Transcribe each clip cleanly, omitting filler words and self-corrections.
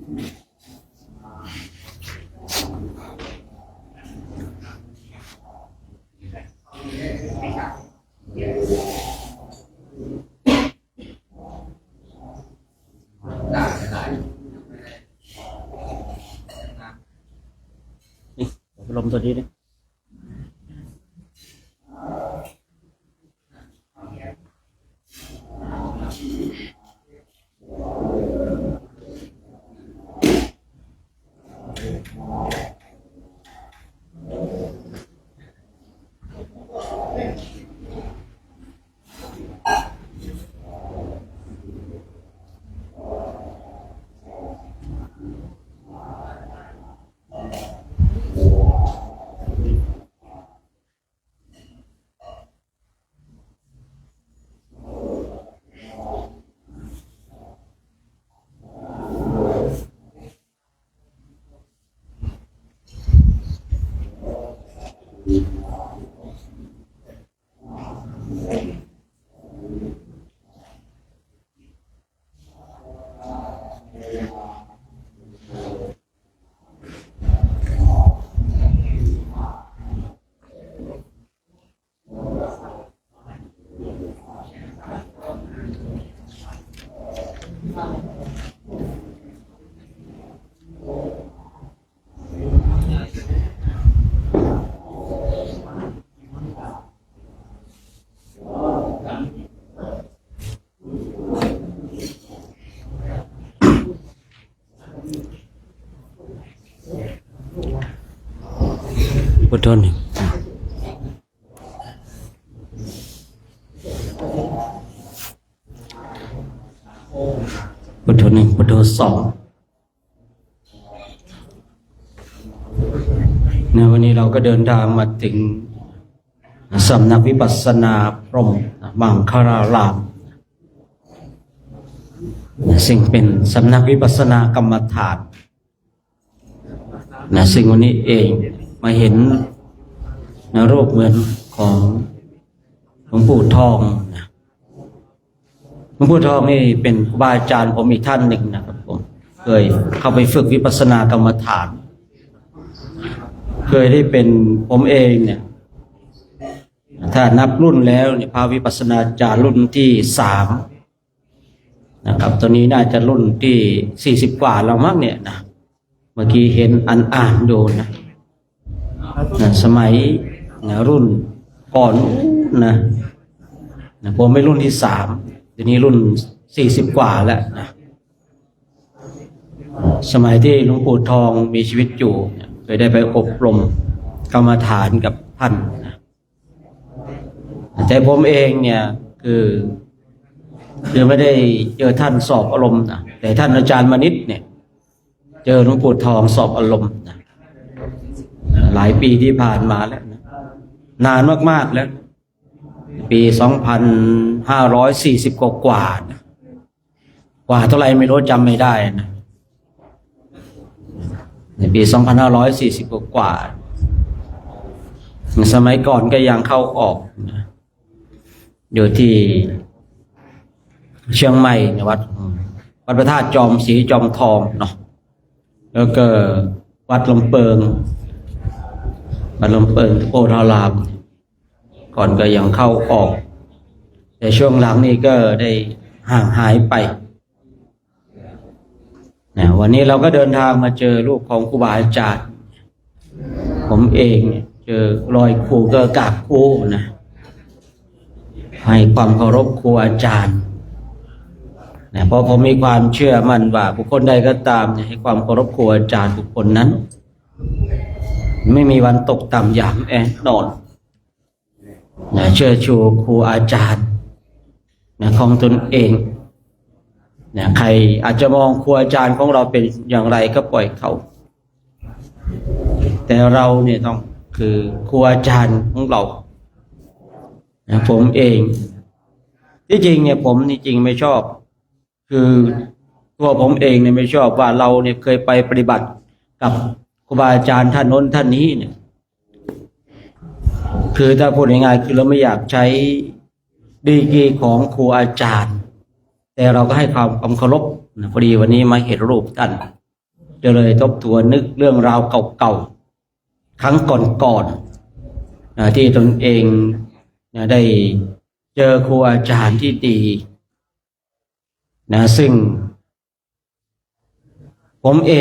ลมตัวนี้เนี่ยพุทโธหนึ่งพุทโธหนึ่งพุทโธสองในวันนี้เราก็เดินทางมาถึงสำนักวิปัสสนาพรหมมังคลารามซึ่งเป็นสำนักวิปัสสนากรรมฐานซึ่งวันนี้เองมาเห็นรูปเหมือนของหลวงปู่ทองหลวงปู่ทองนี่เป็นครูบาอาจารย์ผมอีกท่านหนึ่งนะครับผมเคยเข้าไปฝึกวิปัสสนากรรมฐานเคยได้เป็นผมเองเนี่ยถ้านับรุ่นแล้วเนี่ยพาวิปัสสนาจารย์รุ่นที่3นะครับตอนนี้น่าจะรุ่นที่40กว่าแล้วมั้งเนี่ยนะเมื่อกี้เห็นอ่านดูนะสมัยรุ่นก่อนนะผมไม่รุ่นที่3ทีนี้รุ่น40กว่าแล้วนะสมัยที่หลวงปู่ทองมีชีวิตอยู่เคยได้ไปอบรมกรรมฐานกับท่านนะแต่ผมเองเนี่ยคือไม่ได้เจอท่านสอบอารมณ์นะแต่ท่านอาจารย์มณิษฐ์เนี่ยเจอหลวงปู่ทองสอบอารมณ์นะหลายปีที่ผ่านมาแล้วนะนานมากๆแล้วปี2540กว่านะกว่าเท่าไหร่ไม่รู้จำไม่ได้นะในปี2540กว่าสมัยก่อนก็ยังเข้าออกนะอยู่ที่เชียงใหม่ในวัดพระธาตุจอมศรีจอมทองเนาะแล้วก็วัดลำเปิงโพธารามก่อนก็ยังเข้าออกแต่ช่วงหลังนี้ก็ได้ห่างหายไปนะวันนี้เราก็เดินทางมาเจอรูปของครูบาอาจารย์ผมเองเจอรอยครูก็กราบครูนะให้ความเคารพครูอาจารย์นะเพราะผมมีความเชื่อมั่นว่าบุคคลใดก็ตามให้ความเคารพครูอาจารย์บุคคลนั้นไม่มีวันตกต่ำอย่างแน่นอนนะเชื่อชูครูอาจารย์นะของตนเองนะใครอาจจะมองครูอาจารย์ของเราเป็นอย่างไรก็ปล่อยเขาแต่เราเนี่ยต้องคือครูอาจารย์ของเรานะผมเองที่จริงเนี่ยผมนี่จริงไม่ชอบคือตัวผมเองเนี่ยไม่ชอบว่าเราเนี่ยเคยไปปฏิบัติกับครูบาอาจารย์ท่านโน้นท่านนี้เนี่ยคือถ้าพูดง่ายๆคือเราไม่อยากใช้ดีกรีของครูอาจารย์แต่เราก็ให้ความเคารพนะพอดีวันนี้มาเห็นรูปท่าน จะเลยทบทวนนึกเรื่องราวเก่าๆครั้งก่อนๆที่ตนเองได้เจอครูอาจารย์ที่ดีซึ่งผมเอ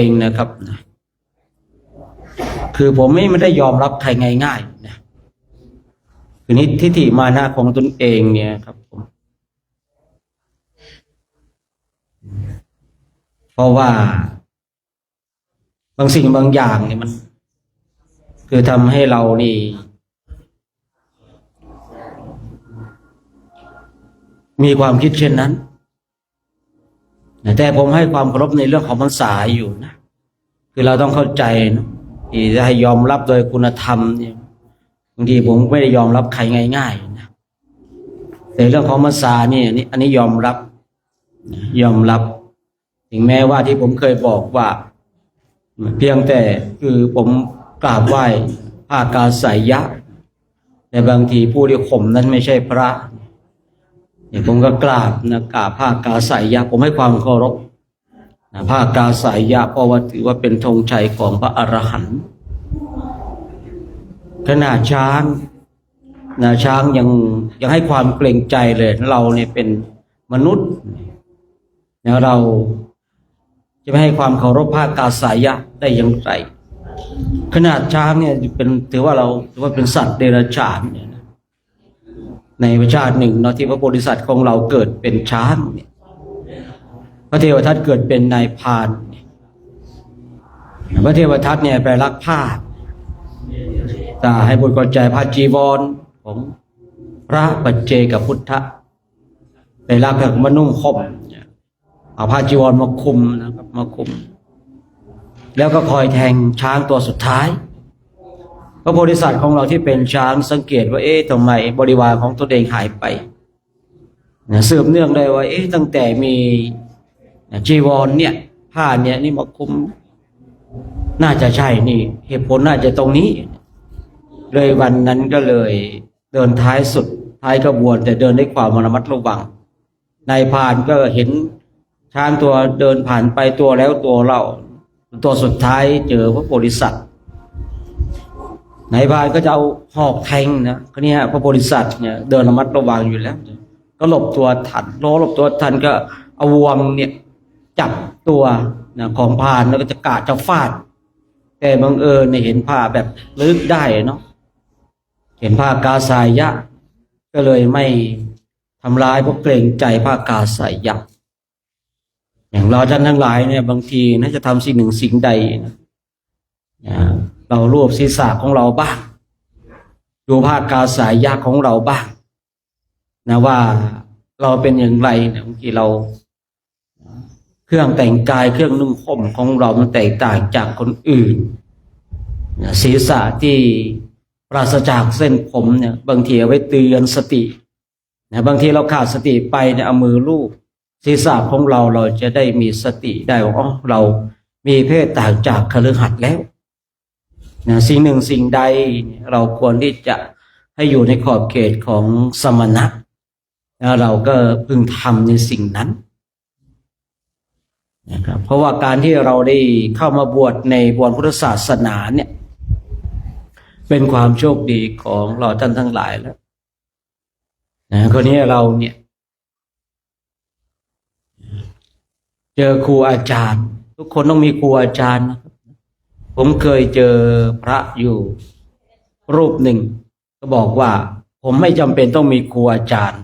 งนะครับคือผมไม่ได้ยอมรับใครง่ายๆนะคือนิทิฏฐิมานะของตนเองเนี่ยครับผมเพราะว่าบางสิ่งบางอย่างเนี่ยมันคือทำให้เรานี่มีความคิดเช่นนั้นแต่ผมให้ความเคารพในเรื่องของภาษาอยู่นะคือเราต้องเข้าใจนะที่จะให้ยอมรับโดยคุณธรรมเนี่ยบางทีผมไม่ได้ยอมรับใครง่ายๆนะแต่เรื่องของภาษาเนี่ยอันนี้ยอมรับถึงแม้ว่าที่ผมเคยบอกว่าเพียงแต่คือผมกราบไหว้ผ้ากาสายยะแต่บางทีผู้ที่ข่มนั้นไม่ใช่พระเนี่ยผมก็กราบผ้ากาสายยะผมให้ความเคารพผ้ากาสายยะเพราะว่าถือว่าเป็นธงชัยของพระอรหันต์ขนาดช้างยังให้ความเกรงใจเลยเราเนี่ยเป็นมนุษย์แล้วเราจะไม่ให้ความเคารพผ้ากาสายะได้อย่างไรขนาดช้างเนี่ยถือว่าเป็นสัตว์เดรัจฉานเนี่ยในชาติหนึ่งเนาะที่พระโพธิสัตว์ของเราเกิดเป็นช้างเนี่ยพระเทวทัตเกิดเป็นนายพรานพระเทวทัตเนี่ยไปลักผ้าแต่ให้บุตรเข้าใจผ้าจีวรของพระปัจเจกพุทธะไปลักแบบมานุ่งห่มเอาผ้าจีวรมาคุมนะครับมาคุมแล้วก็คอยแทงช้างตัวสุดท้ายพระโพธิสัตว์ของเราที่เป็นช้างสังเกตว่าทำไมบริวารของตัวเองหายไปสืบเนื่องได้ว่าตั้งแต่มีจีวรเนี่ยผ้าเนี่ยนี่มาคุมน่าจะใช่นี่เหตุผลน่าจะตรงนี้เลยวันนั้นก็เลยเดินท้ายขบวนแต่เดินด้วยความระมัดระวังนายพรานก็เห็นช้างตัวเดินผ่านไปตัวแล้วตัวเล่าตัวสุดท้ายเจอพระโพธิสัตว์นายพรานก็จะเอาหอกแทงนะก็เนี่ยพระโพธิสัตว์เนี่ยเดินระมัดระวังอยู่แล้วก็หลบตัวทันก็เอาวงเนี่ยจับตัวของพรานแล้วก็จะฟาดแต่บังเอิญเห็นผ้าแบบลึกได้เนาะเห็นผ้ากาสายะก็เลยไม่ทำร้ายเพราะเกรงใจผ้ากาสายะอย่างเราท่านทั้งหลายเนี่ยบางทีน่าจะทำสิ่งหนึ่งสิ่งใดนะเรารวบศีรษะของเราบ้างดูผ้ากาสายะของเราบ้างนะว่าเราเป็นอย่างไรเนี่ยบางทีเราเครื่องแต่งกายเครื่องนุ่งห่มของเรามันแตกต่างจากคนอื่นศีรษะที่ปราศจากเส้นผมเนี่ยบางทีเอาไว้เตือนสติบางทีเราขาดสติไปเนี่ยเอามือลูบศีรษะของเราจะได้มีสติได้ว่าเรามีเพศต่างจากคฤหัสถ์แล้วสิ่งหนึ่งสิ่งใดเราควรที่จะให้อยู่ในขอบเขตของสมณะแล้วเราก็พึงทำในสิ่งนั้นนะครับเพราะว่าการที่เราได้เข้ามาบวชในพุทธศาสนาเนี่ยเป็นความโชคดีของเราท่านทั้งหลายแล้วคนนี้เราเนี่ยเจอครูอาจารย์ทุกคนต้องมีครูอาจารย์นะครับผมเคยเจอพระอยู่รูปหนึ่งก็บอกว่าผมไม่จำเป็นต้องมีครูอาจารย์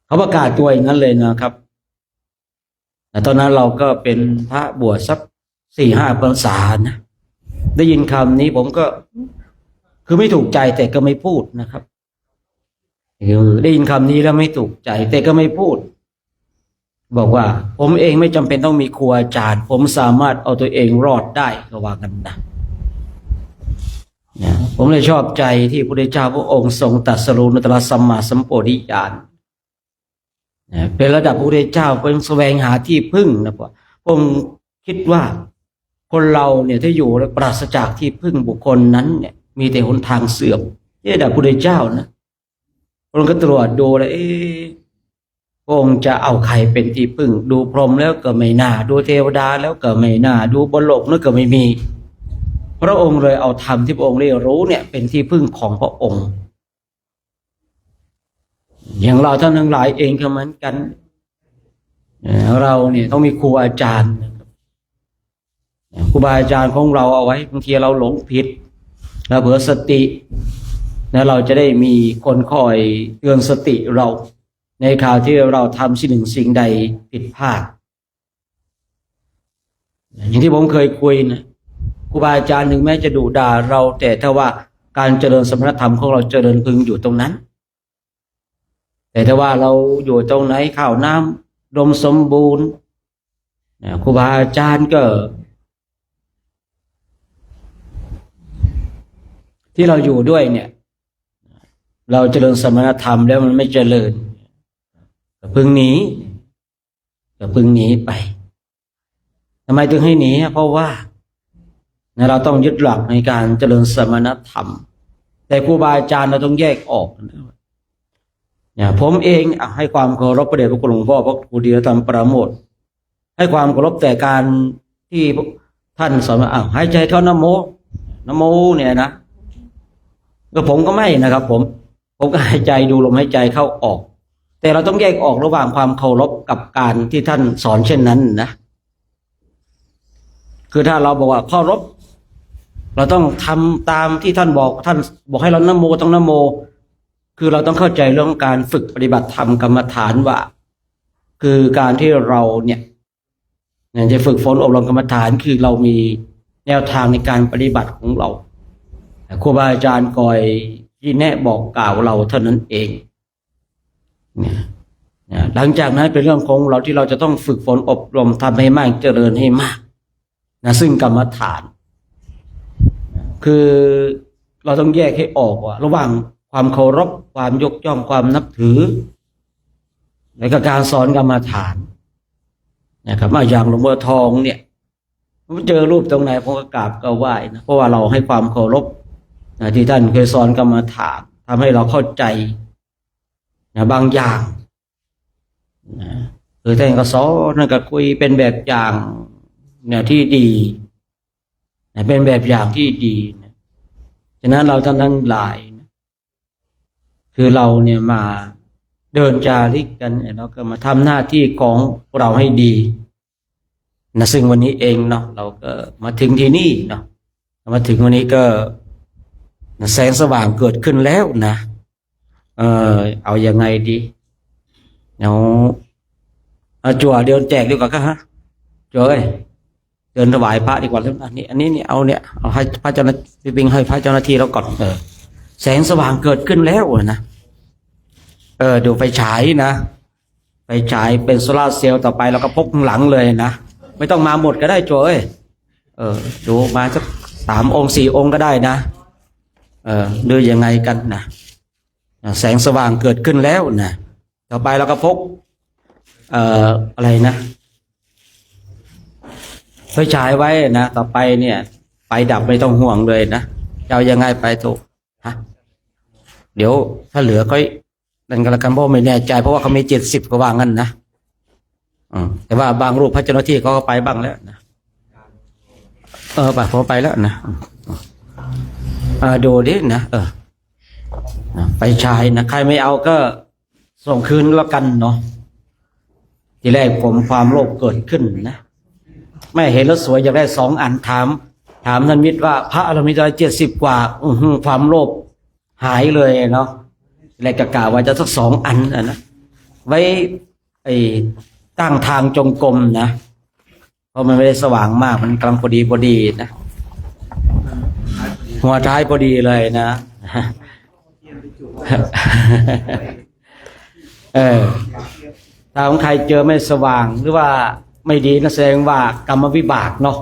เขาประกาศตัวอย่างนั้นเลยนะครับแต่ตอนนั้นเราก็เป็นพระบวชสัก 4-5 พรรษานะได้ยินคำนี้ผมก็คือไม่ถูกใจแต่ก็ไม่พูดนะครับได้ยินคำนี้แล้วไม่ถูกใจแต่ก็ไม่พูดบอกว่าผมเองไม่จำเป็นต้องมีครูอาจารย์ผมสามารถเอาตัวเองรอดได้ก็ว่ากันนะผมเลยชอบใจที่พระพุทธเจ้าพระองค์ทรงตรัสรู้ในตรัสสัมมาสัมโพธิญาณเป็นระดับพระพุทธเจ้าเป็นแสวงหาที่พึ่งนะพ่อผมคิดว่าคนเราเนี่ยถ้าอยู่แล้วปราศจากที่พึ่งบุคคลนั้นเนี่ยมีแต่หนทางเสื่อมนี่ระดับพระพุทธเจ้านะพระองค์ก็ตรวจดูเลยผ พระองค์จะเอาใครเป็นที่พึ่งดูพรหมแล้วก็ไม่น่าดูเทวดาแล้วก็ไม่น่าดูบนโลกนั่นก็ไม่มีพระองค์เลยเอาธรรมที่พระองค์ได้รู้เนี่ยเป็นที่พึ่งของพระองค์อย่างเราท่านทั้งหลายเองก็เหมือนกันเราเนี่ยต้องมีครูอาจารย์ครูบาอาจารย์ของเราเอาไว้บางทีเราหลงผิดเราเผลอสติแล้วเราจะได้มีคนคอยเตือนสติเราในข่าวที่เราทำสิ่งหนึ่งสิ่งใดผิดพลาดอย่างที่ผมเคยคุยนะครูบาอาจารย์ถึงแม้จะดุด่าเราแต่ถ้าว่าการเจริญสมณธรรมของเราเจริญพึงอยู่ตรงนั้นแต่ถ้าว่าเราอยู่ตรงไหนข้าวน้ำดมสมบูรณ์ครูบาอาจารย์ก็ที่เราอยู่ด้วยเนี่ยเราเจริญสมณธรรมแล้วมันไม่เจริญก็พึงหนีไปทำไมถึงให้หนีเพราะว่าเราต้องยึดหลักในการเจริญสมณธรรมแต่ครูบาอาจารย์เราต้องแยกออกผมเองให้ความเคารพพระเดชพระคุณหลวงพ่อพระครูธีรธรรมปราโมทย์ให้ความเคารพแต่การที่ท่านสอนหายใจเข้านะโมเนี่ยนะก็ผมก็ไม่นะครับผมก็หายใจดูลมหายใจเข้าออกแต่เราต้องแยกออกระหว่างความเคารพกับการที่ท่านสอนเช่นนั้นนะคือถ้าเราบอกว่าเคารพเราต้องทำตามที่ท่านบอกให้เรานะโมต้องนะโมคือเราต้องเข้าใจเรื่องการฝึกปฏิบัติธรรมกรรมฐานว่าคือการที่เราเนี่ยจะฝึกฝนอบรมกรรมฐานคือเรามีแนวทางในการปฏิบัติของเราครูบาอาจารย์คอยที่แนะบอกกล่าวเราเท่านั้นเองหลังจากนั้นเป็นเรื่องของเราที่เราจะต้องฝึกฝนอบรมทำให้มากเจริญให้มากซึ่งกรรมฐานคือเราต้องแยกให้ออกว่าระหว่างความเคารพความยกย่องความนับถือและก็การสอนกรรมฐานนะครับอย่างหลวงพ่อทองเนี่ยเจอรูปตรงไหนผมก็กราบก็ไหว้นะเพราะว่าเราให้ความเคารพที่ท่านเคยสอนกรรมฐานทำให้เราเข้าใจบางอย่างคือท่านก็สอนก็คุยเป็นแบบอย่างที่ดีเป็นแบบอย่างที่ดีฉะนั้นเราท่านทั้งหลายคือเราเนี่ยมาเดินจาริกกันเราก็มาทำหน้าที่ของเราให้ดีซึ่งวันนี้เองเนาะเราก็มาถึงที่นี่เนาะมาถึงวันนี้ก็แสงสว่างเกิดขึ้นแล้วนะเอายังไงดีเอาจั่วเดินแจกดีกว่าฮะจั่วเดินถวายพระดีกว่าแล้วอันนี้เอาให้พระเจ้าหน้าที่บิงให้พระเจ้าหน้าที่เราก่อนแสงสว่างเกิดขึ้นแล้วนะดูไฟฉายนะไฟฉายเป็นโซล่าร์เซลล์ต่อไปเราก็พกข้างหลังเลยนะไม่ต้องมาหมดก็ได้จั่วดูมาสัก3 องค์ 4 องค์ก็ได้นะดูยังไงกันนะแสงสว่างเกิดขึ้นแล้วนะต่อไปเราก็พกอะไรนะไฟฉายไว้นะต่อไปเนี่ยไฟดับไม่ต้องห่วงเลยนะจะเอายังไงไปถูกเดี๋ยวถ้าเหลือก็นั่นก็แล้วกันเพราะไม่แน่ใจเพราะว่าเขามี70ก็ว่างั้นนะแต่ว่าบางรูปพระเจ้าหน้าที่เขาก็ไปบ้างแล้วนะไปแล้วนะดูดินะไปฉายนะใครไม่เอาก็ส่งคืนแล้วกันเนาะทีแรกผมความโลภเกิดขึ้นนะไม่เห็นแล้วสวยอยากได้2 อันถามท่านมิตรว่าพระเรามีตัว70 กว่าความโลภหายเลยเนาะแล้วก็กล่าวว่าจะสัก2 อันนะไว้ตั้งทางจงกรมนะเพราะมันไม่ได้สว่างมากมันกำลังพอดีนะหัวท้ายพอดีเลยนะถ้าของใครเจอไม่สว่างหรือว่าไม่ดีนะแสดงว่ากรรมวิบากเนาะ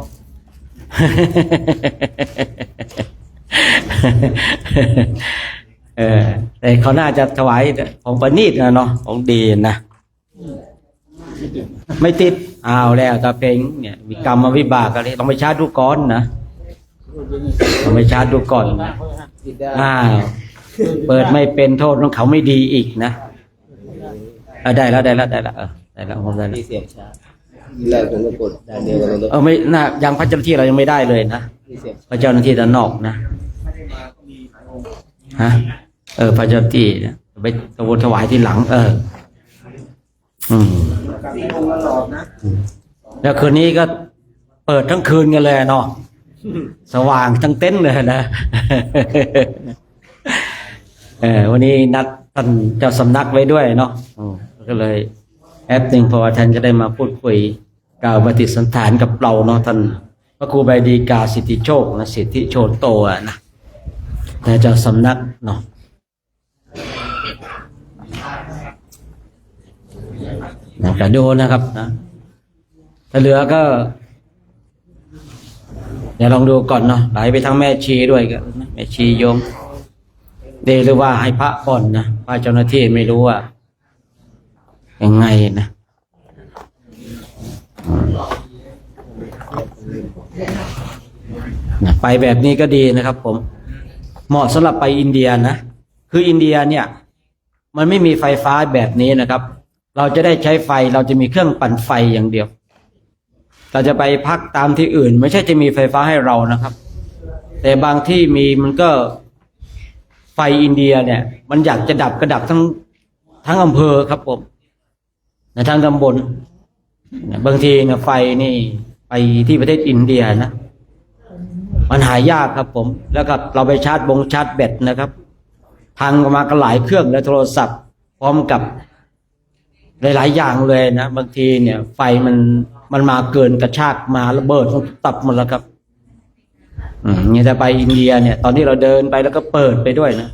แต่เขาน่าจะถวายของประณีตนะเนาะของดีนะไม่ติดเอาแล้วตาเพลงเนี่ยมีกรรมวิบากอะไรต้องไปชาร์จดูก่อนนะต้องไปชาร์จดูก่อนเปิดไม่เป็นโทษของเขาไม่ดีอีกนะ ได้แล้วได้แล้วได้แล้วได้แล้วผมได้แล้ว ที่เสียบชาร์จทีแรกผมก็กดด้านเดียวกันเลย ไม่น่ายังพระเจ้าหน้าที่เรายังไม่ได้เลยนะ ที่เสียบ พระเจ้าหน้าที่ด้านนอกนะฮะพระเจ้าหน้าที่เนี่ยไปถวายที่หลังแล้วคืนนี้ก็เปิดทั้งคืนกันเลยเนาะสว่างทั้งเต็นท์เลยนะวันนี้นัดท่านเจ้าสำนักไว้ด้วยเนาะก็เลยแอปหนึ่งพอท่านจะได้มาพูดคุยกล่าวปฏิสันถานกับเราเนาะท่านพระครูใบดีกาสิทธิโชคนะสิทธิโชตโตนะแต่เจ้าสำนักเนาะจะดูนะครับนะถ้าเหลือก็เดี๋ยวลองดูก่อนเนาะไหลไปทั้งแม่ชีด้วยกันแม่ชีโยมหรือว่าให้พระก่อนนะพระเจ้าหน้าที่ไม่รู้ว่ายังไงนะไปแบบนี้ก็ดีนะครับผมเหมาะสำหรับไปอินเดียนะคืออินเดียเนี่ยมันไม่มีไฟฟ้าแบบนี้นะครับเราจะได้ใช้ไฟเราจะมีเครื่องปั่นไฟอย่างเดียวเราจะไปพักตามที่อื่นไม่ใช่จะมีไฟฟ้าให้เรานะครับแต่บางที่มีมันก็ไฟอินเดียเนี่ยมันอยากจะดับก็ดับทั้งอำเภอครับผมในทางตำบลบางทีเนี่ยไฟนี่ไปที่ประเทศอินเดียนะมันหายากครับผมแล้วก็เราไปชาร์จแบตนะครับพังมาก็หลายเครื่องแล้วโทรศัพท์พร้อมกับหลายๆอย่างเลยนะบางทีเนี่ยไฟมันมาเกินกระชากมาระเบิดต้องตับหมดแล้วครับเนี่ยจะไปอินเดียเนี่ยตอนที่เราเดินไปแล้วก็เปิดไปด้วยนะ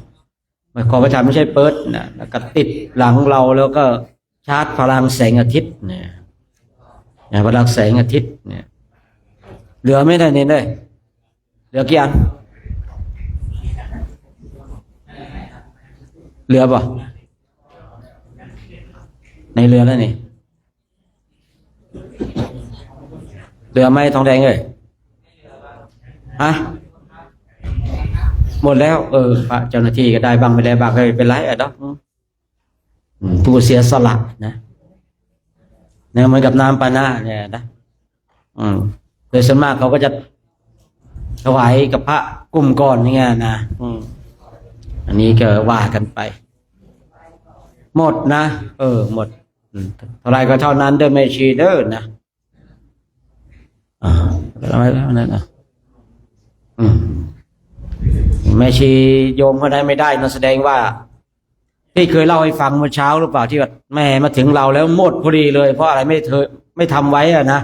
ขอประทานไม่ใช่เปิดนะแล้วก็ติดหลังเราแล้วก็ชาร์จพลังแสงอาทิตย์เนี่ยพลังแสงอาทิตย์เนี่ยเหลือไม่ได้เนี่ยเลยเหลือกี่อันเหลือป่ะในเรือแล้วนี่เหลือไหมทองแดงเอ้ยฮะหมดแล้วพระเจ้าหน้าที่ก็ได้บ้างไม่ได้บ้างก็เป็นไรดอกผู้เสียสละนะเนี่ยเหมือนกับน้ำปานะเนี่ยนะโดยส่วนมากเขาก็จะถวายกับพระกลุ่มก่อนนี่ไงนะอันนี้ก็ว่ากันไปหมดนะหมดเท่าไรก็เท่านั้นเด้อแม่ชีเด้อนะแล้วนั่นนะแม่ชีโยมคนใดไม่ได้นั่นแสดงว่าที่เคยเล่าให้ฟังเมื่อเช้าหรือเปล่าที่ว่าแม่มาถึงเราแล้วหมดพอดีเลยเพราะอะไรไม่ทำไว้อะนะ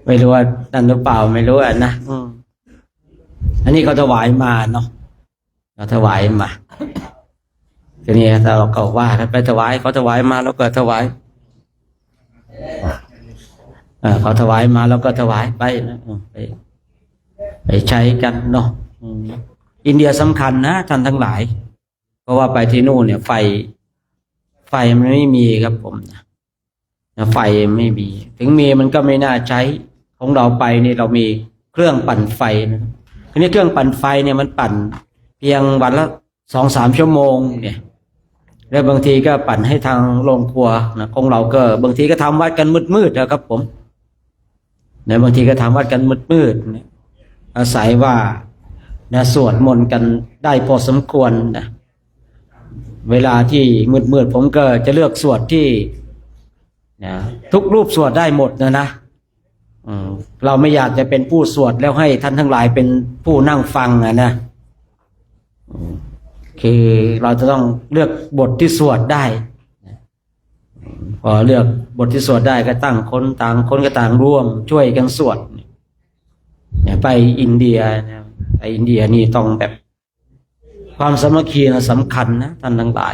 ไม่รู้ว่านั่นหรือเปล่าไม่รู้อะนะอันนี้เขาถวายมาเนาะเราถวายมาทีนี้เราก็ว่ากันไปถวายเขาถวายมาแล้วก็ถวายเขาถวายมาแล้วก็ถวายไปนะไปใช้กันเนาะอินเดียสำคัญนะท่านทั้งหลายเพราะว่าไปที่นู่นเนี่ยไฟมันไม่มีครับผมไฟไม่มีถึงมีมันก็ไม่น่าใช้ของเราไปนี่เรามีเครื่องปั่นไฟนะทีนี้เครื่องปั่นไฟเนี่ยมันปั่นเพียงวันละ 2-3 ชั่วโมงเนี่ยแล้วบางทีก็ปั่นให้ทางโรงครัวนะของเราก็บางทีก็ทำวัดกันมืดๆนะครับผมเนี่ยบางทีก็ทำวัดกันมืดๆเนี่ยอาศัยว่านะสวดมนต์กันได้พอสมควรนะเวลาที่มืดๆผมก็จะเลือกสวดที่นะทุกรูปสวดได้หมดนะเราไม่อยากจะเป็นผู้สวดแล้วให้ท่านทั้งหลายเป็นผู้นั่งฟังนะคือเราจะต้องเลือกบทที่สวดได้พอเลือกบทที่สวดได้ก็ต่างคนก็ต่างร่วมช่วยกันสวดไปอินเดียไปอินเดียนี่ต้องแบบความสามัคคีนะสำคัญนะท่านทั้งหลาย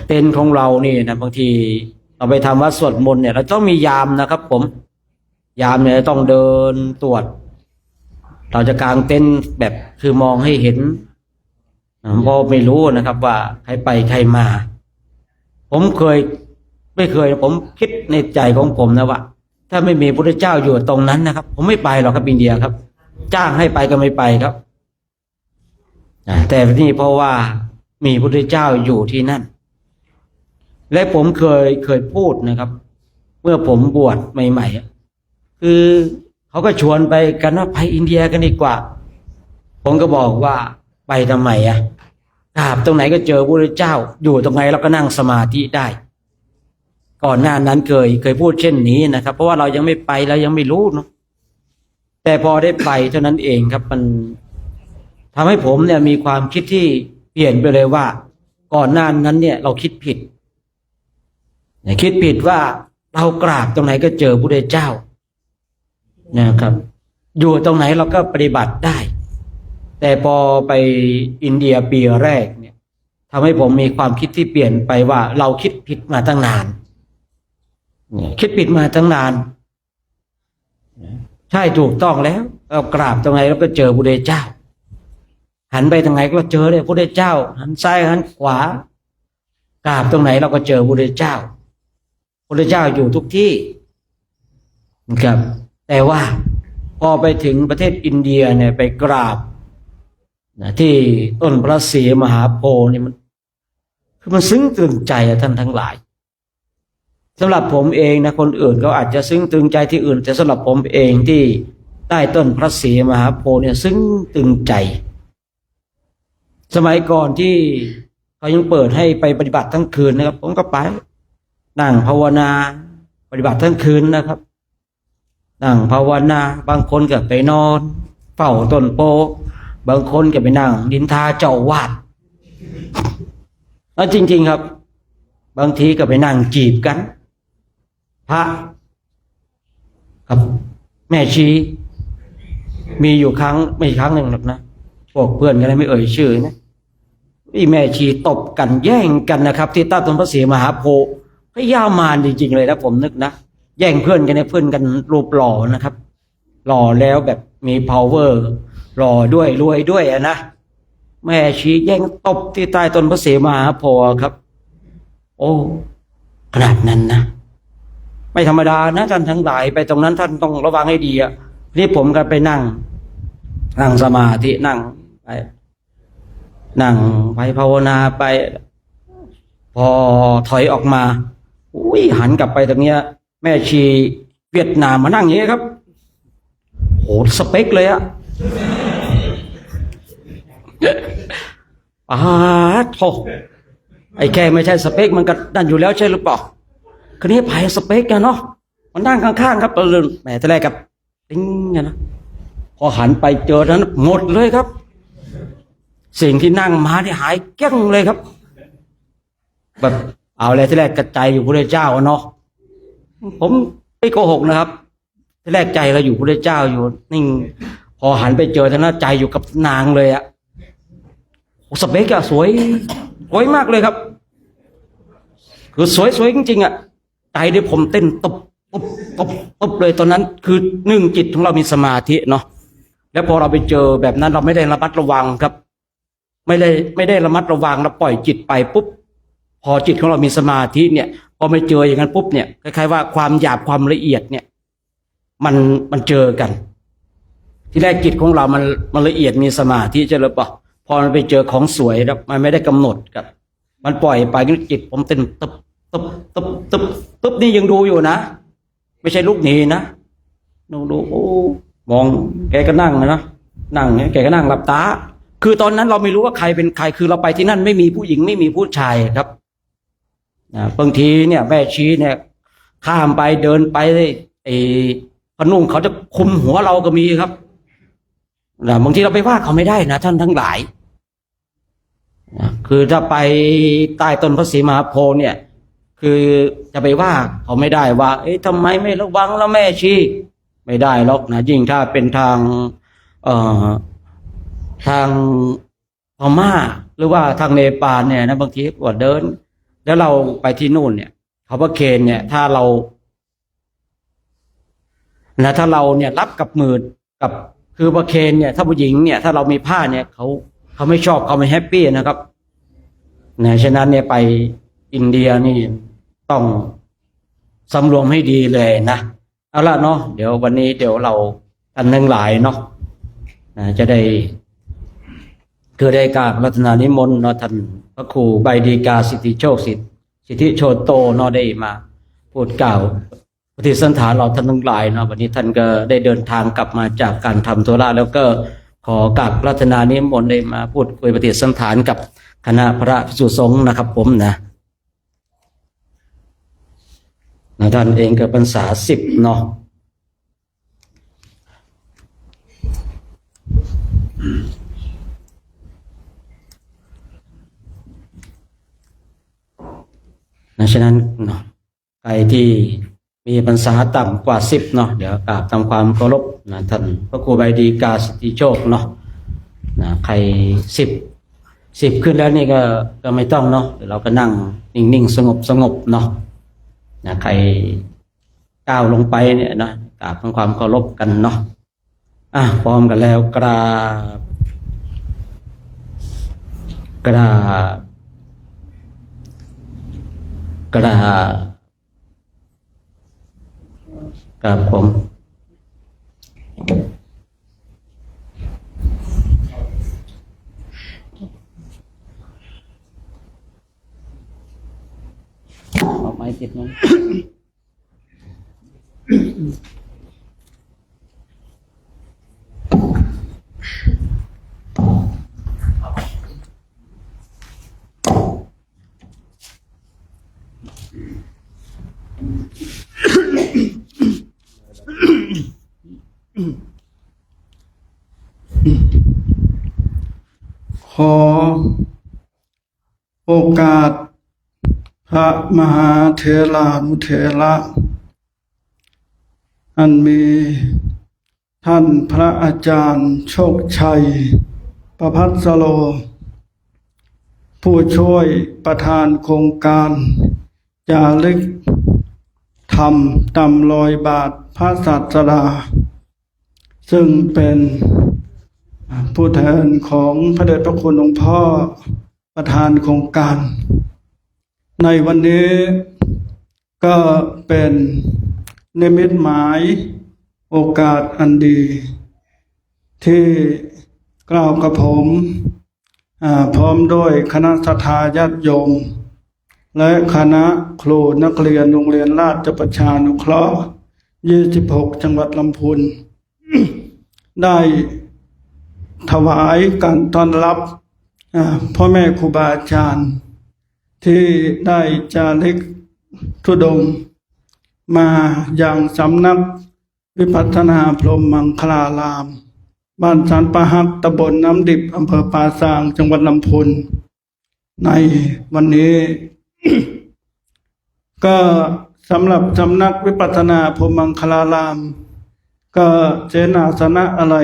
เต็นท์ของเรานี่นะบางทีเราไปทำวัดสวดมนต์เนี่ยเราต้องมียามนะครับผมยามเนี่ยต้องเดินตรวจเราจะกางเต็นท์แบบคือมองให้เห็นเพราะไม่รู้นะครับว่าใครไปใครมาผมไม่เคยผมคิดในใจของผมนะว่าถ้าไม่มีพระพุทธเจ้าอยู่ตรงนั้นนะครับผมไม่ไปหรอกครับอินเดียครับจ้างให้ไปก็ไม่ไปครับแต่นี่เพราะว่า มีพระพุทธเจ้าอยู่ที่นั่น และผมเคยพูดนะครับ เมื่อผมบวชใหม่ๆคือเขาก็ชวนไปกันว่าไปอินเดียกันดีกว่า ผมก็บอกว่าไปทำไมกราบตรงไหนก็เจอพระพุทธเจ้าอยู่ตรงไหนเราก็นั่งสมาธิได้ ก่อนหน้านั้นเคยพูดเช่นนี้นะครับ เพราะว่าเรายังไม่ไปเรายังไม่รู้เนาะแต่พอได้ไปเท่านั้นเองครับมันทำให้ผมเนี่ยมีความคิดที่เปลี่ยนไปเลยว่า ก่อนหน้านั้นเนี่ยเราคิดผิดว่าเรากราบตรงไหนก็เจอพระพุทธเจ้านะครับอยู่ตรงไหนเราก็ปฏิบัติได้แต่พอไปอินเดียปีแรกเนี่ยทำให้ผมมีความคิดที่เปลี่ยนไปว่าเราคิดผิดมาตั้งนานคิดผิดมาตั้งนานใช่ถูกต้องแล้วเรากราบตรงไหนเราก็เจอพระพุทธเจ้าหันไปตรงไหนก็เจอเลยพระพุทธเจ้าหันซ้ายหันขวากราบตรงไหนเราก็เจอพระพุทธเจ้าพระพุทธเจ้าอยู่ทุกที่นะครับแต่ว่าพอไปถึงประเทศอินเดียเนี่ยไปกราบที่ต้นพระศรีมหาโพธิ์นี่มันซึ้งตรึงใจท่านทั้งหลายสำหรับผมเองนะคนอื่นเขาอาจจะซึ้งตรึงใจที่อื่นแต่สำหรับผมเองที่ใต้ต้นพระศรีมหาโพธิ์เนี่ยซึ้งตรึงใจสมัยก่อนที่เขายังเปิดให้ไปปฏิบัติทั้งคืนนะครับผมก็ไปนั่งภาวนาปฏิบัติทั้งคืนนะครับนั่งภาวนาบางคนก็ไปนอนเฝ้าต้นโพบางคนก็ไปนั่งนินทาเจ้าวาดแล้วจริงๆครับบางทีก็ไปนั่งจีบกันพระครับแม่ชีมีอยู่ครั้งหนึ่งหรอกนะพวกเพื่อนกันไม่เอ่ยชื่อนะที่แม่ชีตบกันแย่งกันนะครับที่ใต้ต้นพระศรีมหาโพธิ์พระยามารจริงๆเลยนะผมนึกนะแย่งเพื่อนกันเนี่ยเพื่อนกันรูปหล่อนะครับหล่อแล้วแบบมี power หล่อด้วยรวยด้วยนะแม่ชีแย่งตบที่ใต้ต้นพระศรีมหาโพธิ์ครับโอ้ขนาดนั้นนะไม่ธรรมดานะท่านทั้งหลายไปตรงนั้นท่านต้องระวังให้ดีนี่ผมก็ไปนั่งสมาธินั่งไปภาวนาไปพอถอยออกมาอุ้ยหันกลับไปตรงเนี้ยแม่ชีเวียดนามมานั่งอย่างนี้ครับโหสเปคเลยโธ่ไอ้แค่ไม่ใช่สเปคมันก็นั่นอยู่แล้วใช่หรือเปล่าคืนนี้ไผ่สเปคกันเนาะมันนั่งข้างๆครับแหมแต่แรกกับติ้งกันนะพอหันไปเจอนั้นหมดเลยครับสิ่งที่นั่งมาที่หายเกลี้ยงเลยครับแบบเอาอะไรที่แรกกระจายอยู่พระเจ้าเนาะผมไม่โกหกนะครับที่แรกใจเราอยู่พระเจ้าอยู่นิ่งพอหันไปเจอท่านใจอยู่กับนางเลยสเปกสวยมากเลยครับคือสวยจริงๆใจที่ผมเต้นตบเลยตอนนั้นคือหนึ่งจิตของเรามีสมาธิเนาะแล้วพอเราไปเจอแบบนั้นเราไม่ได้ระมัดระวังครับไม่ได้ระมัดระวังเราปล่อยจิตไปปุ๊บพอจิตของเรามีสมาธิเนี่ยพอไม่เจออย่างนั้นปุ๊บเนี่ยคล้ายๆว่าความหยาบความละเอียดเนี่ยมันเจอกันที่แรกจิตของเรามันละเอียดมีสมาธิใช่หรือเปล่าพอมันไปเจอของสวยแล้วมันไม่ได้กำหนดครับมันปล่อยไปจิตผมเต้นตึบนี่ยังดูอยู่นะไม่ใช่ลูกหนีนะดูโอ้มองแกก็นั่งนะนั่งแกก็นั่งหลับตาคือตอนนั้นเราไม่รู้ว่าใครเป็นใครคือเราไปที่นั่นไม่มีผู้หญิงไม่มีผู้ชายครับบางทีเนี่ยแม่ชีเนี่ยข้ามไปเดินไปไอ้พนุ่งเขาจะคุมหัวเราก็มีครับบางทีเราไปว่าเขาไม่ได้นะท่านทั้งหลายคือถ้าไปใต้ต้นพระศรีมหาโพธิ์เนี่ยคือจะไปว่าเขาไม่ได้ว่าทำไมไม่ระวังแล้วแม่ชีไม่ได้หรอกนะยิ่งถ้าเป็นทางพม่าหรือว่าทางเนปาลเนี่ยนะบางทีก็เดินแล้วเราไปที่นู่นเนี่ยเขาพระเคนเนี่ยถ้าเราเนี่ยรับกับมือกับคือพระเคนเนี่ยถ้าผู้หญิงเนี่ยถ้าเรามีผ้าเนี่ยเขาไม่ชอบเขาไม่แฮปปี้นะครับฉะนั้นเนี่ยไปอินเดียนี่ต้องสำรวมให้ดีเลยนะเอาละเนาะเดี๋ยววันนี้เดี๋ยวเราท่านทั้งหลายเนาะจะได้คือได้กราบรัตนานิมนต์เนาะท่านพ ระครูใบดีกาสิทธิโชคสิทธิโชโตเนาะได้มาพูดกล่าวปฏิสันถานเราท่านทั้งหลายเนาะวันนี้ท่านก็ได้เดินทางกลับมาจากการทำธุระแล้วก็ขอกราบรัตนานิมนต์ได้มาพูดคุยปฏิสันถานกับคณะพระภิกษุสงฆ์นะครับผมนะท่านเองก็พรรษา10เนาะฉะนั้นเนาะใครที่มีพรรษาต่ำกว่า10เนาะเดี๋ยวกราบทำความเคารพนะท่านพระครูใบดีกาสิทธิโชคเนาะนะใคร10ขึ้นแล้วนี่ก็ไม่ต้องเนาะเดี๋ยวเราก็นั่งนิ่งๆสงบเนาะนะใครก้าวลงไปเนี่ยนะกราบทำความเคารพกันเนาะพร้อมกันแล้วกราบผมเอาไม้ติดมั้งขอโอกาสพระมหาเถรานุเถระอันมีท่านพระอาจารย์โชคชัยประภัสโรผู้ช่วยประธานโครงการจารึกธรรมตำรอยบาทพระศาสดาซึ่งเป็นผู้แทนของพระเดชพระคุณหลวงพ่อประธานโครงการในวันนี้ก็เป็นนิมิตหมายโอกาสอันดีที่กล่าวกับผมพร้อมด้วยคณะศรัทธาญาติโยมและคณะครูนักเรียนโรงเรียนราชประชานุเคราะห์26จังหวัดลำพูน ได้ถวายการต้อนรับพ่อแม่ครูบาอาจารย์ที่ได้จาริกธุดงค์มาอย่างสำนักวิปัสสนาพรหมมังคลารามบ้านสันปะฮักตำบลน้ำดิบอำเภอป่าซางจังหวัดลำพูนในวันนี้ ก็สำหรับสำนักวิปัสสนาพรหมมังคลารามก็เจนาสนะอะไร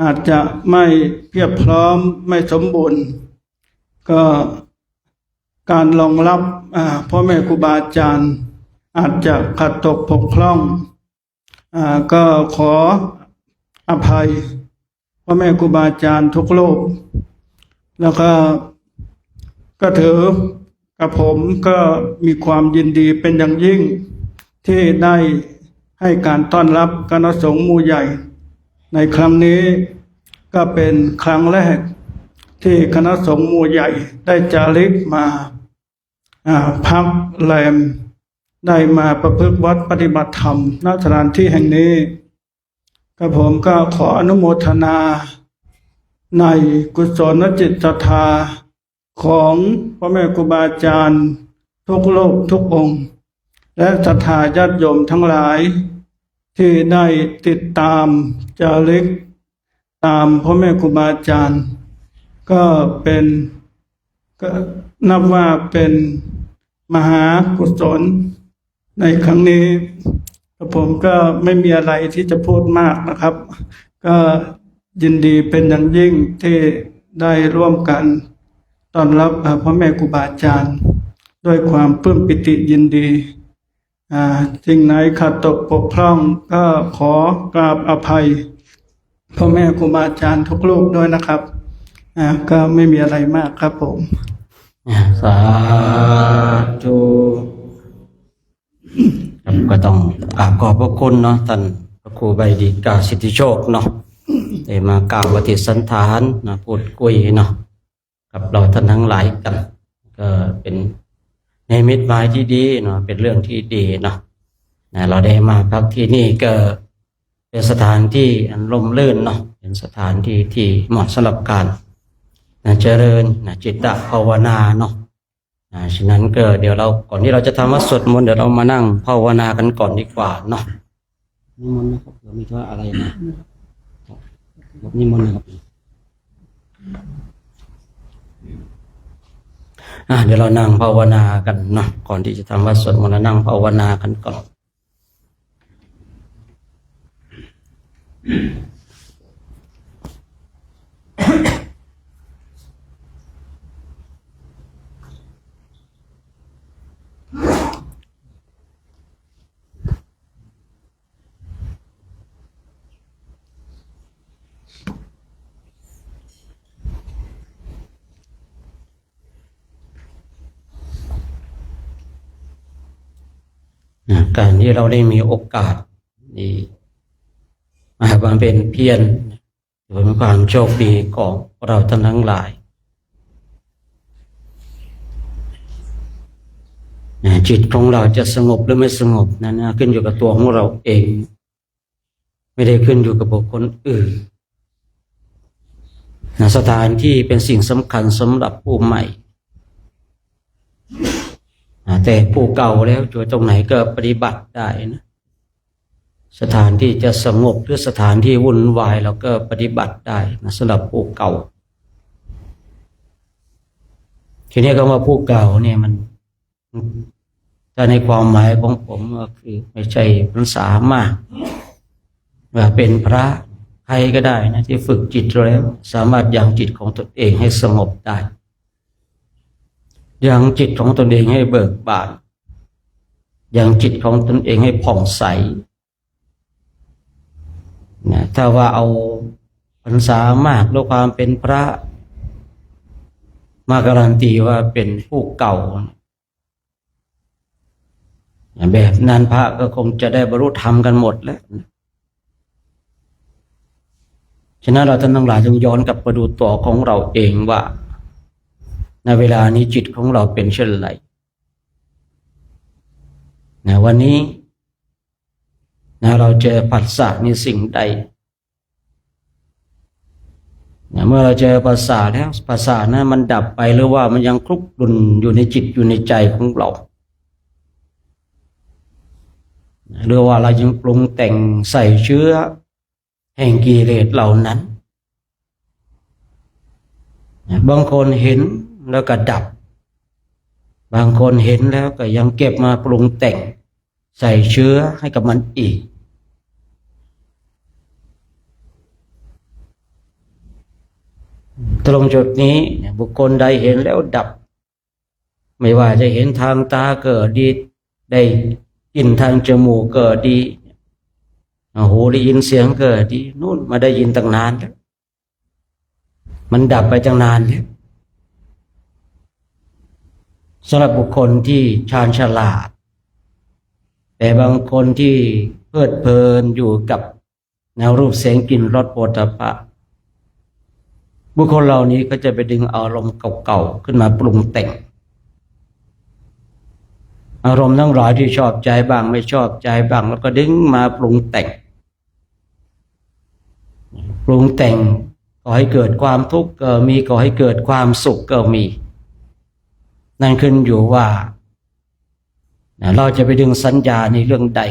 อาจจะไม่เพียบพร้อมไม่สมบูรณ์ก็การรองรับพ่อแม่ครูบาอาจารย์อาจจะขัดตกบกพร่องก็ขออภัยพ่อแม่ครูบาอาจารย์ทุกโลกแล้วก็ถือกับผมก็มีความยินดีเป็นอย่างยิ่งที่ได้ให้การต้อนรับคณะสงฆ์หมู่ใหญ่ในครั้งนี้ก็เป็นครั้งแรกที่คณะสงฆ์หมู่ใหญ่ได้จาริกมาพักแรมได้มาประพฤติวัดปฏิบัติธรรมณสถานที่แห่งนี้กับผมก็ขออนุโมทนาในกุศลจิตศรัทธาของพ่อแม่ครูบาอาจารย์ทุกโลกทุกองค์และศรัทธาญาติโยมทั้งหลายที่ได้ติดตามจาริกตามพ่อแม่ครูบาอาจารย์ก็นับว่าเป็นมหากุศลในครั้งนี้ผมก็ไม่มีอะไรที่จะพูดมากนะครับ ก็ยินดีเป็นอย่างยิ่งที่ได้ร่วมกันต้อนรับพ่อแม่ครูบาอาจารย์ด้วยความปลื้มปิติยินดีสิ่งไหนขาดตกบกพร่องก็ขอกราบอภัยพ่อแม่ครูบาอาจารย์ทุกลูกด้วยนะครับก็ไม่มีอะไรมากครับผมสาธุก็ต้องกราบขอบพระคุณเนาะท่านพระครูใบดีกาสิทธิโชคเนาะได้มากล่าวปฏิสันถานนะพูดคุยเนาะ กับเราท่านทั้งหลายกันก็เป็นนิมิตหมายที่ดีเนาะเป็นเรื่องที่ดีเนาะเราได้มาพักที่นี่ก็เป็นสถานที่อันร่มรื่นเนาะเป็นสถานที่ที่เหมาะสำหรับการเจริญจิตตภาวนาเนาะฉะนั้นก็เดี๋ยวเราก่อนที่เราจะทำวัดสวดมนต์เดี๋ยวเรามานั่งภาวนากันก่อนดีกว่าเนาะนิมนต์นะครับเรามีธุระอะไรนะนิมนต์นะครับเดี๋ยวเรานั่งภาวนากันเนาะก่อนที่จะทำวัดสวดมนต์นั่งภาวนากันก่อนการที่เราได้มีโอกาสนี่มาบำเพ็ญเพียรเป็นความโชคดีของเราท่านทั้งหลายจิตของเราจะสงบหรือไม่สงบนั้นขึ้นอยู่กับตัวของเราเองไม่ได้ขึ้นอยู่กับบุคคลอื่นสถานที่เป็นสิ่งสำคัญสำหรับผู้ใหม่แต่ผู้เก่าแล้วอยู่ตรงไหนก็ปฏิบัติได้นะสถานที่จะสงบหรือสถานที่วุ่นวายเราก็ปฏิบัติได้นะสำหรับผู้เก่าทีนี้ก็ว่าผู้เก่าเนี่ยมันถ้าในความหมายของผมก็คือไม่ใช่พรรษามากว่าเป็นพระใครก็ได้นะที่ฝึกจิตแล้วสามารถยังจิตของตนเองให้สงบได้ยังจิตของตนเองให้เบิกบานยังจิตของตนเองให้ผ่องใสนะถ้าว่าเอาพรรษามากด้วยความเป็นพระมาการันตีว่าเป็นผู้เก่าแบบนั้นพระก็คงจะได้บรรลุธรรมกันหมดแล้วฉะนั้นเราท่านทั้งหลายจงย้อนกลับมาดูตัวของเราเองว่าในเวลานี้จิตของเราเป็นเช่นไรวันนี้เราเจอผัสสะในสิ่งใดเมื่อเราเจอผัสสะแล้วผัสสะนั้นมันดับไปหรือว่ามันยังคลุกคลุ่นอยู่ในจิตอยู่ในใจของเราหรือว่าเรายังปรุงแต่งใส่เชื้อแห่งกิเลสเหล่านั้นบางคนเห็นแล้วก็ดับบางคนเห็นแล้วก็ยังเก็บมาปรุงแต่งใส่เชื้อให้กับมันอีกตรงจุดนี้บุคคลใดเห็นแล้วดับไม่ว่าจะเห็นทางตาเกิดดีได้ยินทางจมูกเกิดดีหูได้ยินเสียงเกิดดีนู่นมาได้ยินตั้งนานแล้วมันดับไปตั้งนานแล้วสำหรับบุคคลที่ชาญฉลาดแต่บางคนที่เพลิดเพลินอยู่กับแนวรูปเสียงกลิ่นรสโผฏฐัพพะบุคคลเหล่านี้ก็จะไปดึงอารมณ์เก่าๆขึ้นมาปรุงแต่งอารมณ์ทั้งหลายที่ชอบใจบ้างไม่ชอบใจบ้างแล้วก็ดึงมาปรุงแต่งก่อให้เกิดความทุกข์ก็มีก่อให้เกิดความสุขก็มีนั่นขึ้นอยู่ว่าเราจะไปดึงสัญญาในเรื่องใด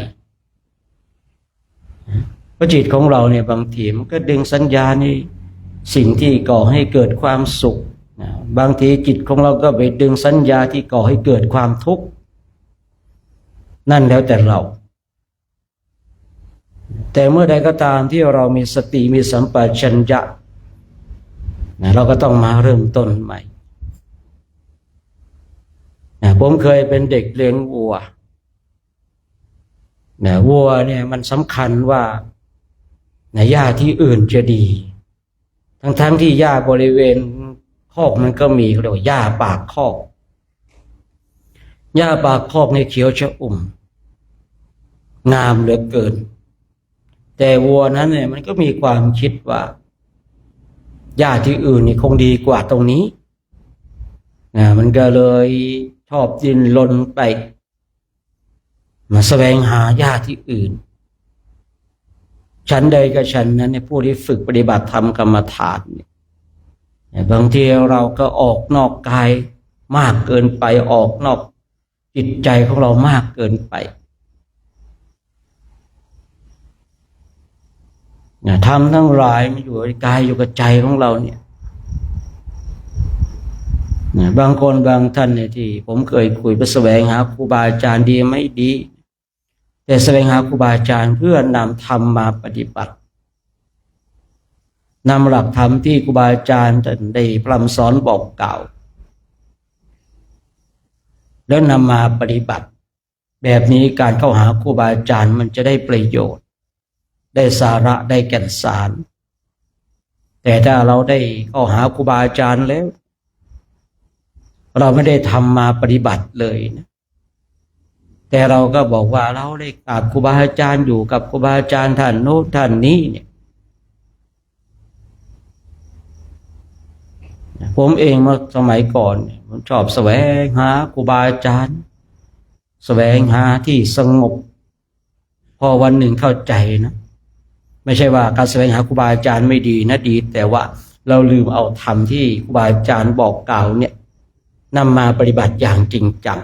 เพราะจิตของเราเนี่ยบางทีมันก็ดึงสัญญาในสิ่งที่ก่อให้เกิดความสุขบางทีจิตของเราก็ไปดึงสัญญาที่ก่อให้เกิดความทุกข์นั่นแล้วแต่เราแต่เมื่อใดก็ตามที่เรามีสติมีสัมปชัญญะเราก็ต้องมาเริ่มต้นใหม่ผมเคยเป็นเด็กเลี้ยงวัววัวเนี่ยมันสำคัญว่าหญ้าที่อื่นจะดีทั้งที่หญ้าบริเวณคอกมันก็มีเขาเรียกว่าหญ้าปากคอกหญ้าปากคอกในเขียวชอุ่มงามเหลือเกินแต่วัวนั้นเนี่ยมันก็มีความคิดว่าหญ้าที่อื่นนี่คงดีกว่าตรงนี้ มันก็เลยชอบดิ้นรนไปมาแสวงหาญาติที่อื่นฉันใดกับฉันนั้นในผู้ที่ฝึกปฏิบัติธรรมกรรมฐานเนี่ยบางทีเราก็ออกนอกกายมากเกินไปออกนอกจิตใจของเรามากเกินไปธรรมทั้งหลายมันอยู่ในกายอยู่กับใจของเราเนี่ยบางคนบางท่านเนี่ยที่ผมเคยคุยไปแสวงหาครูบาอาจารย์ดีไม่ดีแต่แสวงหาครูบาอาจารย์เพื่อนำธรรมมาปฏิบัตินำหลักธรรมที่ครูบาอาจารย์ได้พร่ำสอนบอกกล่าวแล้วนำมาปฏิบัติแบบนี้การเข้าหาครูบาอาจารย์มันจะได้ประโยชน์ได้สาระได้แก่นสารแต่ถ้าเราได้เข้าหาครูบาอาจารย์แล้วเราไม่ได้ทำมาปฏิบัติเลยนะแต่เราก็บอกว่าเราได้กราบครูบาอาจารย์อยู่กับครูบาอาจารย์ท่านโน้นท่านนี้เนี่ยผมเองเมื่อสมัยก่อนผมชอบแสวงหาครูบาอาจารย์แสวงหาที่สงบพอวันหนึ่งเข้าใจนะไม่ใช่ว่าการแสวงหาครูบาอาจารย์ไม่ดีนะดีแต่ว่าเราลืมเอาธรรมที่ครูบาอาจารย์บอกกล่าวเนี่ยนำมาปฏิบัติอย่างจริงจัง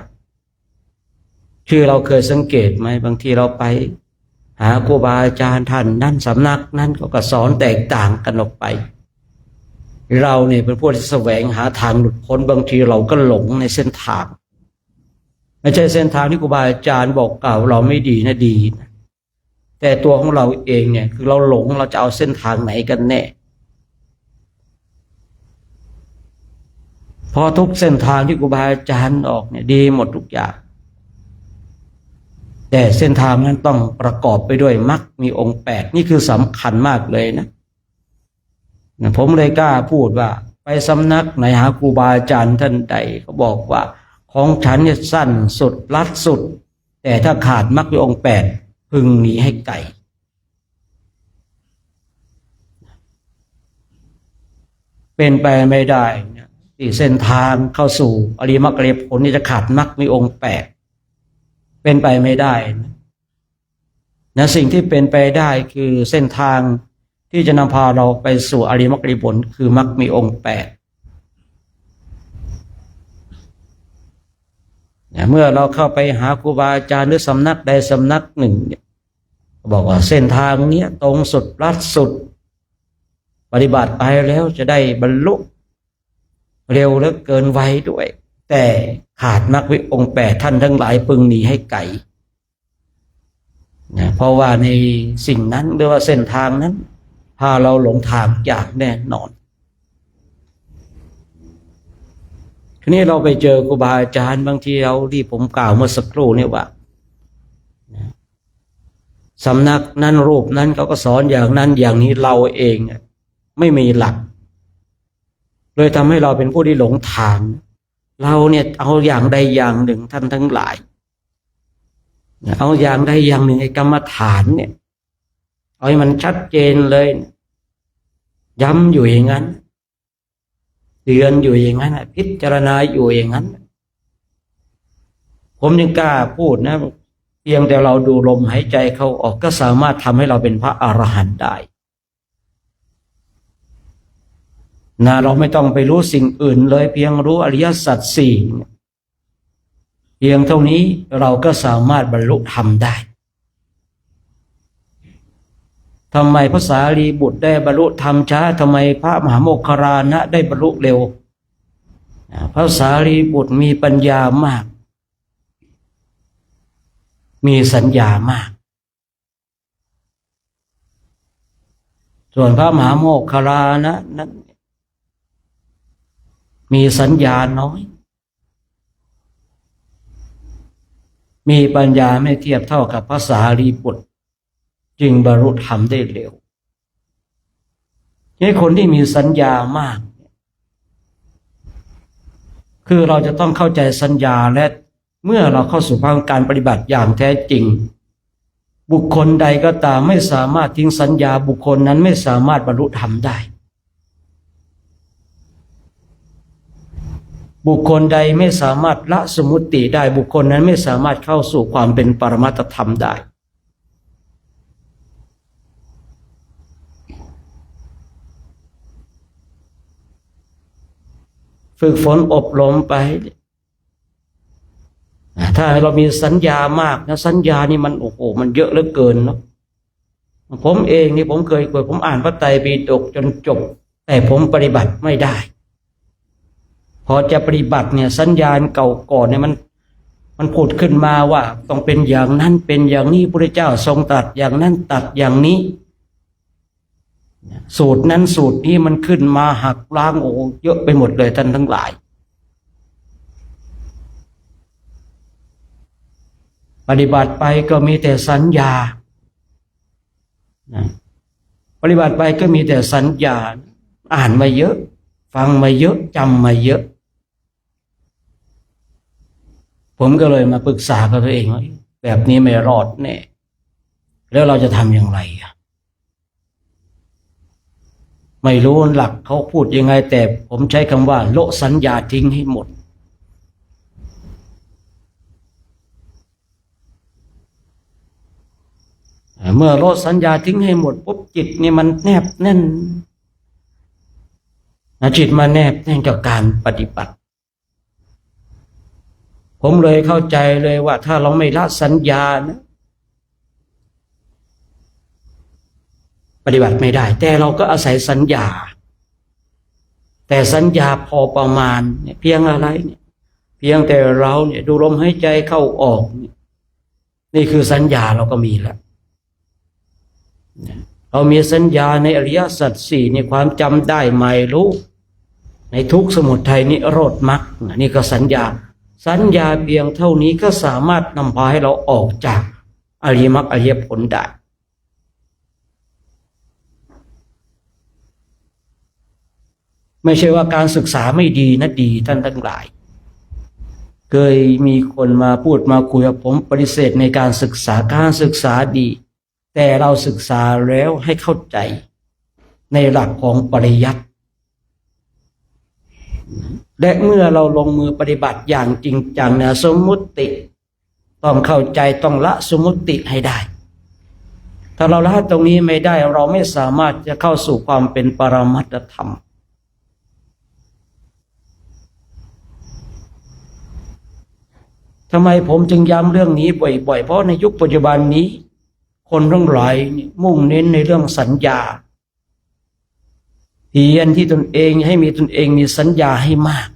คือเราเคยสังเกตไหมบางทีเราไปหาครูบาอาจารย์ท่านนั่นสำนักนั้นก็สอนแตกต่างกันออกไปเราเนี่ยเป็นผู้ที่แสวงหาทางหลุดพ้นบางทีเราก็หลงในเส้นทางไม่ใช่เส้นทางที่ครูบาอาจารย์บอกกล่าวเราไม่ดีนะดีนะแต่ตัวของเราเองเนี่ยคือเราหลงเราจะเอาเส้นทางไหนกันแน่พอทุกเส้นทางที่ครูบาอาจารย์ออกเนี่ยดีหมดทุกอย่างแต่เส้นทางนั้นต้องประกอบไปด้วยมรรคมีองค์8นี่คือสำคัญมากเลยนะผมเลยกล้าพูดว่าไปสำนักไหนหาครูบาอาจารย์ท่านใดเขาบอกว่าของฉันเนี่ยสั้นสุดลัดสุดแต่ถ้าขาดมรรคมีองค์8พึงหนีให้ไกลเป็นไปไม่ได้ที่เส้นทางเข้าสู่อริยมรรคอริยผลนี่จะขาดมรรคมีองค์8เป็นไปไม่ได้นะสิ่งที่เป็นไปได้คือเส้นทางที่จะนำพาเราไปสู่อริยมรรคอริยผลคือมรรคมีองค์8เมื่อเราเข้าไปหาครูบาอาจารย์หรือสำนักใดสำนักหนึ่งเนี่ยบอกว่าเส้นทางนี้ตรงสุดลัดสุดปฏิบัติไปแล้วจะได้บรรลุเร็วและเกินไวด้วยแต่ขาดมรรควิองค์8ท่านทั้งหลายพึงหนีให้ไกลเพราะว่าในสิ่งนั้นหรือว่าเส้นทางนั้นพาเราหลงทางอย่างแน่นอนทีนี้เราไปเจอครูบาอาจารย์บางทีเราที่ผมกล่าวเมื่อสักครู่นี่ว่าสำนักนั้นรูปนั้นเขาก็สอนอย่างนั้นอย่างนี้เราเองไม่มีหลักเลยทำให้เราเป็นผู้ที่หลงทางเราเนี่ยเอาอย่างใดอย่างหนึ่งท่านทั้งหลายเอาอย่างใดอย่างหนึ่งไอ้กรรมฐานเนี่ยเอาให้มันชัดเจนเลยย้ำอยู่อย่างนั้นเตือนอยู่อย่างนั้นพิจารณาอยู่อย่างนั้นผมยังกล้าพูดนะเพียงแต่เราดูลมหายใจเข้าออกก็สามารถทำให้เราเป็นพระอรหันต์ได้นะเราไม่ต้องไปรู้สิ่งอื่นเลยเพียงรู้อริยสัจ4เพียงเท่านี้เราก็สามารถบรรลุธรรมได้ทำไมพระสารีบุตรได้บรรลุธรรมช้าทำไมพระมหาโมคคัลลานะได้บรรลุเร็วพระสารีบุตรมีปัญญามากมีสัญญามากส่วนพระมหาโมคคัลลานะนั้นมีสัญญาน้อยมีปัญญาไม่เทียบเท่ากับพระสารีบุตรจึงบรรลุธรรมได้เร็วนี่คนที่มีสัญญามากคือเราจะต้องเข้าใจสัญญาและเมื่อเราเข้าสู่ภาคการปฏิบัติอย่างแท้จริงบุคคลใดก็ตามไม่สามารถทิ้งสัญญาบุคคลนั้นไม่สามารถบรรลุธรรมได้ บุคคลใดไม่สามารถละสมมุติได้บุคคลนั้นไม่สามารถเข้าสู่ความเป็นปรมัตถธรรมได้ฝึกฝนอบรมไปถ้าเรามีสัญญามากนะสัญญานี่มันโอ้โหมันเยอะเหลือเกินเนาะผมเองนี่ผมเคยผมอ่านพระไตรปิฎกจนจบแต่ผมปฏิบัติไม่ได้พอจะปฏิบัติเนี่ยสัญญาเก่าก่อนเนี่ยมันผุดขึ้นมาว่าต้องเป็นอย่างนั้นเป็นอย่างนี้พระเจ้าทรงตรัสอย่างนั้นตรัสอย่างนี้สูตรนั้นสูตรนี้มันขึ้นมาหักล้างโอ้เยอะไปหมดเลยท่านทั้งหลายปฏิบัติไปก็มีแต่สัญญาปฏิบัติไปก็มีแต่สัญญาอ่านมาเยอะฟังมาเยอะจำมาเยอะผมก็เลยมาปรึกษากับตัวเองว่าแบบนี้ไม่รอดแน่แล้วเราจะทำอย่างไรไม่รู้หลักเขาพูดยังไงแต่ผมใช้คำว่าโละสัญญาทิ้งให้หมดเมื่อโละสัญญาทิ้งให้หมดปุ๊บจิตนี่มันแนบแน่นจิตมาแนบแน่นกับการปฏิบัติผมเลยเข้าใจเลยว่าถ้าเราไม่ละสัญญานะปฏิบัติไม่ได้แต่เราก็อาศัยสัญญาแต่สัญญาพอประมาณเนี่ยเพียงอะไรเนี่ยเพียงแต่เราเนี่ยดูลมหายใจเข้าออกนี่คือสัญญาเราก็มีแล้วเรามีสัญญาในอริยสัจสี่ในความจำได้หมายรู้ในทุกข์สมุทัยนิโรธมรรคนี่ก็สัญญาเพียงเท่านี้ก็สามารถนำพาให้เราออกจากอริยมรรคอริยผลได้ไม่ใช่ว่าการศึกษาไม่ดีนะดีท่านทั้งหลายเคยมีคนมาพูดมาคุยกับผมปฏิเสธในการศึกษาดีแต่เราศึกษาแล้วให้เข้าใจในหลักของปริยัติและเมื่อเราลงมือปฏิบัติอย่างจริงจังเนี่ยสมมุติต้องเข้าใจต้องละสมมุติให้ได้ถ้าเราละตรงนี้ไม่ได้เราไม่สามารถจะเข้าสู่ความเป็นปรมัตถธรรมทำไมผมจึงย้ำเรื่องนี้บ่อยๆเพราะในยุคปัจจุบันนี้คนทั้งหลายมุ่งเน้นในเรื่องสัญญาเพียรที่ตนเองให้มีตนเองมีสัญญาให้มาก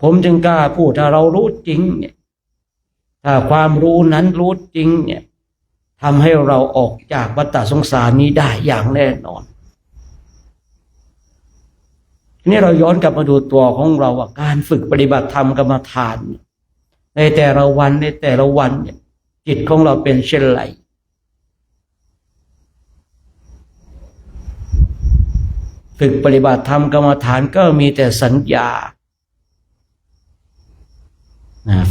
ผมจึงกล้าพูดถ้าเรารู้จริงเนี่ยถ้าความรู้นั้นรู้จริงเนี่ยทำให้เราออกจากวัฏสงสารนี้ได้อย่างแน่นอนทีนี้เราย้อนกลับมาดูตัวของเราว่าการฝึกปฏิบัติธรรมกรรมฐานในแต่ละวันเนี่ยจิตของเราเป็นเช่นไรฝึกปฏิบัติธรรมกรรมฐานก็มีแต่สัญญา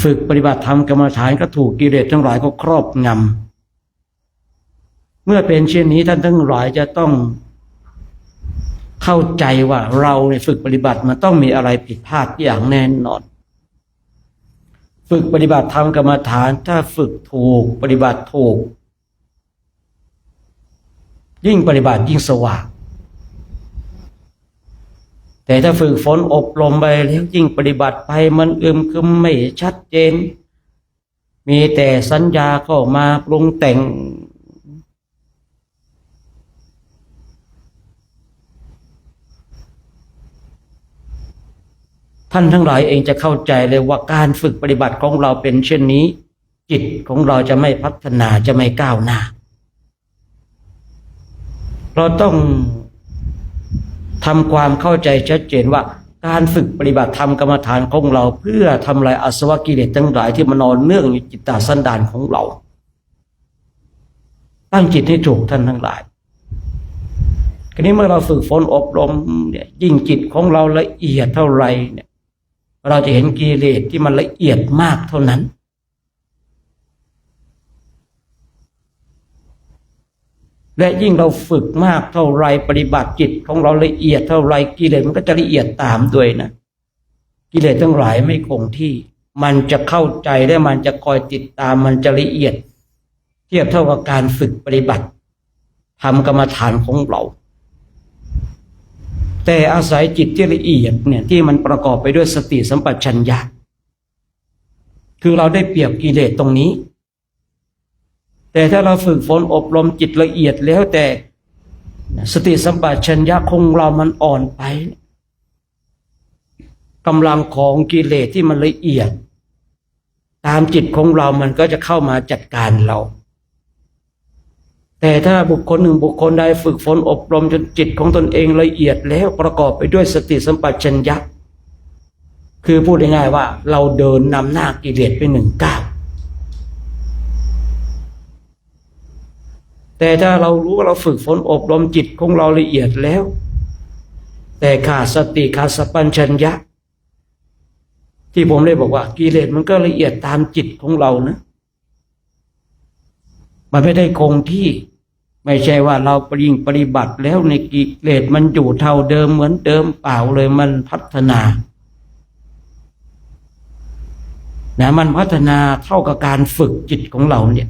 ฝึกปฏิบัติธรรมกรรมฐานก็ถูกกิเลสทั้งหลายก็ครอบงำเมื่อเป็นเช่นนี้ท่านทั้งหลายจะต้องเข้าใจว่าเราในฝึกปฏิบัติมันต้องมีอะไรผิดพลาดอย่างแน่นอนฝึกปฏิบัติธรรมกรรมฐานถ้าฝึกถูกปฏิบัติถูกยิ่งปฏิบัติยิ่งสว่างแต่ถ้าฝึกฝนอบรมไปแล้วยิ่งปฏิบัติไปมันคึมไม่ชัดเจนมีแต่สัญญาเข้ามาปรุงแต่งท่านทั้งหลายเองจะเข้าใจเลยว่าการฝึกปฏิบัติของเราเป็นเช่นนี้จิตของเราจะไม่พัฒนาจะไม่ก้าวหน้าเราต้องทำความเข้าใจชัดเจนว่าการฝึกปฏิบัติธรรมกรรมฐานของเราเพื่อทำลายอาสวะกิเลสทั้งหลายที่มันนอนเนื่องอยู่จิตตสันดานของเราตั้งจิตให้ถูกท่านทั้งหลายทีนี้เมื่อเราฝึกฝนอบรมเนี่ยยิ่งจิตของเราละเอียดเท่าไรเนี่ยเราจะเห็นกิเลสที่มันละเอียดมากเท่านั้น และยิ่งเราฝึกมากเท่าไรปฏิบัติจิตของเราละเอียดเท่าไรกิเลสมันก็จะละเอียดตามด้วยนะกิเลสทั้งหลายไม่คงที่มันจะเข้าใจและมันจะคอยติดตามมันจะละเอียดเทียบเท่ากับการฝึกปฏิบัติทำกรรมฐานของเราแต่อาศัยจิตที่ละเอียดเนี่ยที่มันประกอบไปด้วยสติสัมปชัญญะคือเราได้เปรียบกิเลสตรงนี้แต่ถ้าเราฝึกฝนอบรมจิตละเอียดแล้วแต่สติสัมปชัญญะของเรามันอ่อนไปกำลังของกิเลสที่มันละเอียดตามจิตของเรามันก็จะเข้ามาจัดการเราแต่ถ้าบุคคลหนึ่งบุคคลใดฝึกฝนอบรมจนจิตของตนเองละเอียดแล้วประกอบไปด้วยสติสัมปชัญญะคือพูดง่ายๆว่าเราเดินนำหน้ากิเลสไป1 ก้าวแต่ถ้าเรารู้ว่าเราฝึกฝนอบรมจิตของเราละเอียดแล้วแต่ขาดสติขาดสัมปชัญญะที่ผมได้บอกว่ากิเลสมันก็ละเอียดตามจิตของเรานะมันไม่ได้คงที่ไม่ใช่ว่าเราปฏิบัติแล้วในกิเลสมันอยู่เท่าเดิมเหมือนเดิมเปล่าเลยมันพัฒนานะมันพัฒนาเท่ากับการฝึกจิตของเราเนี่ย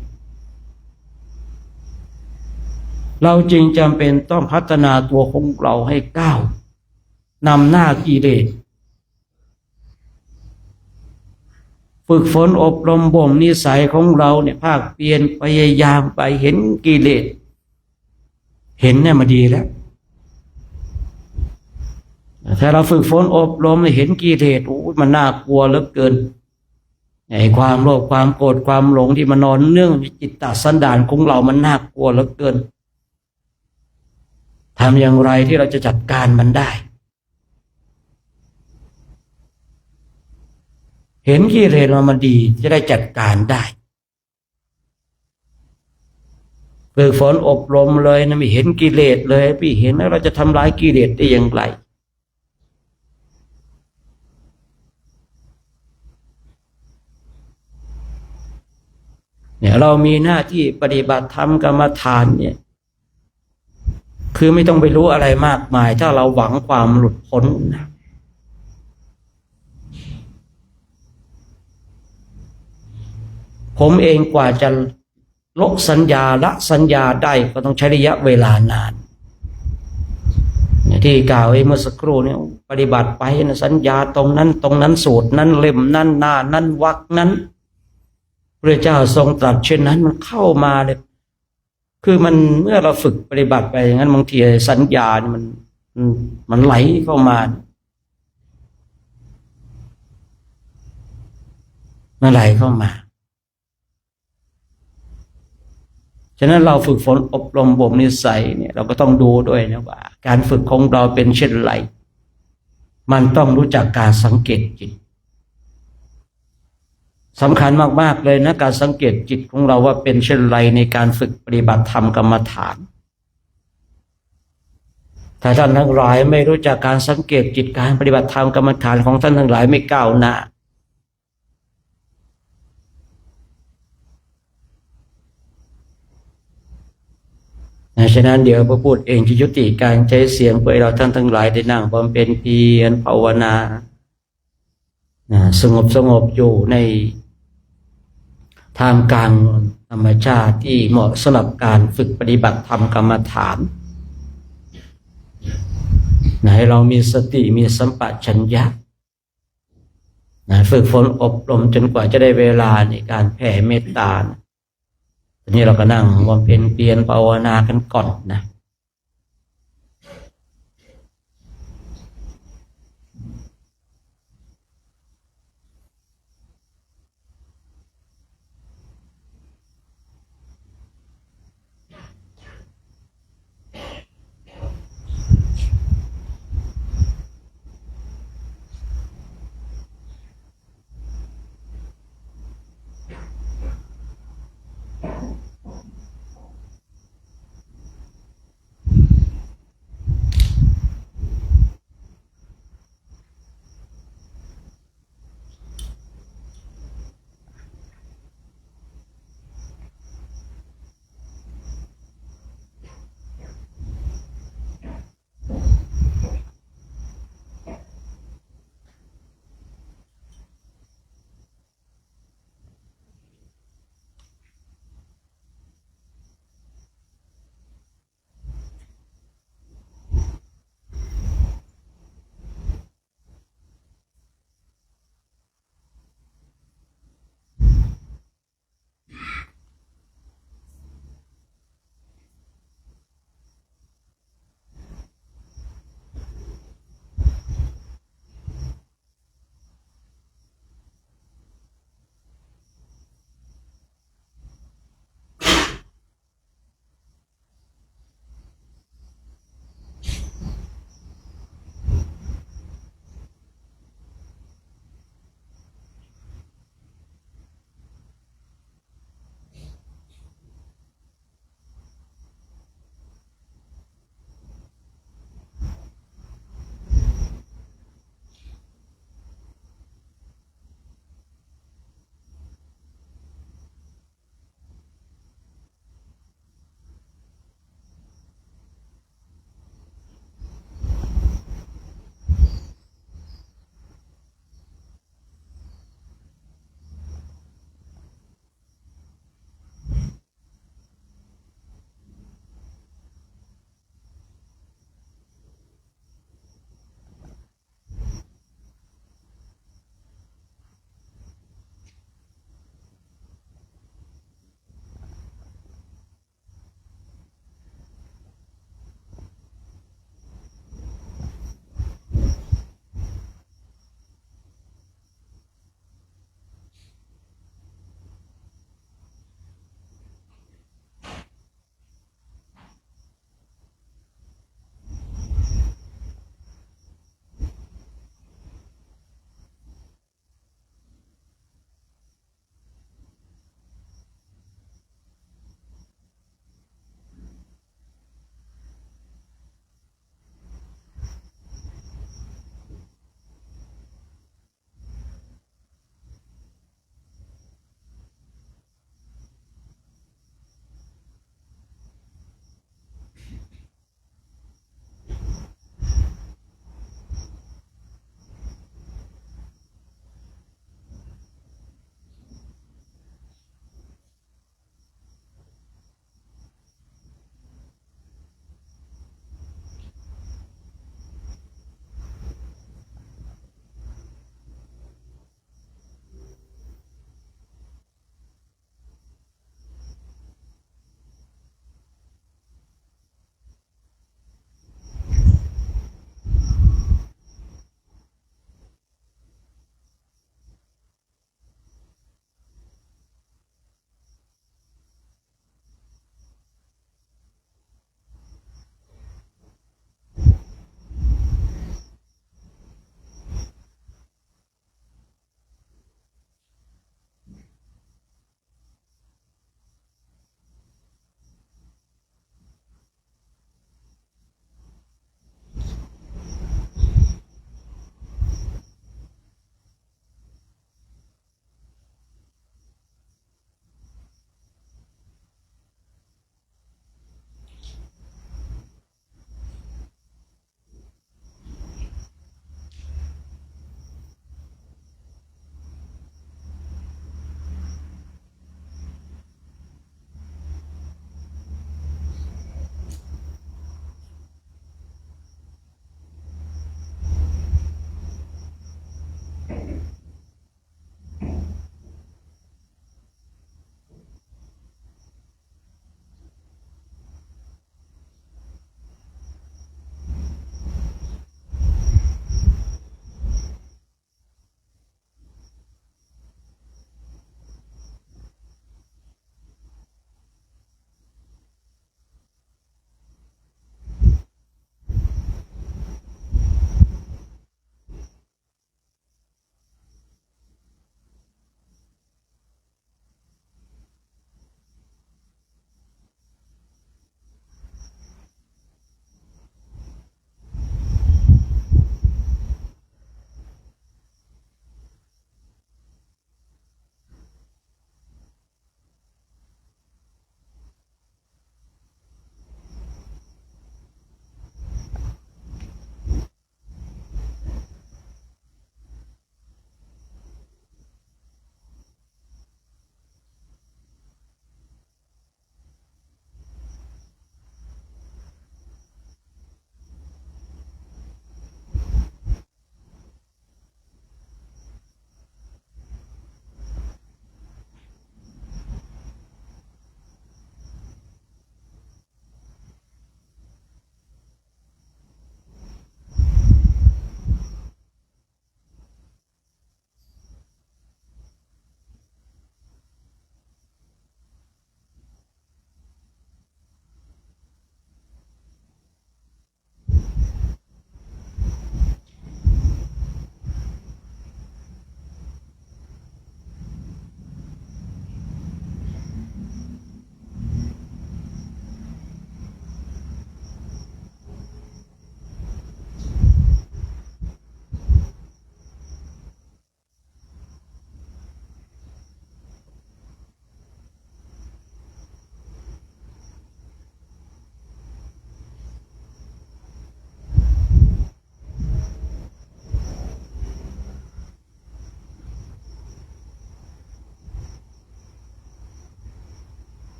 เราจึงจำเป็นต้องพัฒนาตัวของเราให้ก้าวนำหน้ากิเลสฝึกฝนอบรมบ่มนิสัยของเราเนี่ยภาคเพียรพยายามไปเห็นกิเลสเห็นเนี่ยมาดีแล้วถ้าเราฝึกฝนอบรมเห็นกิเลสโอ้มันน่ากลัวเหลือเกินไอ้ความโลภความโกรธความหลงที่มันนอนเนื่องในจิตตสันดานของเรามันน่ากลัวเหลือเกินทำอย่างไรที่เราจะจัดการมันได้เห็นกิเลสมันดีจะได้จัดการได้ฝึกฝนอบรมเลยนะไม่เห็นกิเลสเลยพี่เห็นแล้วเราจะทำลายกิเลสได้อย่างไรเนี่ยเรามีหน้าที่ปฏิบัติธรรมกรรมฐานเนี่ยคือไม่ต้องไปรู้อะไรมากมายถ้าเราหวังความหลุดพ้นนะผมเองกว่าจะละสัญญาได้ก็ต้องใช้ระยะเวลานานที่กล่าวไว้เมื่อสักครู่เนี่ยปฏิบัติไปนะสัญญาตรงนั้นสูตรนั้นเล่มนั้นหน้านั้นวรรคนั้นพระเจ้าทรงตรัสเช่นนั้นมันเข้ามาเลยคือมันเมื่อเราฝึกปฏิบัติไปอย่างนั้นบางทีสัญญาเนี่ยมันไหลเข้ามามันไหลเข้ามาฉะนั้นเราฝึกฝนอบรมบ่มนิสัยเนี่ยเราก็ต้องดูด้วยนะว่าการฝึกของเราเป็นเช่นไรมันต้องรู้จักการสังเกตจิตสำคัญมากๆเลยนะการสังเกตจิตของเราว่าเป็นเช่นไรในการฝึกปฏิบัติธรรมกรรมฐานถ้าท่านทั้งหลายไม่รู้จักการสังเกตจิตการปฏิบัติธรรมกรรมฐานของท่านทั้งหลายไม่ก้าวหน้าฉะนั้นเดี๋ยวพระพูดเองจะยุติการใช้เสียงเพื่อเราท่านทั้งหลายได้นั่งบำเพ็ญเพียรภาวนาสงบอยู่ในท่ามกลางธรรมชาติที่เหมาะสำหรับการฝึกปฏิบัติธรรมกรรมฐานให้เรามีสติมีสัมปชัญญะฝึกฝนอบรมจนกว่าจะได้เวลาในการแผ่เมตตาทีนี้เราก็นั่งบำเพ็ญเพียรภาวนากันก่อนนะ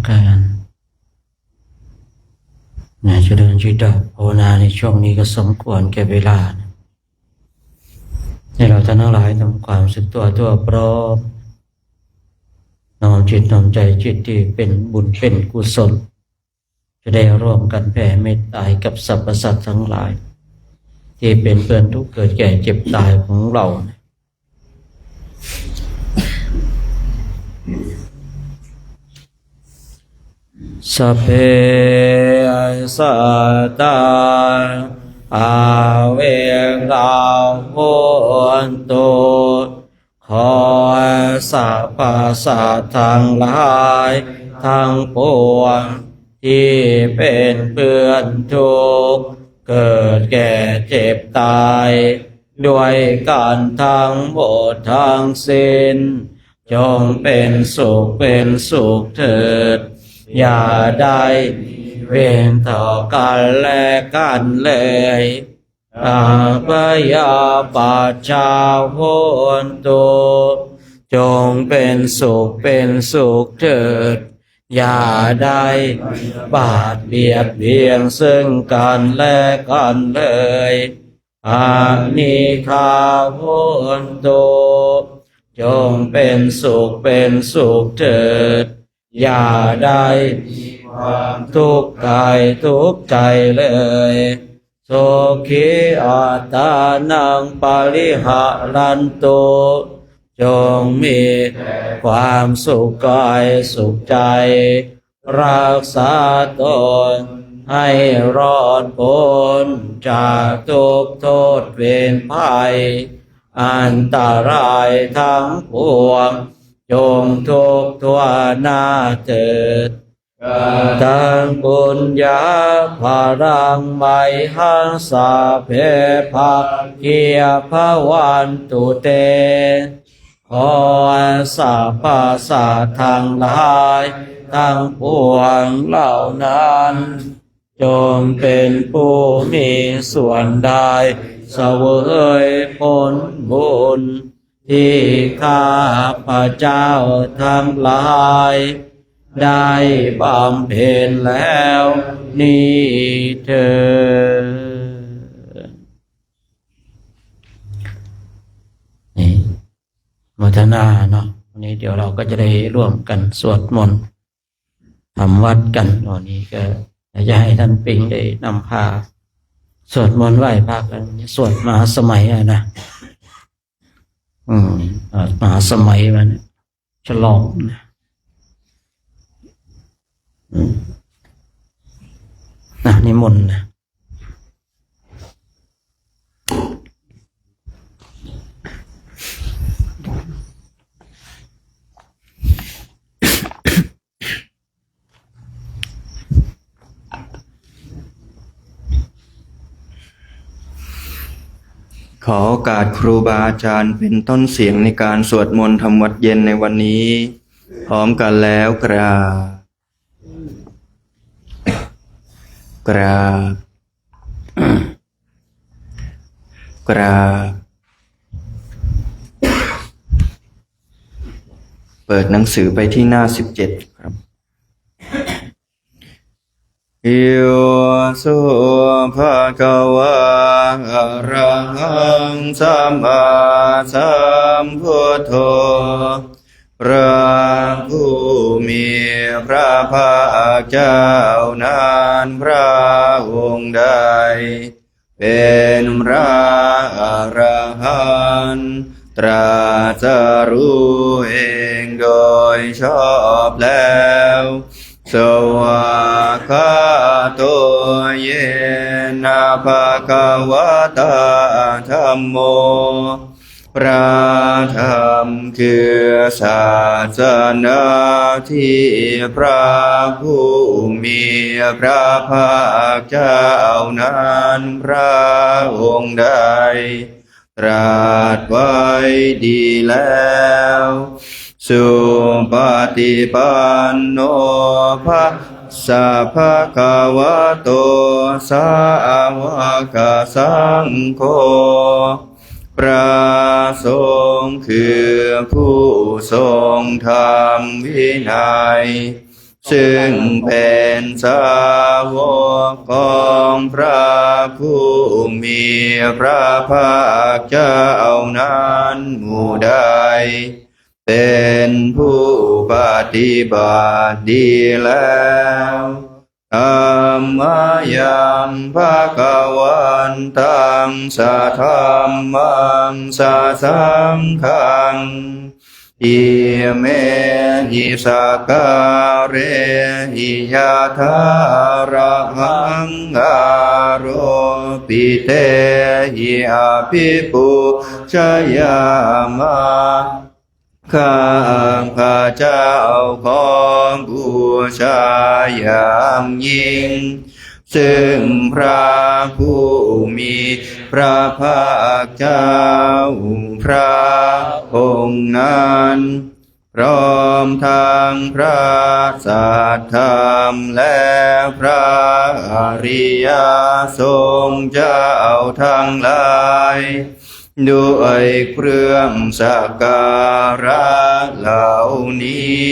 การเจริญจิตภาวนาในช่วงนี้ก็สมควรแก่เวลาให้เราท่านทั้งหลายทำความสึกตัวพร้อมน้อมจิตน้อมใจจิตที่เป็นบุญเป็นกุศลจะได้ร่วมกันแผ่เมตตากับสรรพสัตว์ทั้งหลายที่เป็นเพื่อนทุกข์เกิดแก่เจ็บตายของเราสัพเพสัตตาอาเวราโหนตุขอสรรพสัตว์ทั้งหลายทั้งปวงที่เป็นเพื่อนทุกข์เกิดแก่เจ็บตายด้วยกันทั้งหมดทั้งสิ้นจงเป็นสุขเถิดอย่าได้เวรต่อกันและกันเลยอาพยาปาชาโหนตุจงเป็นสุขเถิดอย่าได้บาดเบียนซึ่งกันและกันเลยอานิคาโหนตุจงเป็นสุขเถิดอย่าได้ความทุกข์กายทุกข์ใจเลยโสขิอัตตานังปริหารันตุจงมีความสุขกายสุขใจรักษาตนให้รอดพ้นจากทุกข์โทษเวรภัยอันตรายทั้งปวงจงทุกข์ทั่วหน้าเถิดทั้งบุญญาภารังไมหังสาเพภาเกียภวันตุเตขอสรรพสัตว์ทั้งหลายทั้งปวงเหล่านั้นจงเป็นผู้มีส่วนได้เสวยผลบุญที่ข้าพเจ้าทั้งหลายได้บำเพ็ญแล้ว นี้เถิดนี่โมทนาเนาะวันนี้เดี๋ยวเราก็จะได้ร่วมกันสวดมนต์ทำวัดกันวันนี้ก็อยากจะให้ท่านปิงได้นำพาสวดมนต์ไหว้พระกันสวดมหาสมัยนะมหาสมัยมันฉลองนะนิมนต์นะขอโอกาสครูบาอาจารย์เป็นต้นเสียงในการสวดมนต์ทำวัดเย็นในวันนี้พร้อมกันแล้วกราบกราบกราบเปิดหนังสือไปที่หน้า17ครับโยสุภะคะวะอะระหังสัมมาสัมพุทโธพระผู้มีพระภาคเจ้านั้นพระองค์ใดเป็นพระอรหันต์ตรัสรู้เองโดยชอบแล้วสวากขาโตเยนะภะคะวะตาธัมโมพระธรรมคือศาสนาที่พระผู้มีพระภาคเจ้านั้นพระองค์ใดตรัสไว้ดีแล้วสุปฏิปันโนภะสัพพะคะวะโตสาวกสังโฆพระสงฆ์คือผู้ทรงธรรมวินัยซึ่งเป็นสาวกของพระผู้มีพระภาคเจ้านั้นหมู่ใดเป็นผู้ปฏิบัติดีแล้วธัมมายังภะคะวันตังสะธัมมังสะสังฆังอิเมหิสักการะหิยะถาระหังอาโรปิเตหิอาภิปุชยามะข้าพระเจ้าของบูชาอย่างยิ่งซึ่งพระผู้มีพระภาคเจ้าพระองค์นั้นพร้อมทั้งพระสัทธรรมและพระอริยสงฆ์เจ้าทั้งหลายด้วยเครื่องสักการะเหล่านี้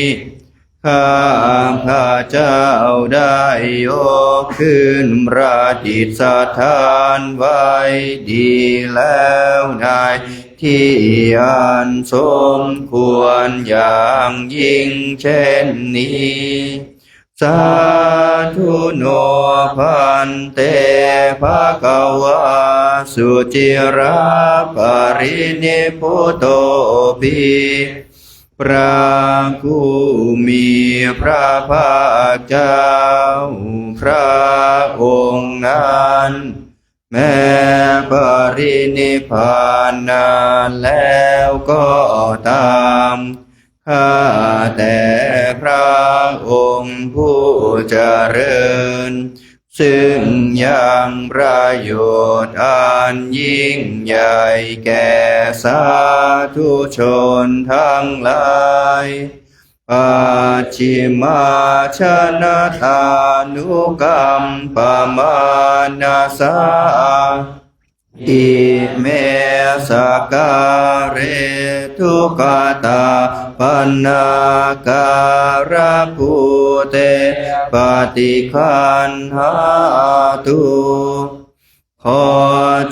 ข้าพระเจ้าได้ยกขึ้นประดิษฐานไว้ดีแล้วในที่อันสมควรอย่างยิ่งเช่นนี้สาธุโนพันเตภะคะวะสุจิราปรินิพพุโตภิพระผู้มีพระภาคเจ้าพระองค์นั้นแม้ปรินิพพานนานแล้วก็ตามข้าแต่พระองค์ผู้เจริญซึ่งยังประโยชน์อันยิ่งใหญ่แก่สาธุชนทั้งหลายปัจฉิมาชนะทานุกรรมปมานาสา อิเมสการเรทุกตาปันนาการภูเตปฏิคันหาตุขอ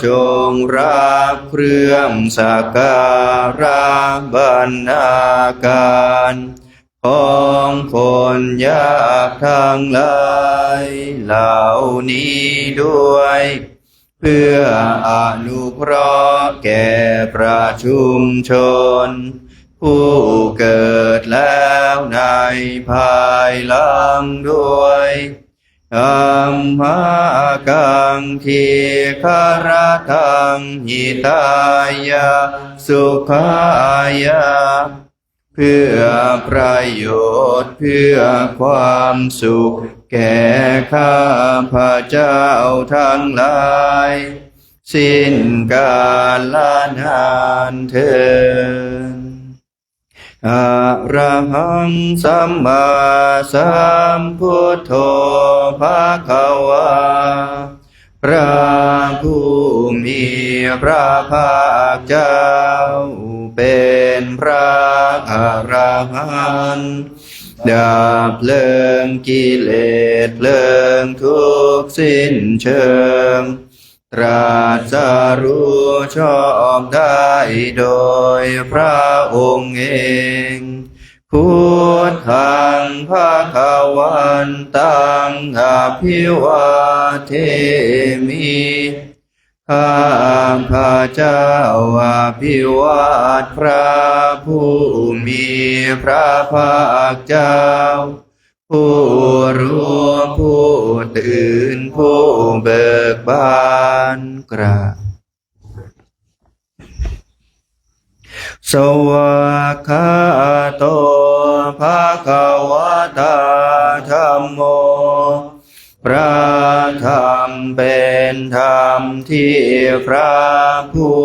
จงรับเครื่องสักการะบรรณาการของคนยากทั้งหลายเหล่านี้ด้วยเพื่ออนุเคราะห์แก่ประชุมชนผู้เกิดแล้วในภายหลังด้วยอัมหากังทีคารตังหิตายะสุขายะเพื่อประโยชน์เพื่อความสุขแก่ข้าพระเจ้าทั้งหลายสิ้นกาลนานเถิดอะระหังสัมมาสัมพุทโธภคะวาพระผู้มีพระภาคเจ้าเป็นพระอรหันต์ดับเพลิงกิเลสเพลิงทุกข์สิ้นเชิงตรัสรู้ชอบได้โดยพระองค์เองพุทธังภคะวันตังอภิวาเทมิข้าพระเจ้าอภิวาทพระผู้มีพระภาคเจ้าผู้รู้ผู้ตื่นผู้เบิกบานกราบสวากขาโตภะคะวะตาธัมโมพระธรรมเป็นธรรมที่พระผู้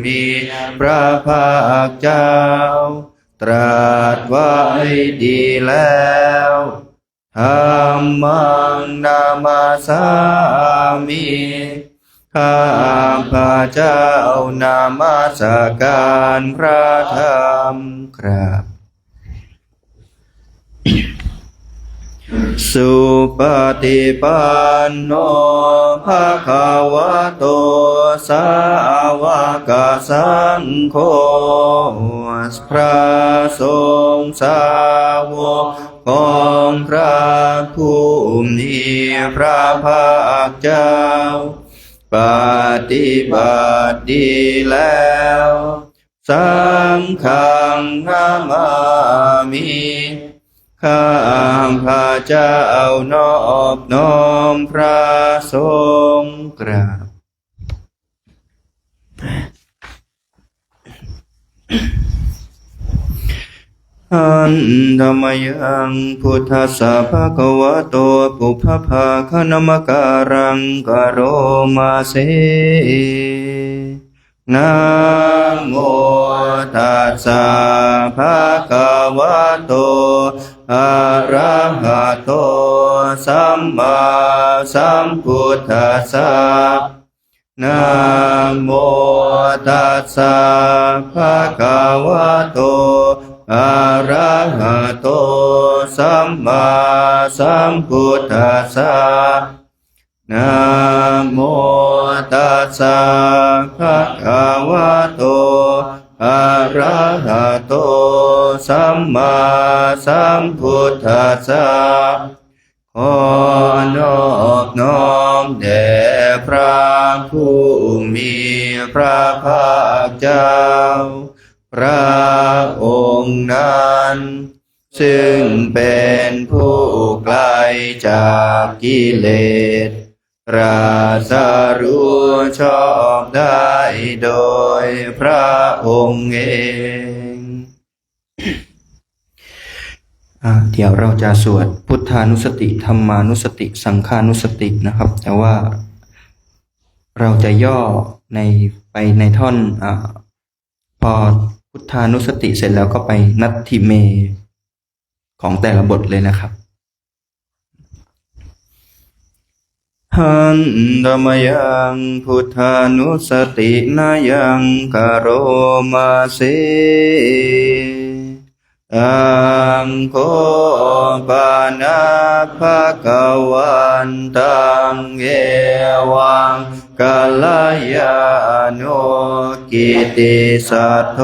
มีพระภาคเจ้าตรัสไว้ดีแล้วธัมมังนามาสามิข้าพระเจ้านมัสการพระธรรมครับสุปฏิปันโนภะคะวะโตสาวกสังโฆพระสงฆ์สาวกของพระผู้มีพระภาคเจ้าปฏิบัติดีแล้วสังฆังนามามิข้าพระเจ้านอบน้อมพระสงฆ์กราบอันธรรมยังพุทธัสสะภะคะวะโตปุพพะคะนมการังกโรมาเสนะโมตัสสะภะคะวะโตอะระหะโตสัมมาสัมพุทธัสสะนะโมตัสสะภะคะวะโตอะระหะโตสัมมาสัมพุทธัสสะนะโมตัสสะภะคะวะโตอะระหะโตสัมมาสัมพุทธัสสะขอนอบน้อมแด่พระผู้มีพระภาคเจ้าพระองค์นั้นซึ่งเป็นผู้ไกลจากกิเลสตรัสรู้ชอบได้โดยพระองค์เองเดี๋ยวเราจะสวดพุทธานุสติธรรมานุสติสังฆานุสตินะครับแต่ว่าเราจะย่อไปในท่อนพอพุทธานุสติเสร็จแล้วก็ไปนัตถิเมของแต่ละบทเลยนะครับ หันธรรมยังพุทธานุสตินายังกโรมาเสตังโคปานาภะคะวันตังเอวังกัลยาโนกิติสัทโธ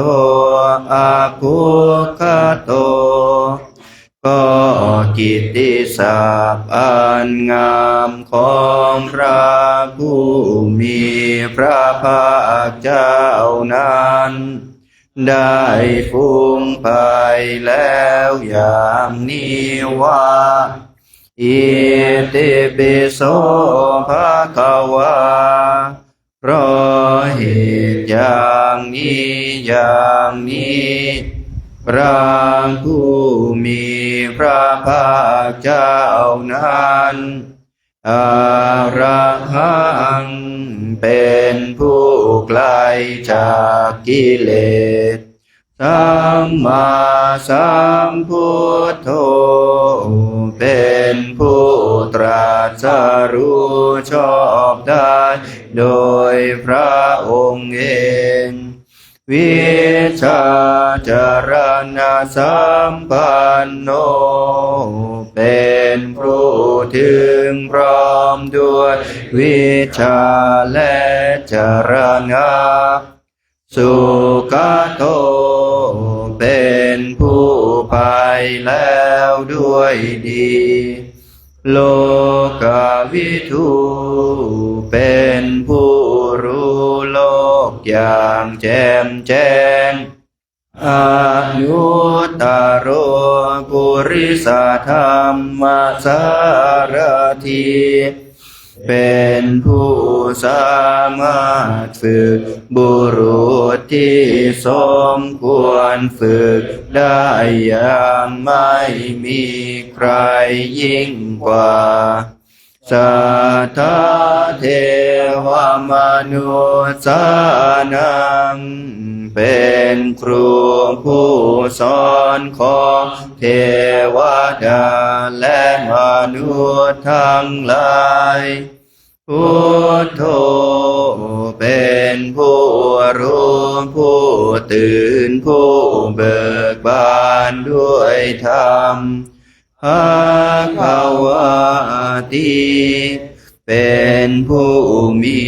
อาภุคโตก็กิตติศัพท์อันงามของพระผู้มีพระภาคเจ้านั้นได้ฟุ้งไปแล้วอย่างนี้ว่าอิติปิโสภะคะวาเพราะเหตุอย่างนี้พระผู้มีพระภาคเจ้านั้นอรหังเป็นผู้ไกลจากกิเลสสัมมาสัมพุทโธเป็นผู้ตรัสรู้ชอบได้โดยพระองค์เองวิชาจารณะสัมปันโนเป็นผู้ถึงพร้อมด้วยวิชาและจารณะสุขโตเป็นผู้ไปแล้วด้วยดีโลกวิทูเป็นผู้รู้โลกอย่างแจ่มแจ้งอนุตตรปุริสธรรมสารถีเป็นผู้สามารถฝึกบุรุษที่สมควรฝึกได้อย่างไม่มีใครยิ่งกว่าสัทธาเทวมนุษย์นังเป็นครูผู้สอนของเทวดาและมนุษย์ทั้งหลายพุทโธเป็นผู้รู้ผู้ตื่นผู้เบิกบานด้วยธรรมภควติเป็นผู้มี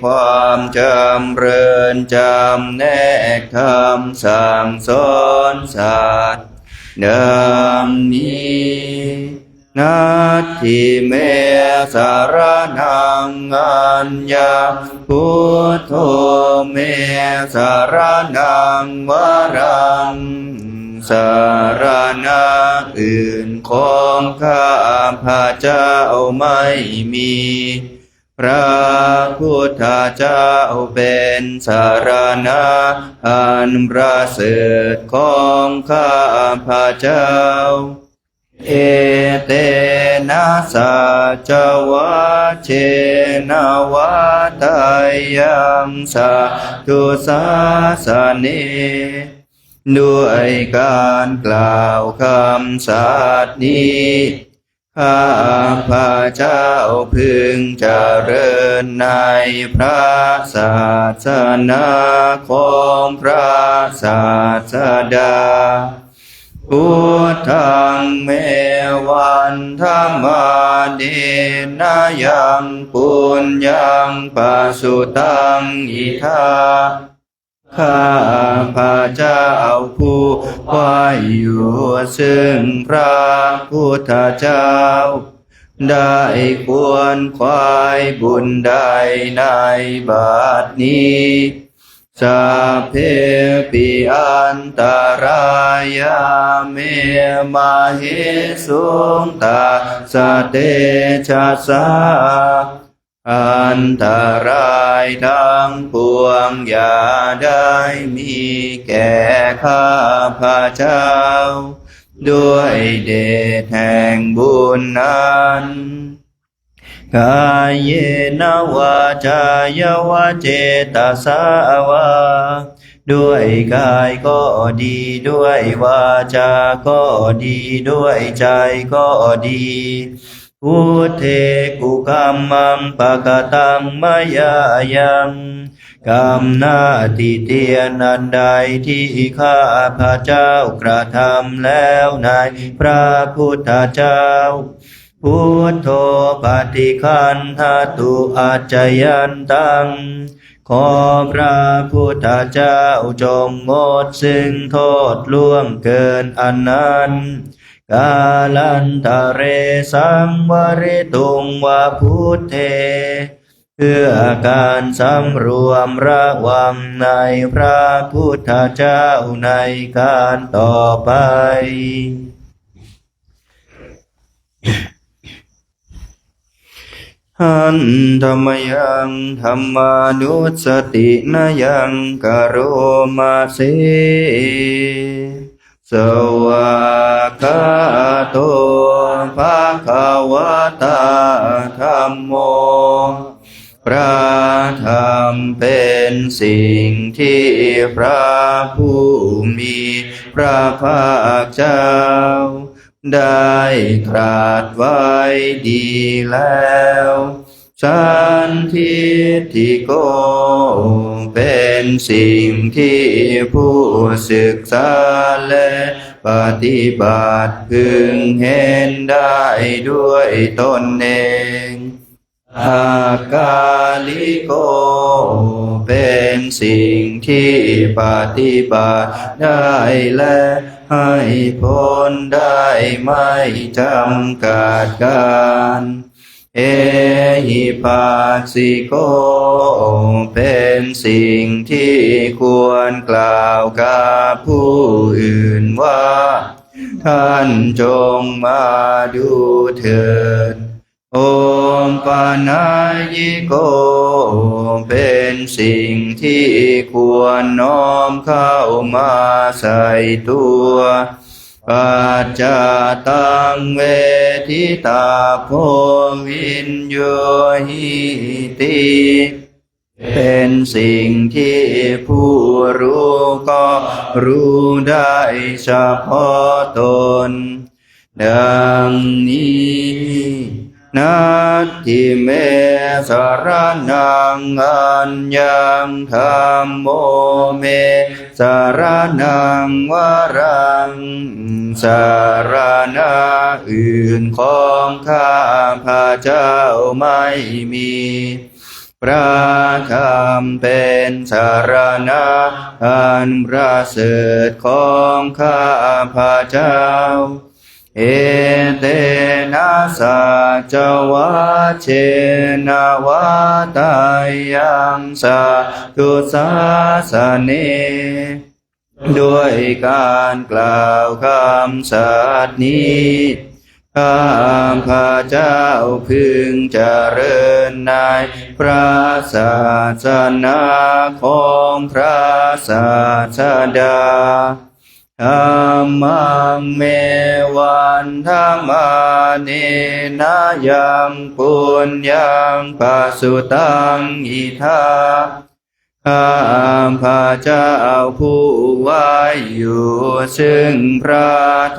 ความจำเริญจำแนกธรรมสั่งสอนสัตว์ดังนี้นัตถิเมสารนังอัญญาพุทโธเมสารนังวรังสารณะอื่นของข้าพระเจ้าไม่มีพระพุทธเจ้าเป็นสารณะอันประเสริฐของข้าพระเจ้าเอเตนะสัจวัชเชนะวัฏยังสัตตุสาสเนด้วยการกล่าวคำสัตย์นี้ข้าพระเจ้าพึงเจริญในพระศาสนาของพระศาสดาพุทธังเมวันธรรมาเดนะยังปุญญังปัสสุตังอิทาข้าพระเจ้าผู้ไหวอยู่ซึ่งพระพุทธเจ้าได้ควรควายบุญใดในบัดนี้สัพเพปิอันตรายาเมมาเหสุงตาสเตชะสาอันตรายทั้งปวงอย่าได้มีแก่ข้าพระเจ้าด้วยเดชแห่งบุญนั้นกายเยนวาจายวาเจตสาวาด้วยกายก็ดีด้วยวาจาก็ดีด้วยใจก็ดี พุทเทกุกัมมังปะกตังมยายังกรรมหน้าที่เตียนอันใดที่ข้าพระเจ้ากระทำแล้วในพระพุทธเจ้าพุทโธปฏิคันหตุอาจยันตังขอพระพุทธเจ้าจงงดซึ่งโทษล่วงเกินอันนั้นกาลันตะเรสังวริตุงวะพุทเทเพื่อการสำรวมระวังในพระพุทธเจ้าในการต่อไปหันธรรมยังธรรมานุสตินยังกโรมาเสสวากาโตภะคะวะตาธัมโมพระธรรมเป็นสิ่งที่พระผู้มีพระภาคเจ้าได้ตรัสไว้ดีแล้วสันทิฏฐิโกเป็นสิ่งที่ผู้ศึกษาและปฏิบัติพึงเห็นได้ด้วยตนเองอากาลิโกเป็นสิ่งที่ปฏิบัติได้และให้ผลได้ไม่จำกัดการเอหิปัสสิโกเป็นสิ่งที่ควรกล่าวกับผู้อื่นว่าท่านจงมาดูเถิดโอมปานายิโกเป็นสิ่งที่ควรน้อมเข้ามาใส่ตัวปัจจตังเวทิตาโพวินโยหิติเป็นสิ่งที่ผู้รู้ก็รู้ได้เฉพาะตนดังนี้นัตถิเมสรณังอัญญังธัมโมเมสรณังวรังสารณะอื่นของข้าพระเจ้าไม่มีพระธรรมเป็นสารณะอันประเสริฐของข้าพระเจ้าเอเตนะสัจวัชเชนะวะตายังสัตุสาสเนด้วยการกล่าวคำสัตย์นี้ข้าพระเจ้าพึงเจริญในพระศาสนาของพระศาสดาธัมมังเมวันธัมมาเนนะยังปุญญังปัสสุตังอิทาข้าพระเจ้าผู้ไว้อยู่ซึ่งพระ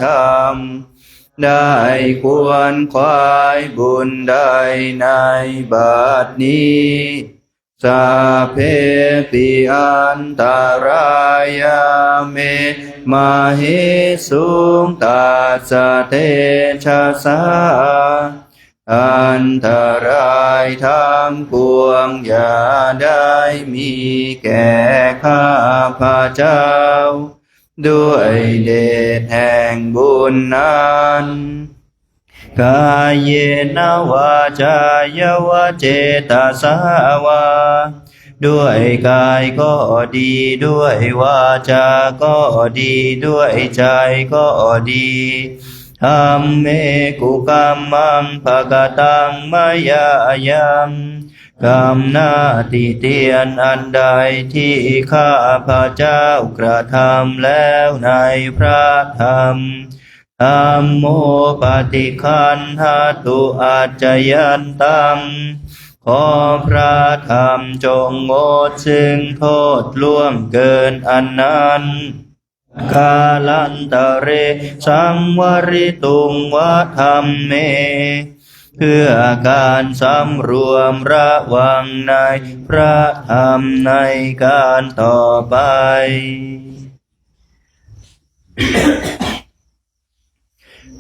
ธรรมได้ควรขวายบุญใดในบัดนี้สัพเพปิอันตรายาเมมาหิสุงตัสสะเตชะสาอันตรายทั้งปวงอย่าได้มีแก่ข้าพระเจ้าด้วยเดชแห่งบุญนั้นกายเยนะวาจายวะเจตสาวาด้วยกายก็ดีด้วยวาจาก็ดีด้วยใจก็ดีธัมเมกุกัมมังภกตังมยายังกรรมหน้าที่เตียนอันใดที่ข้าพระเจ้ากระทำแล้วในพระธรรมธัมโมปฏิคันหตุอาจยันตังขอพระธรรมจงงดซึ่งโทษล่วงเกินอันนั้นกาลันตะเรสังวริตุงวะธัมเม เพื่อการสำรวมระวังในพระธรรมในการต่อไป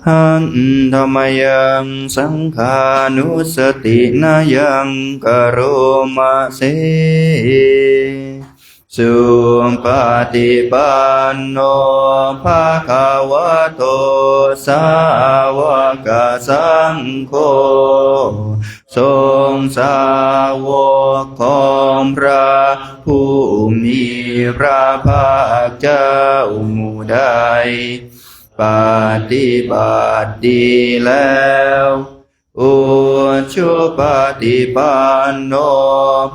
หันธรรมยังสังขานุสตินายังกโรมาเสสุปฏิปันโนภะคะวะโตสาวกสังโฆทรงสาวกของพระผู้มีพระภาคเจ้าหมู่ใดปฏิบัติดีแล้วอุชุปฏิปันโน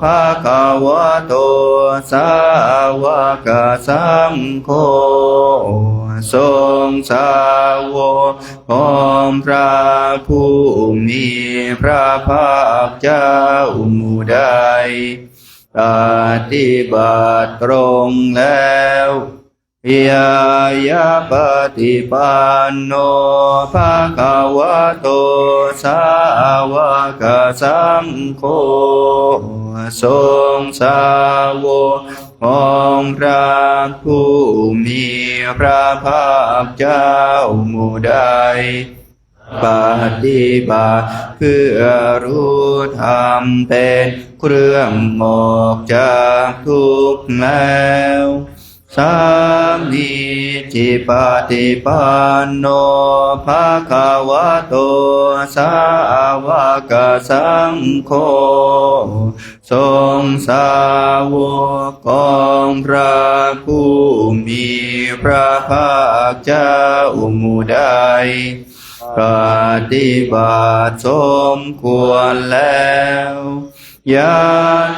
ภะคะวะโตสาวกสังโฆทรงสาวกของพระผู้มีพระภาคเจ้าหมู่ใดปฏิบัติตรงแล้วยายาปฏิปันโนภะคะวะโตสาวกสังโฆทรงสาวกของพระผู้มีพระภาคเจ้าหมู่ใดปฏิบัติเพื่อรู้ธรรมเป็นเครื่องออกจากทุกข์แล้วสามีจิปฏิปันโนภะคะวะโตสาวกสังโฆทรงสาวกของพระผู้มีพระภาคเจ้าหมู่ใดปฏิบัติสมควรแล้วยา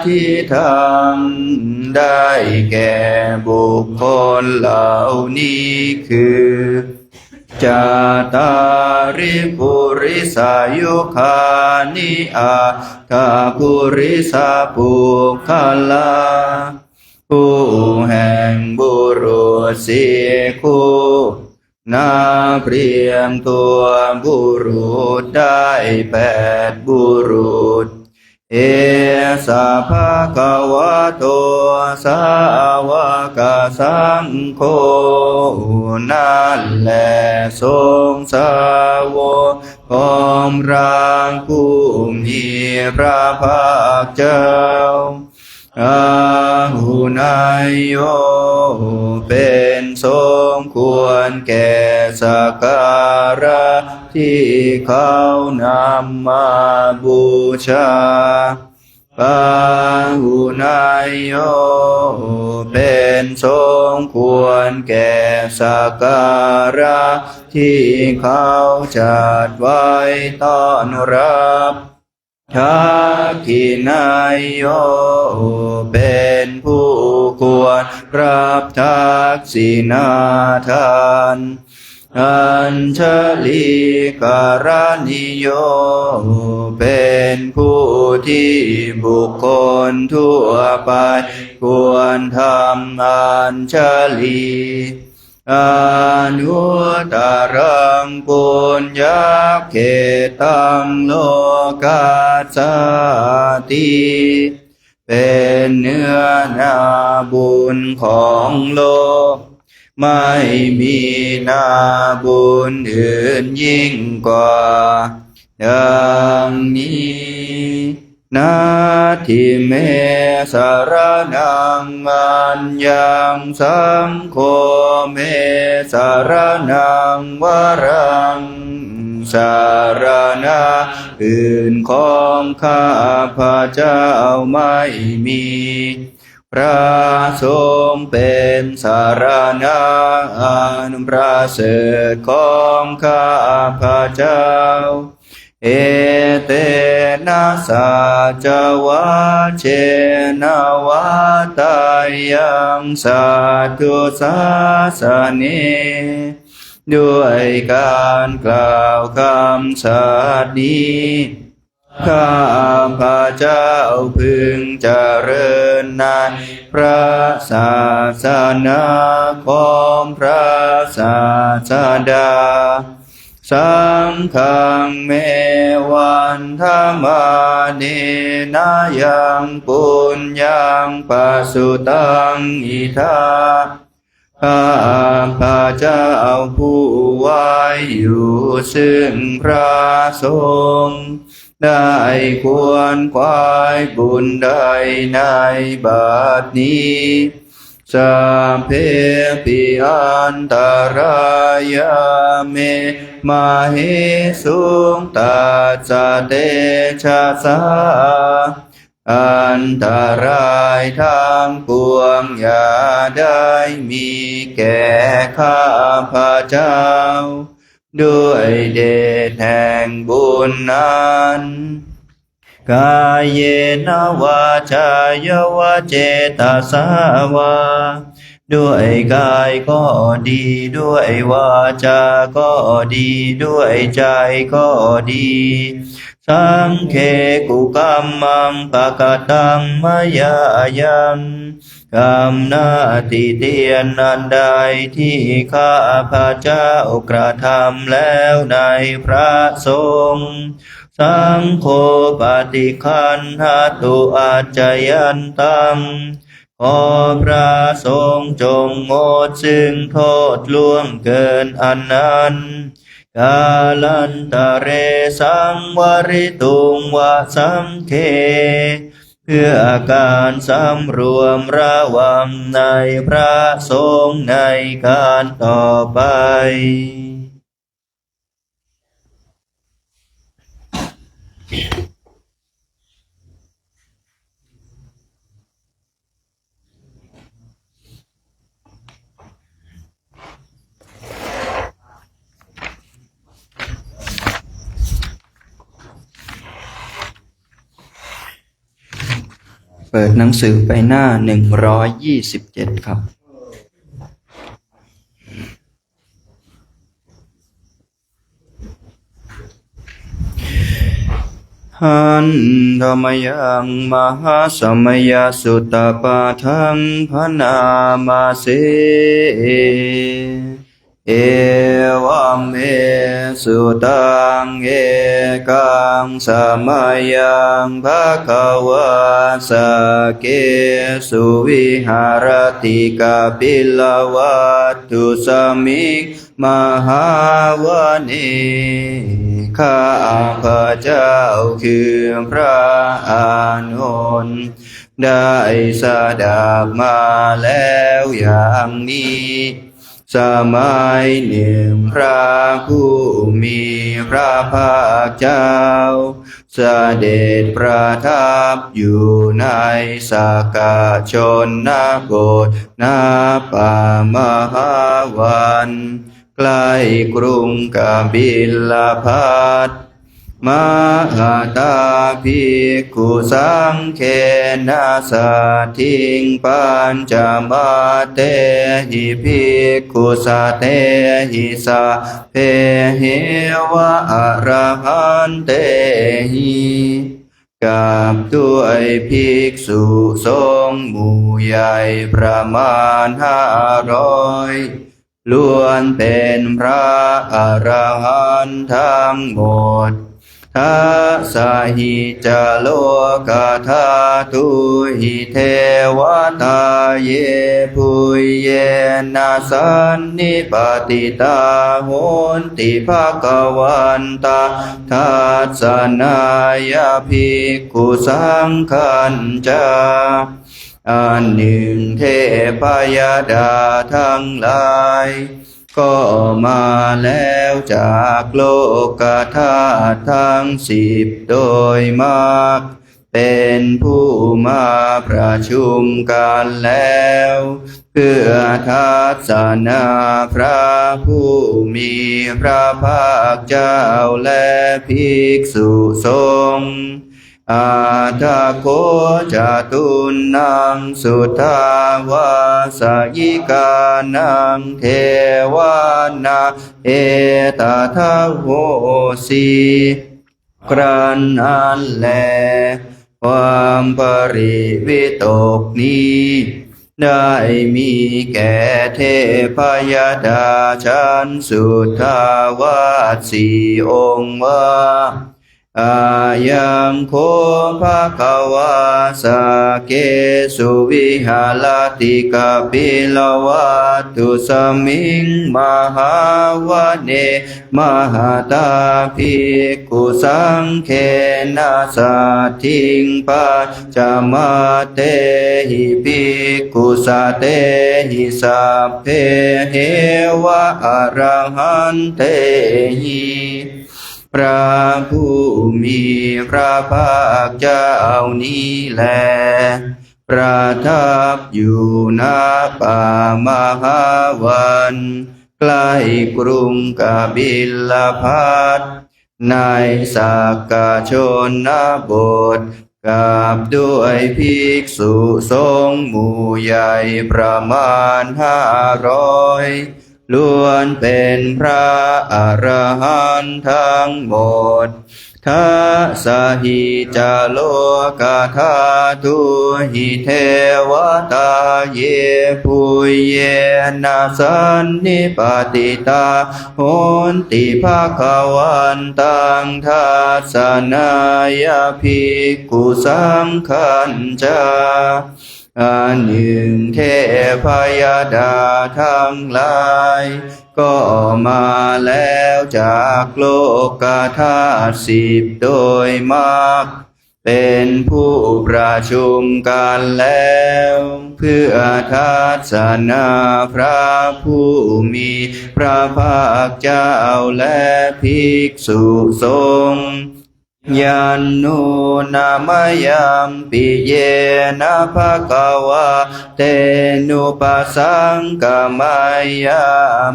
ที่ทำได้แก่บุคคลเหล่านี้คือจาตาริปุริสายุคานิอาคาปุริสาปุคลาผู้แห่งบุรุษสี่คู่นาเปรียมตัวบุรุษได้8บุรุษเอสะภะคะวะโตสาวกสังโฆนั่นแหละทรงสาวกของพระผู้มีพระภาคเจ้าอาหุนายโยเป็นสมควรแก่สักการะที่เขานำมาบูชาปาหุนายโยเป็นสมควรแก่สักการะที่เขาจัดไว้ต้อนรับทักขินายโยเป็นผู้ควรรับทักษิณาทานอัญชลีการณิโยเป็นผู้ที่บุคคลทั่วไปควรทำอัญชลีอนุตตรังปุญญเขตังโลกัสสติเป็นเนื้อนาบุญของโลกไม่มีนาบุญอื่นยิ่งกว่าดังนี้นาทิเมสารนังอัญญังสังโฆเมสารนังวรังสารณะอื่นของข้าพระเจ้าไม่มีพระสงฆ์เป็นสารณะอันประเสริฐของข้าพระเจ้าเอเตนะสัจวะเชนะวะตายังสัตตุสาสเนด้วยการกล่าวคำสัตย์นี้ข้าพระเจ้าพึงเจริญในพระศาสนาของพระศาสดา สังฆังเมวันธรรมาเนนายังปุญญังปัสสุตังอิทาข้าพระเจ้าผู้ไว้อยู่ซึ่งพระสงฆ์ได้ควรควายบุญใดในบัดนี้สัพเพปิอันตรายาเมมาเหสุงตัสสะเตชะสาอันตรายทั้งปวงอย่าได้มีแก่ข้าพระเจ้าด้วยเดชแห่งบุญนั้นกายเยนวาจายวะเจตสาวาด้วยกายก็ดีด้วยวาจาก็ดีด้วยใจก็ดีสังเคกุกรรมังปะกตังมยายังกรรมหน้าที่เตียนอันใดที่ข้าพระเจ้ากระทำแล้วในพระสงฆ์สังโฆปฏิคันหตุอาจยันตังขอพระสงฆ์จงงดซึ่งโทษล่วงเกินอันนั้นกาลันตะเรสังวริตุงวะสังเคเพื่อการสำรวมระวังในพระสงฆ์ในการต่อไปเปิดหนังสือไปหน้า127ครับหันธรรมยังมหาสมัยสุตตปาทังพนามาเสเอวัมเมสุตังเอกังสมัยยังภะคะวะสะเกสุวิหารติกาปิลวัตถุสมิงมหาวเนข้าพระเจ้าคือพระอานนท์ได้สดับมาแล้วอย่างนี้สมัยหนึ่งพระผู้มีพระภาคเจ้าเสด็จประทับอยู่ในสากาชนบทณป่ามหาวันใกล้กรุงกบิลพัสมหาตาภิกขุสังเขนะสัทถิงปัญจมาเตหิภิกขุสัทเตหิสัพเพเหวะอะระหันเตหิกับด้วยภิกษุสงฆ์หมู่ใหญ่ประมาณ500ล้วนเป็นพระอรหันต์ทั้งหมดทัสสะหิจโลกธาตุหิเทวตาเยปุยเยนะสันนิปติตาโหนติภวันตาทัสสนายภิกขุสังคัญจาอันหนึ่งเทพยดาทั้งหลายก็มาแล้วจากโลกธาตุทั้ง10โดยมากเป็นผู้มาประชุมกันแล้วเพื่อทัศนาพระผู้มีพระภาคเจ้าและภิกษุสงฆ์อาทาโกจตุนังสุทาวาสยิกานังเทวานาเอตทาโหสีครั้นอันแลความปริวิตกนี้ ได้มีแก่เทพยดาชั้นสุทาวาสสี่องค์ว่าอายังโคภะคะวาสาเกสุวิหารติกาปิลวัตตุสมิงมหาวเนมหาตาภิกขุสังเขนะสัทถิงปัจจมาเตหิภิกขุสัตเตหิสัพเพเหวะอะระหันเตหิพระผู้มีพระภาคเจ้านี้แลประทับอยู่ณป่ามหาวันใกล้กรุงกบิลพัสในสักกชนบทกับด้วยภิกษุสงฆ์หมู่ใหญ่ประมาณ500ล้วนเป็นพระอรหันต์ทั้งหมดทัสสหิจโลกธาตุหิเทวตาเยปุยเยนะสันนิปติตาโหนติภาคะวันตังทัสสนายภิกขุสังขันจาอันหนึ่งเทพยดาทั้งหลายก็มาแล้วจากโลกธาตุ10โดยมากเป็นผู้ประชุมกันแล้วเพื่อทัศนาพระผู้มีพระภาคเจ้าและภิกษุสงฆ์ยันนุนามยังปิเยนะภะคะวะเตนุปัสสังกมายา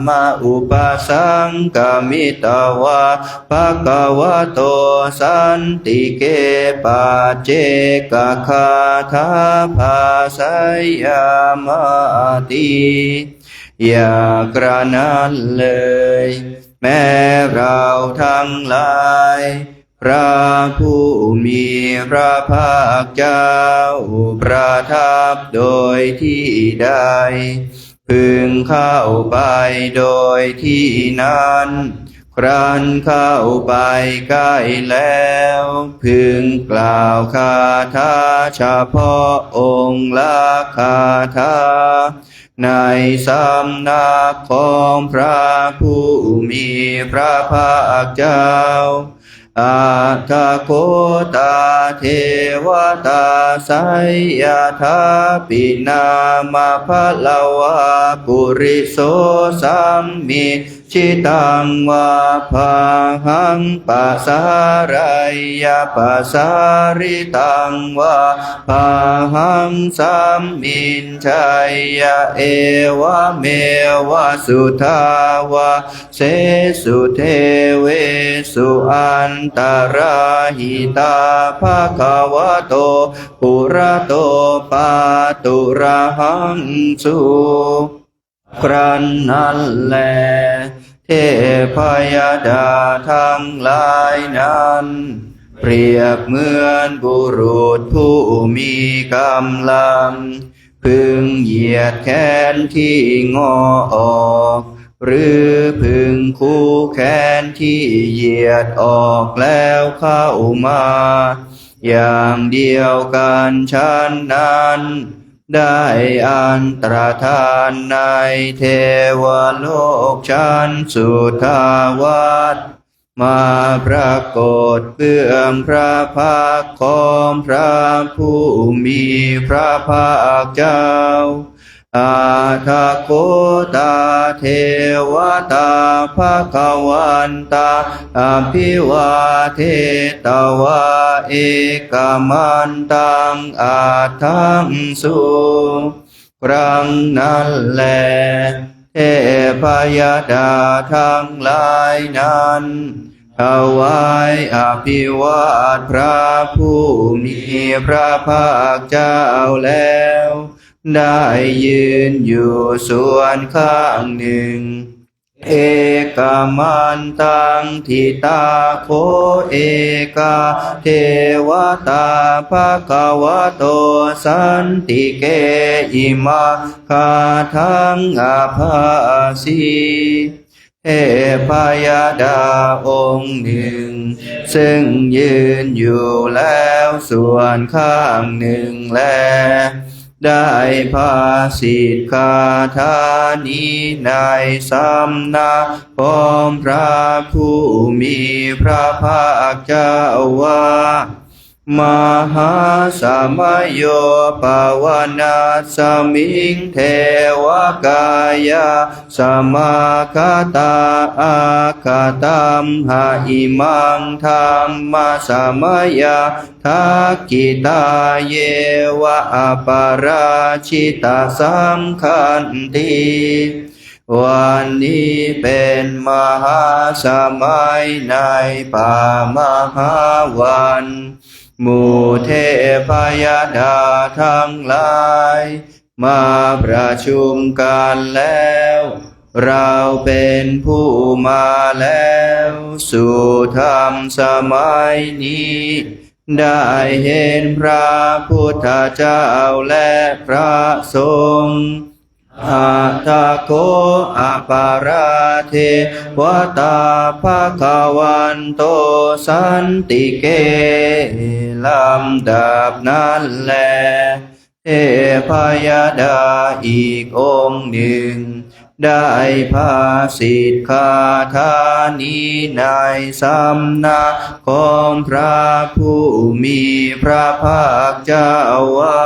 มะอุปัสสังกมิตวะภะคะวะโตสันติเกปัจเจกคาถาภาสัยยามติอย่างกระนั้นเลยแม้เราทั้งหลายพระผู้มีพระภาคเจ้าประทับโดยที่ใดพึงเข้าไปโดยที่นั้นครั้นเข้าไปใกล้แล้วพึงกล่าวคาถาเฉพาะองค์ละคาถาในสำนักของพระผู้มีพระภาคเจ้าอาทาโคตาเทวตาไสยธาปินามาภลวะปุริโสสัมมิชิตังวาภาหังปัสสารายาปัสสาริตังวาภาหังสัมมินชัยยะเอวะเมวะสุทาวะเสสุเทเวสุอันตราหิตาภะคะวะโตปุระโตปาตุระหังสุครั้นนั้นแลเทพยดาทั้งหลายนั้นเปรียบเหมือนบุรุษผู้มีกำลังพึงเหยียดแขนที่งอออกหรือพึงคู่แขนที่เหยียดออกแล้วเข้ามาอย่างเดียวกันฉันนั้นได้อันตรธานในเทวโลกชั้นสุทาวาสมาปรากฏเบื้องพระภาคของพระผู้มีพระภาคเจ้าอาทาโกตาเทวตาภะคะวันตาอภิวาเทตวะเอกมันตังอาทังสุครั้งนั้นแลเทพยดาทั้งหลายนั้นถวายอภิวาทพระผู้มีพระภาคเจ้าแล้วได้ยืนอยู่ส่วนข้างหนึ่งเท เอกามันตังทิตาโคเอกาเทวตาภะคะวะโตสันติเกอิมาคาทังอาภาสีเทพยดาองค์หนึ่งซึ่งยืนอยู่แล้วส่วนข้างหนึ่งแลได้ภาสิทธาธานี้ในสำนักของพระผู้มีพระภาคเจ้าว่ามหาสมัยโยปวนาสมิงเทวกายาสมาคตาอาคตัมหาอิมังธรรมสมัยาทักกิตาเยวะอปาราชิตาสัมคันติวันนี้เป็นมหาสมัยในป่ามหาวันหมู่เทพยดาทั้งหลายมาประชุมกันแล้วเราเป็นผู้มาแล้วสู่ธรรมสมัยนี้ได้เห็นพระพุทธเจ้าและพระสงฆ์อาทาโกอปาราเทวตาภะคะวันโตสันติเกลำดับนั้นแลเทพยดาอีกองค์หนึ่งได้ภาสิทธาธานี้ในสำนักของพระผู้มีพระภาคเจ้าว่า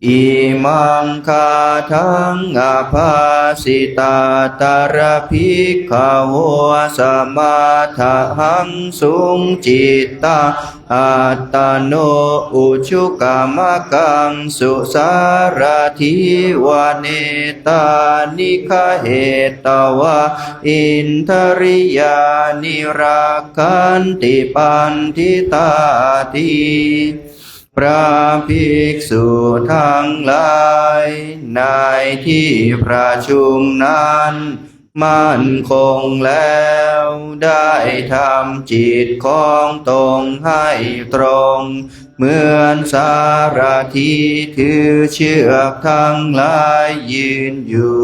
อิมังคาทังอาภาสิตาตารภิกขโวสมาทาหังสุงจิตตาอัตตโนอุชุกามกังสุสารทิวเนตานิคเหตวะอินทริยานิรักขันติปันทิตาทิพระภิกษุทั้งหลายในที่ประชุมนั้นมั่นคงแล้วได้ทำจิตของตนให้ตรงเหมือนสารถีถือเชือกทั้งหลายยืนอยู่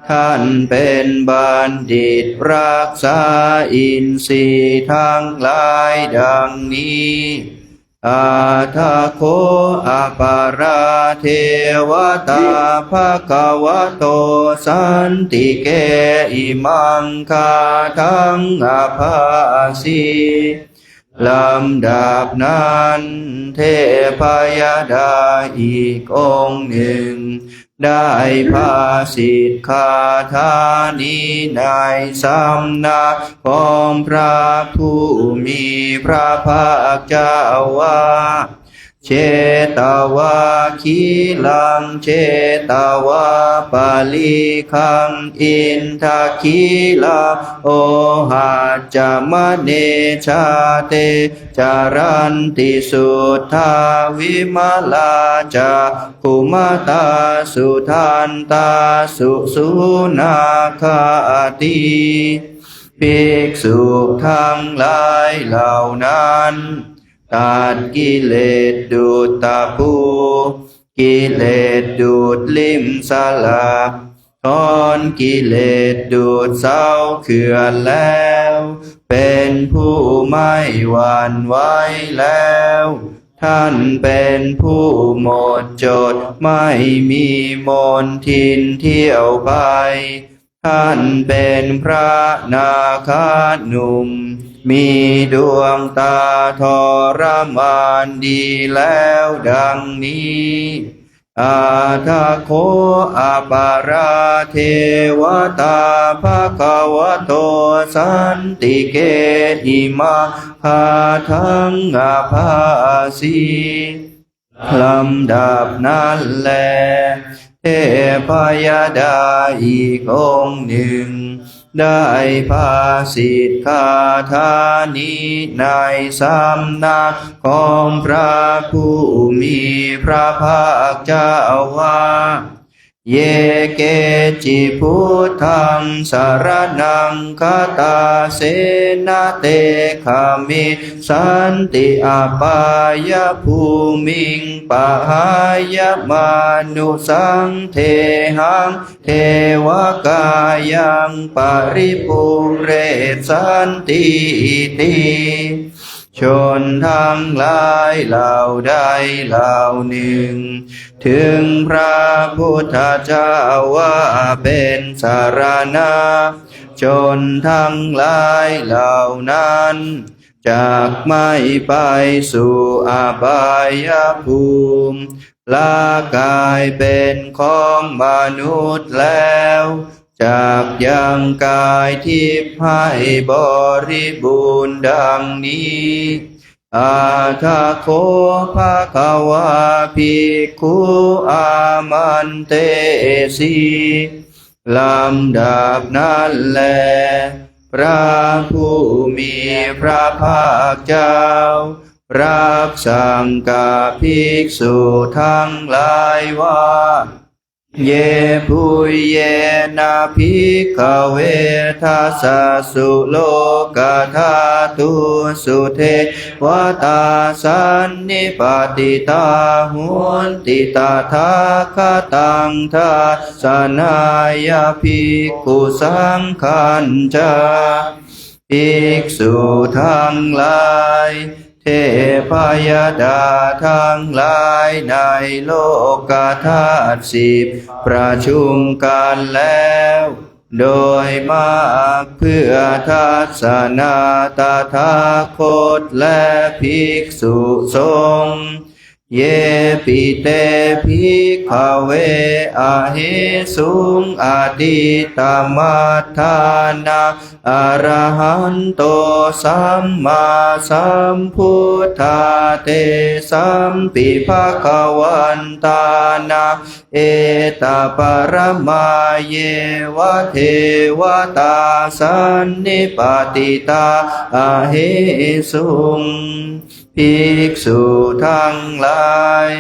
ท่านเป็นบัณฑิตรักษาอินทรีย์ทั้งหลายดังนี้อาทาโคอปาราเทวตาภะคะวะโตสันติเกอิมังคาทังอาภาสีลำดับนั้นเทพยดาอีกองค์หนึ่งได้ภาสิทธาธานี้ในสำนักของพระผู้มีพระภาคเจ้าว่าเชตวาคีลังเชตวาปาลิคังอินทาคีลาโอหะจามเนชาเตจารันติสุทธาวิมาลาจาคุมาตาสุทันตาสุสุนาคาติภิกษุทั้งหลายเหล่านั้นตัดกิเลสดูดตะปูกิเลสดูดลิ่มสลักถอนกิเลสดูดเศร้าเขื่อนแล้วเป็นผู้ไม่หวั่นไหวแล้วท่านเป็นผู้หมดจดไม่มีมนทินเที่ยวไปท่านเป็นพระนาคาหนุ่มมีดวงตาทรมานดีแล้วดังนี้อาทาโคอาปาราเทวตาภะคะวะโตสันติเกอิมาหาทังอาภาสีลำดับนั้นแลเทพยดาอีกองค์หนึ่งได้ภาสิทธาธานี้ในสำนักของพระผู้มีพระภาคเจ้าว่า เยเกจิพุทธังสารนังคตาเสนาเตขะมิสันติอาปายภูมิงปะหายมานุสังเทหังเทวกายังปริปุเรสันติติชนทั้งหลายเหล่าใดเหล่าหนึ่งถึงพระพุทธเจ้าว่าเป็นสารณะชนทั้งหลายเหล่านั้นจากไม่ไปสู่อบายภูมิละกายเป็นของมนุษย์แล้วจากยังกายทิพย์ให้บริบูรณ์ดังนี้อาทาโคภะคะวะภิกขุอามันเตสีลำดับนั้นแลพระผู้มีพระภาคเจ้ารับสั่งกับภิกษุทั้งหลายว่าเยปุยเยนะภิกขเวทัสสะสุโลกธาตุสุเทวตาสันนิปติตาหุนติตาทาคตังทัสสนายภิกขุสังขันจาภิกษุทั้งหลายเทพยดาทั้งหลายในโลกธาตุ10ประชุมกันแล้วโดยมากเพื่อทัศนาตถาคตและภิกษุสงฆ์เยปิเตภิกขเวอะเหสุงอาทิตมัฏฐานะอรหันโตสัมมาสัมพุทธาเตสัมปิภควันตานะเอตปรมาเยวะเทวตาสันนิปติตาอะเหสุงภิกษุทั้งหลาย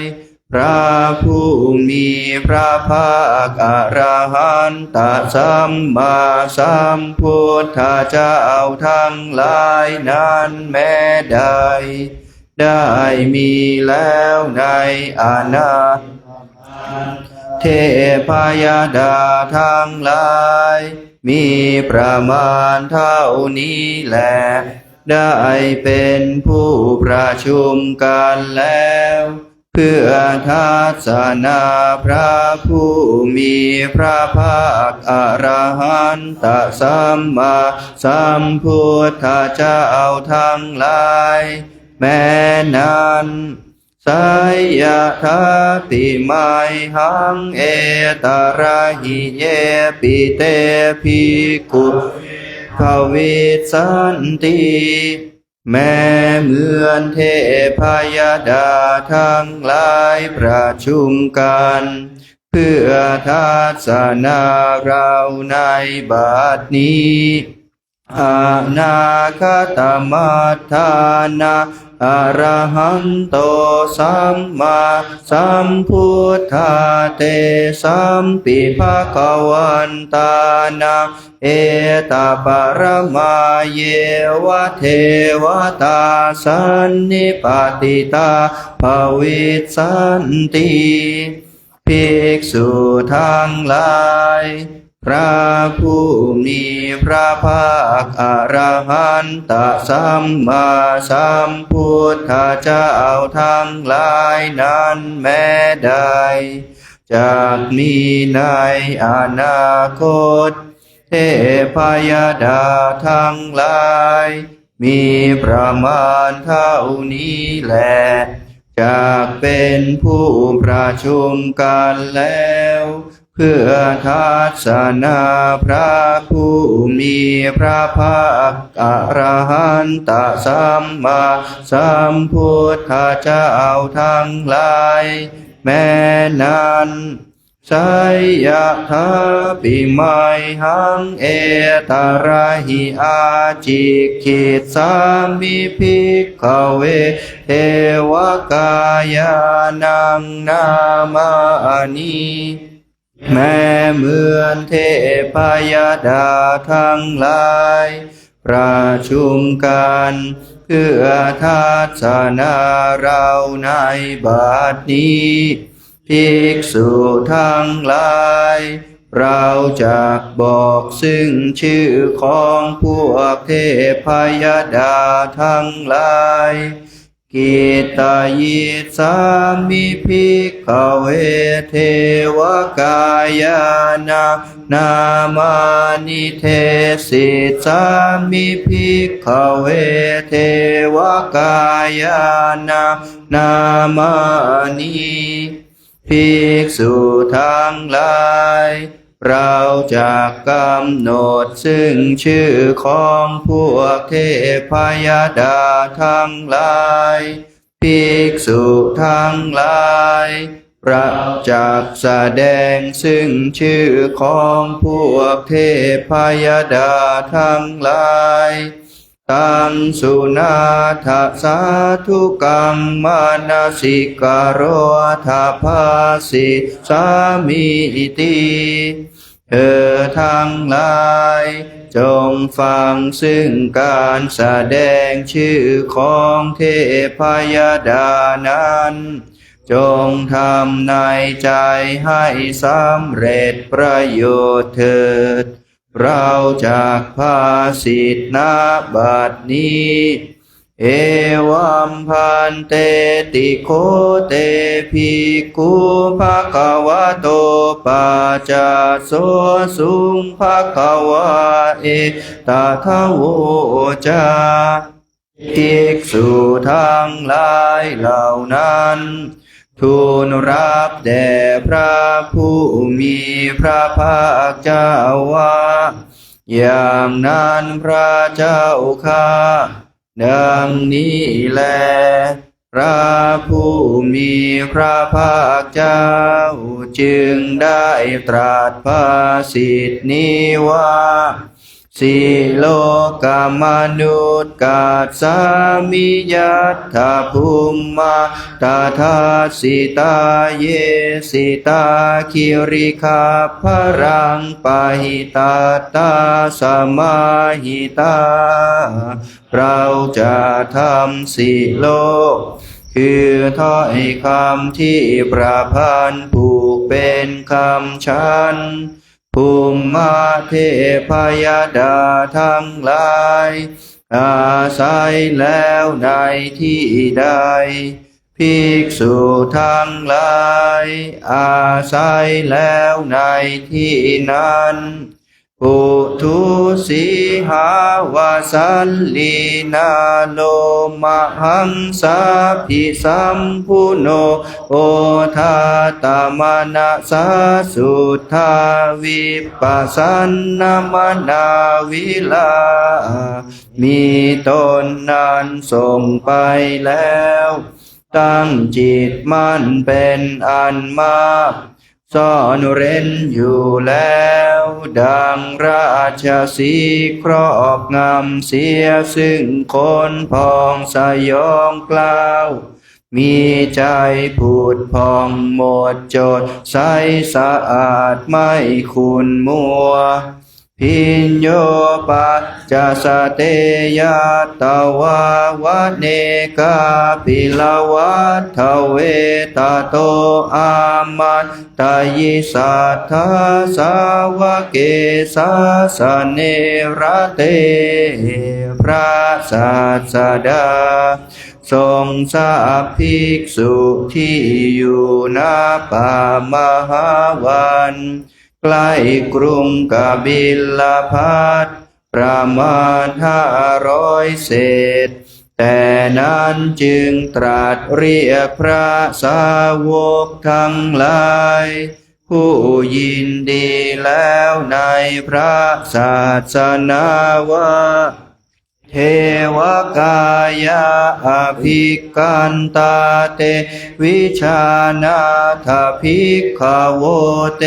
พระผู้มีพระภาคอรหันตสัมมาสัมพุทธเจ้าทั้งหลายนั้นแม้ใดได้มีแล้วในอนาคตเทพยดาทั้งหลายมีประมาณเท่านี้แลได้เป็นผู้ประชุมกันแล้วเพื่อทัศนาพระผู้มีพระภาคอรหันตสัมมาสัมพุทธเจ้าทั้งหลายแม้นั้นสยถาติไมหังเอตระหิเยปิเตภิกขุภวิสันติแม้เหมือนเทพยดาทั้งหลายประชุมกันเพื่อทัศนาเราในบัดนี้อนาคตมัฏฐานะอรหันโตสัมมาสัมพุทธาเตสัมปิภควันตานะเอตปรมาเยวะเทวตาสันนิปติตาภวิสันติภิกษุทั้งหลายพระผู้มีพระภาคอรหันตสัมมาสัมพุทธเจ้าทั้งหลายนั้นแม้ใดจากมีในอนาคตเทพยดาทั้งหลายมีประมาณเท่านี้แลจากเป็นผู้ประชุมกันแล้วเพื่อทัศนาพระผู้มีพระภาคอรหันตสัมมาสัมพุทธเจ้าทั้งหลายแม้นั้นสยถาปิไมหังเอตระหิอาจิกิจสามิภิกขเวเทวกายานังนามานิ แม้เหมือนเทพยดาทั้งหลายประชุมกันเพื่อทัศนาเราในบัดนี้ภิกษุทั้งหลายเราจะบอกซึ่งชื่อของพวกเทพยดาทั้งหลายกิตายิสามิภิกขเวเทวกายานามานิเทสิสามิภิกขเวเทวกายานามานิภิกษุทั้งหลายเราจะกำหนดซึ่งชื่อของพวกเทพยดาทั้งหลายภิกษุทั้งหลายเราจะแสดงซึ่งชื่อของพวกเทพยดาทั้งหลายตังสุนาทสาธุกัมมานาสิกโรธาภาสิสามิติเธอทั้งหลายจงฟังซึ่งการแสดงชื่อของเทพยดานั้นจงทำในใจให้สำเร็จประโยชน์เถิดเราจากภาสิทธิณบัดนี้เอวัมพันเตติโคเตภิกขุภควโตปัจจโสสุงภควะเอตถะโวจาภิกษุทั้งหลายเหล่านั้นทูลรับแด่พระผู้มีพระภาคเจ้าว่าอย่างนั้นพระเจ้าข้าดังนี้แลพระผู้มีพระภาคเจ้าจึงได้ตรัสภาษิตนี้ว่าสิโลกามนุษย์กัสสามิยัตถภูมิมาตถาสิตาเยสิตาคิริคาภรังปะหิตาตาสมาหิตาเราจะทำสิโลกคือถ้อยคำที่ประพันธ์ผูกเป็นคำฉันภูมิมาเทพยดาทั้งหลายอาศัยแล้วในที่ใดภิกษุทั้งหลายอาศัยแล้วในที่นั้นปุถุสีหาวาสัลลีนาโลมหังสาภิสัมพุโนโอทาตมนะสาสุทธาวิปัสสนามนาวิลามีตนนั้นส่งไปแล้วตั้งจิตมั่นเป็นอันมากซ่อนเร้นอยู่แล้วดังราชสีห์ครอบงำเสียซึ่งคนพองสยองกล่าวมีใจผุดพองหมดจดใสสะอาดไม่ขุ่นมัวพิญโยปัจจสเตยะตวาวะเนกาปิลวัฏทเวตโตอามันตยิสัทธาสาวะเกสาสเนระเตพระศาสดาทรงทราบภิกษุที่อยู่ณป่ามหาวันใกล้กรุงกบิลพัสประมาณ500 เศษแต่นั้นจึงตรัสเรียกพระสาวกทั้งหลายผู้ยินดีแล้วในพระศาสนาว่าเทวกายาอภิกันตาเตวิชานาถภิกขโวเต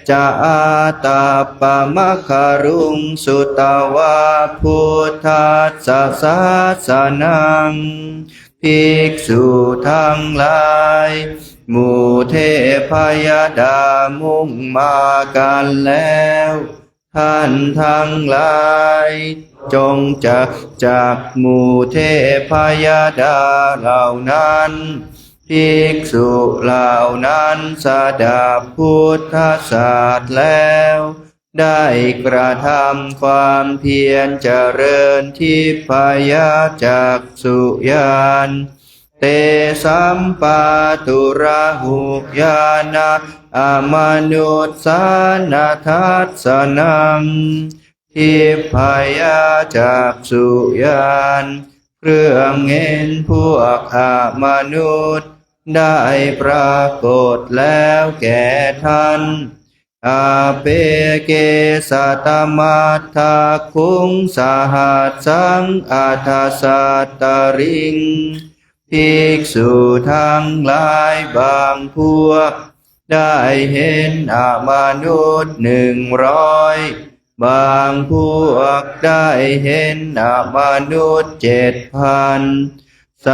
จะอาตาปะมะคารุงสุตวาพุทธัสสะศาสนังภิกษุทั้งหลาย หมู่เทพยดามุ่งมากันแล้วท่านทั้งหลายจงจากหมู่เทพยดาเหล่านั้นภิกษุเหล่านั้นสดับพุทธศาสตร์แล้วได้กระทำความเพียรเจริญทิพยจักษุญาณเตสัมปาตุระหุญาณอมนุสสานาทัสสนังทิพยจักษุญาณเครื่องเห็นพวกมนุษย์ได้ปรากฏแล้วแก่ท่านอาเปเกสัตมัทธคุงสหัสสังอัฏฐสัตตริงภิกษุทั้งหลายบางพวกได้เห็นมนุษย์100บางพวกได้เห็นมนุษย์7,000ส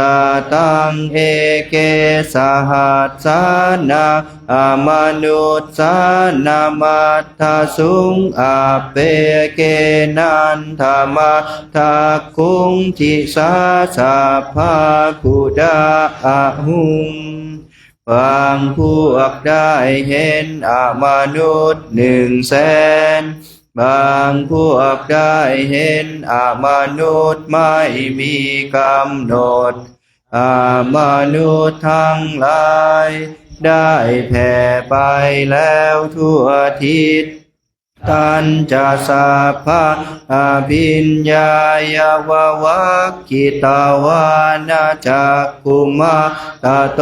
ตังเอเกสหัสสนามนุสสานามัตถสุงอาเปเกนันธรรมทักคุงทิสาสะภาคุดาหุงบางพวกได้เห็นมนุษย์100,000บางพวกได้เห็นมนุษย์ไม่มีกำหนดมนุษย์ทั้งหลายได้แผ่ไปแล้วทั่วทิศตันจะสัพพะภิญญายาววัคคิตาวานาจักขุมาตโต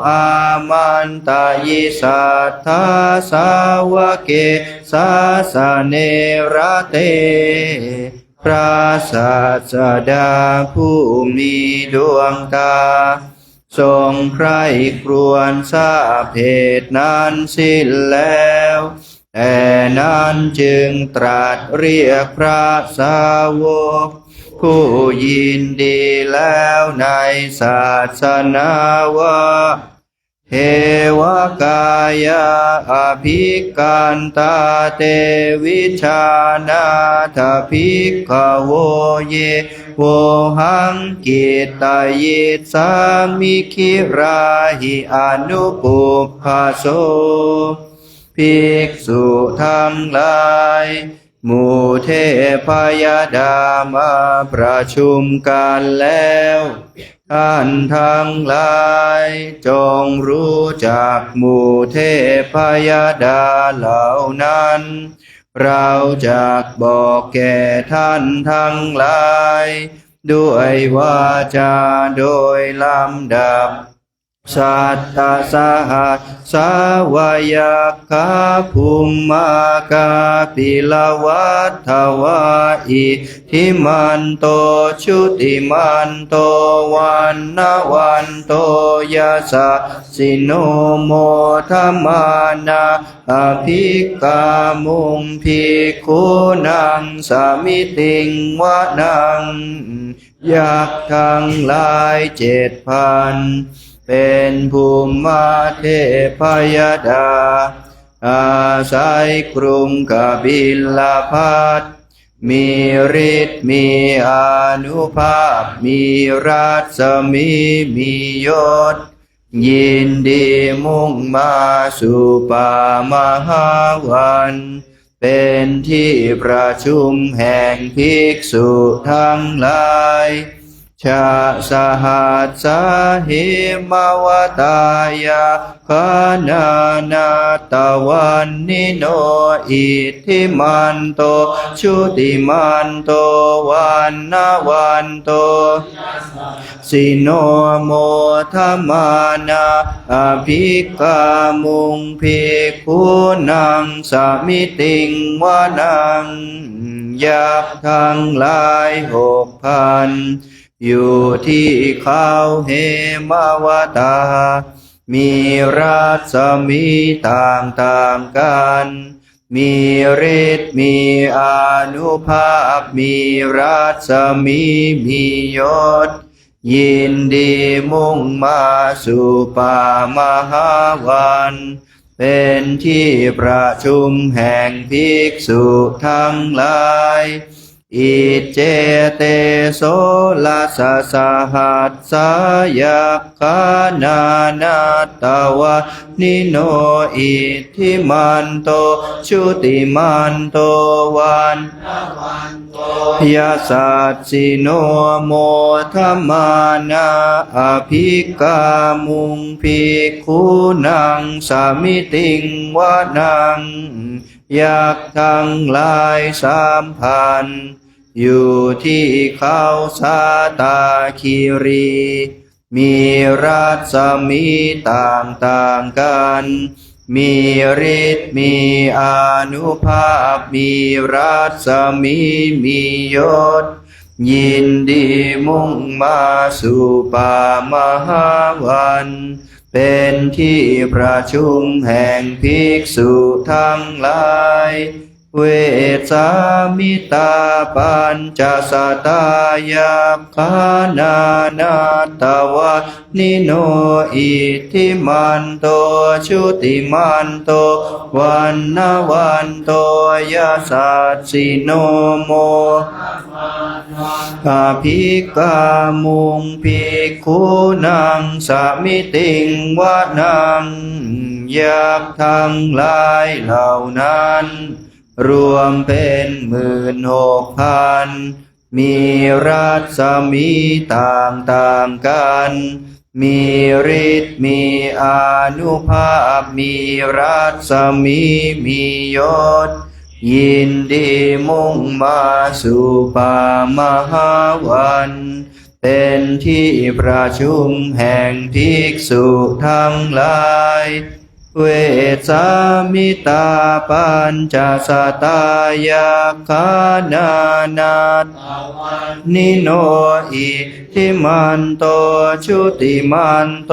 อามันตายิสัทธาสาวเกสาสเนระเตพระศาสดาผู้มีดวงตาทรงใคร่ครวญทราบเหตุนั้นสิ้นแล้วแต่นั้นจึงตรัสเรียกพระสาวกผู้ยินดีแล้วในศาสนาว่าเทวกายาอภิกันตาเตวิชานาถภิกขโวเยโวหังกิตตยิสามิคิราหิอนุปุพพโสภิกษุทั้งหลายหมู่เทพยดามาประชุมกันแล้วท่านทั้งหลายจงรู้จักหมู่เทพยดาเหล่านั้นเราจักบอกแก่ท่านทั้งหลายด้วยวาจาโดยลำดับสัตตสหัสสาวยัคคาภูมิมากาปิลวัฏทวาอิทิมันโตชุติมันโตวันนวันโตยะสะสิโนโมทัมมานาอภิกามุงภิกขุนังสามิติงวะนังยักษ์ทั้งหลาย7,000เป็นภูมิเทพยดาอาศัยกรุงกบิลพัสมีฤทธิ์มีอานุภาพมีรัศมีมียศยินดีมุ่งมาสู่ป่ามหาวันเป็นที่ประชุมแห่งภิกษุทั้งหลายชาสหัสสะหิมวตายาคนานาตวันนิโนอิทธิมันโตชุติมันโตวันนาวันโตสิโนโมทัมมานาอภิกามุงภิกขุนังสามิติงวะนังยักษ์ทั้งหลาย6,000อยู่ที่เขาเหมวตามีรัศมีต่างๆกันมีฤทธิ์มีอานุภาพมีรัศมีมียศ ยินดีมุ่งมาสู่ป่ามหาวันเป็นที่ประชุมแห่งภิกษุทั้งหลายอิเจเตโสลัสสหัสสายขานานาตวะนิโนอิทิมันโตชุติมันโตวันยาสัสสิโนโมธัมมานาอภิกามุงภิกขุนังสามิติงวะนังยักษ์ทั้งหลาย3,000อยู่ที่เขาสาตาคีรีมีรัศมีต่างๆกันมีฤทธิ์มีอานุภาพมีรัศมีมียศยินดีมุ่งมาสู่ป่ามหาวันเป็นที่ประชุมแห่งภิกษุทั้งหลายเวสามิตาปัญจสตายาขานานาตวะนิโนอิทิมันโตชุติมันโตวันนาวันโตยาสัสสิโนโมอภิกามุงภิกขุนังสามิติงวะนังยักษ์ทั้งหลายเหล่านั้นรวมเป็น16,000มีรัศมีต่างๆกันมีฤทธิ์มีอานุภาพมีรัศมีมียศยินดีมุ่งมาสู่ป่ามหาวันเป็นที่ประชุมแห่งภิกษุทั้งหลายเวสามิตาปัญจสตายาขานานานิโนอิทิมันโตชุติมันโต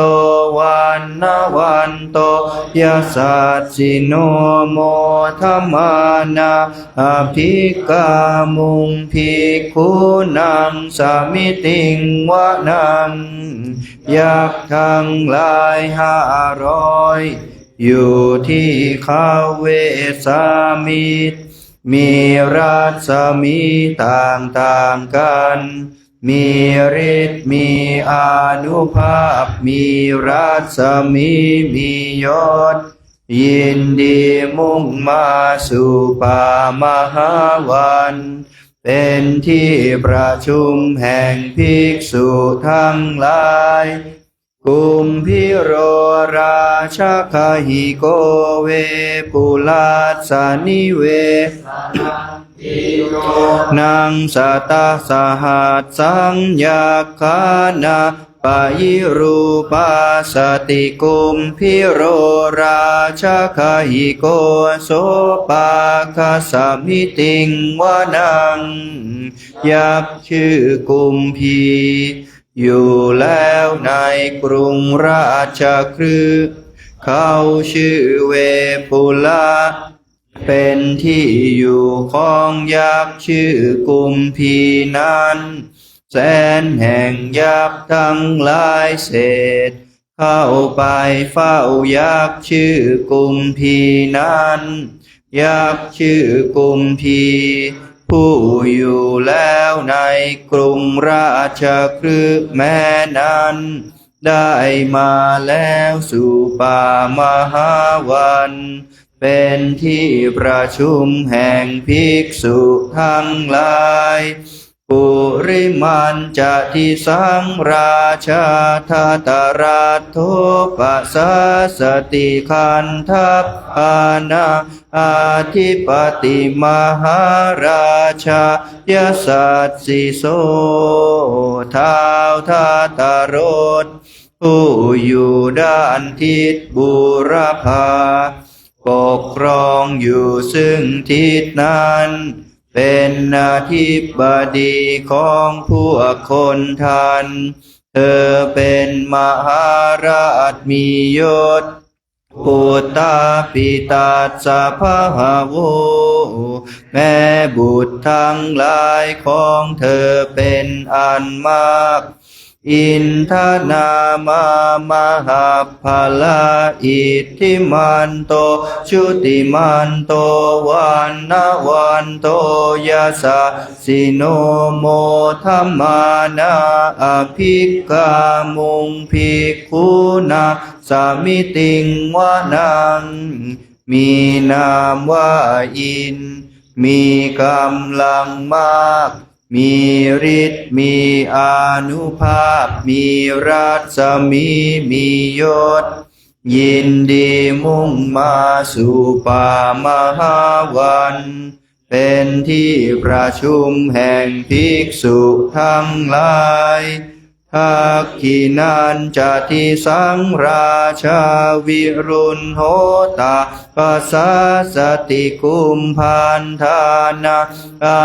วันนาวันโตยาสัสสิโนโมธัมมานาอภิกามุงภิกขุนังสามิติงวะนังยักษ์ทั้งหลาย500อยู่ที่เขาเวสามิตรมีรัศมีต่างๆกันมีฤทธิ์มีอานุภาพมีรัศมีมียศยินดีมุ่งมาสู่ป่ามหาวันเป็นที่ประชุมแห่งภิกษุทั้งหลายกุมพิโรราชคหิโกเวปุลาสานิเวนังสตาสหัสสังยาคานาปะยิรูปาสติกุมพิโรราชคหิโกโสปาคสมิติงวะนังยักษ์ชื่อกุมพีอยู่แล้วในกรุงราชคฤห์เขาชื่อเวปุลาเป็นที่อยู่ของยักษ์ชื่อกุมพีนั้นแสนแห่งยักษ์ทั้งหลายเศษเข้าไปเฝ้ายักษ์ชื่อกุมพีนั้นยักษ์ชื่อกุมพีผู้อยู่แล้วในกรุงราชคฤห์แม้นั้นได้มาแล้วสู่ป่ามหาวันเป็นที่ประชุมแห่งภิกษุทั้งหลายปุริมันจะทิสังราชาทัตราโทปัสสะสติขันทัพพานาอาธิปติมหาราชายสัสสิโสท้าวทัตรสผู้อยู่ด้านทิศบูรพาปกครองอยู่ซึ่งทิศนั้นเป็นอธิบดีของพวกคนทันเธอเป็นมหาราชมียศปุตตาปิตาสะภะโวแม่บุตรทั้งหลายของเธอเป็นอันมาก อินทนามามหาภาลาอิทธิมันโตชุติมันโตวันนาวันโตยาสาสิโนโมธัมมานาอภิกขามุงภิกขุนาสามิติงวะนังมีนามว่าอินมีกำลังมากมีฤทธิ์มีอานุภาพมีรัศมีมียศยินดีมุ่งมาสู่ป่ามหาวันเป็นที่ประชุมแห่งภิกษุทั้งหลายทักขินันจะทิสังราชาวิรุณโหตาปัสสะสติกุมพันธานาอา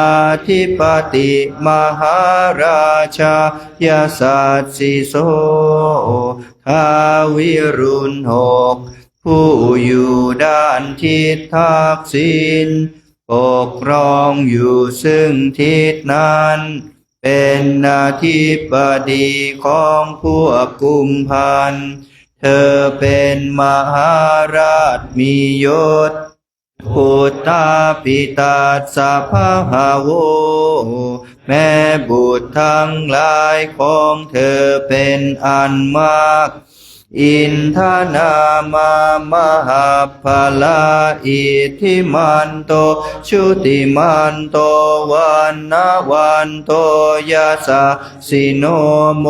ธิปติมหาราชายาสัสสิโสทาวิรุณหกผู้อยู่ด้านทิศทักษิณปกครองอยู่ซึ่งทิศนั้นเป็นอธิบดีของพวกกุมพันธ์เธอเป็นมหาราชมียศพุทธาปิตาสะภะหะโวแม่บุตรทั้งหลายของเธอเป็นอันมากอินทนามามหาภาลาอิทธิมันโตชุติมันโตวันนาวันโตยาสาสิโนโม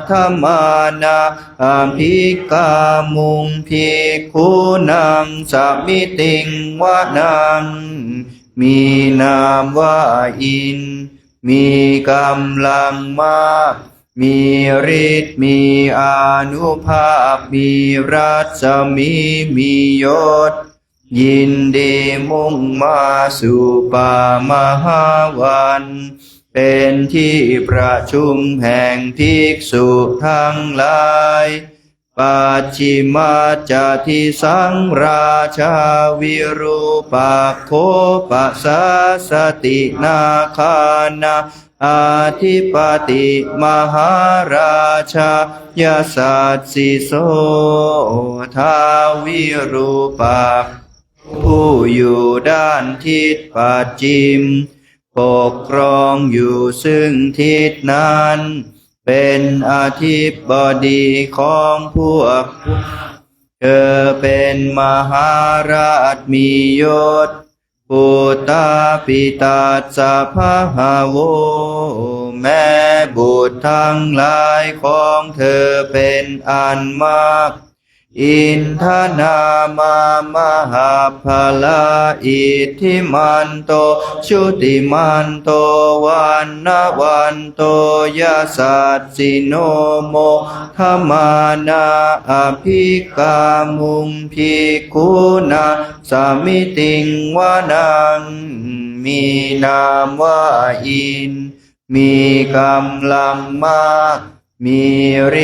ธัมมานาอภิกขามุงภิกขุนังสมิติงวะนังมีนามว่าอินมีกำลังมากมีฤทธิ์มีอานุภาพมีรัศมีมียศยินดีมุ่งมาสู่ป่ามหาวันเป็นที่ประชุมแห่งภิกษุทั้งหลายปัจฉิมาจทิสังราชาวิรูปักโขปัสสะสตินาคานาอาธิปติมหาราชายาสัสสิโสทาวิรูปักผู้อยู่ด้านทิศปัจฉิมปกครองอยู่ซึ่งทิศนั้นเป็นอธิบดีของพวกเธอเป็นมหาราชมียศพุทธาปิตาสะภะหะโวแม่บุตรทั้งหลายของเธอเป็นอันมากอินทนามามหาภาลาอิทธิมันโตชุติมันโตวันนาวันโตยาสัสสิโนโมธัมมานาอภิกขามุงภิกขุนาสามิติงวะนังมีนามว่าอินมีกำลังมากมี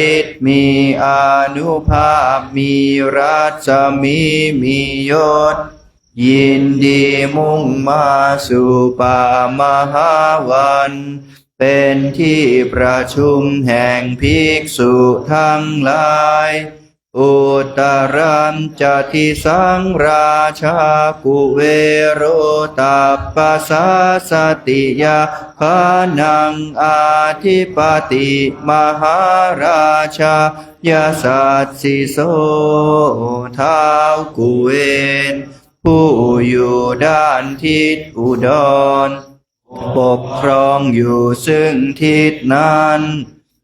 ฤทธิ์มีอานุภาพมีรัศมีมียศยินดีมุ่งมาสู่ป่ามหาวันเป็นที่ประชุมแห่งภิกษุทั้งหลายอุตรัมจทิสังราชากุเวโรตัปปะสะสติยาคานังอาธิปติมหาราชายาสัสสิโสท้าวกุเวนผู้อยู่ด้านทิศอุดรปกครองอยู่ซึ่งทิศนั้น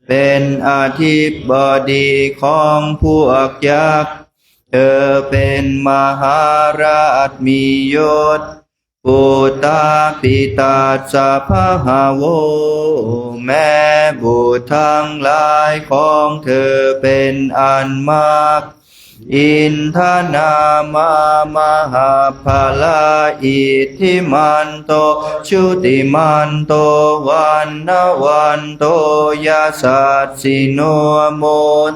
เป็นอธิบดีของพวกยักษ์เธอเป็นมหาราชมียศปุตตาปิตาสะภะหะโวแม่บุตรทั้งหลายของเธอเป็นอันมากอินทนามามหาภาลาอิทธิมันโตชุติมันโตวันนาวันโตยาสัสสิโนโม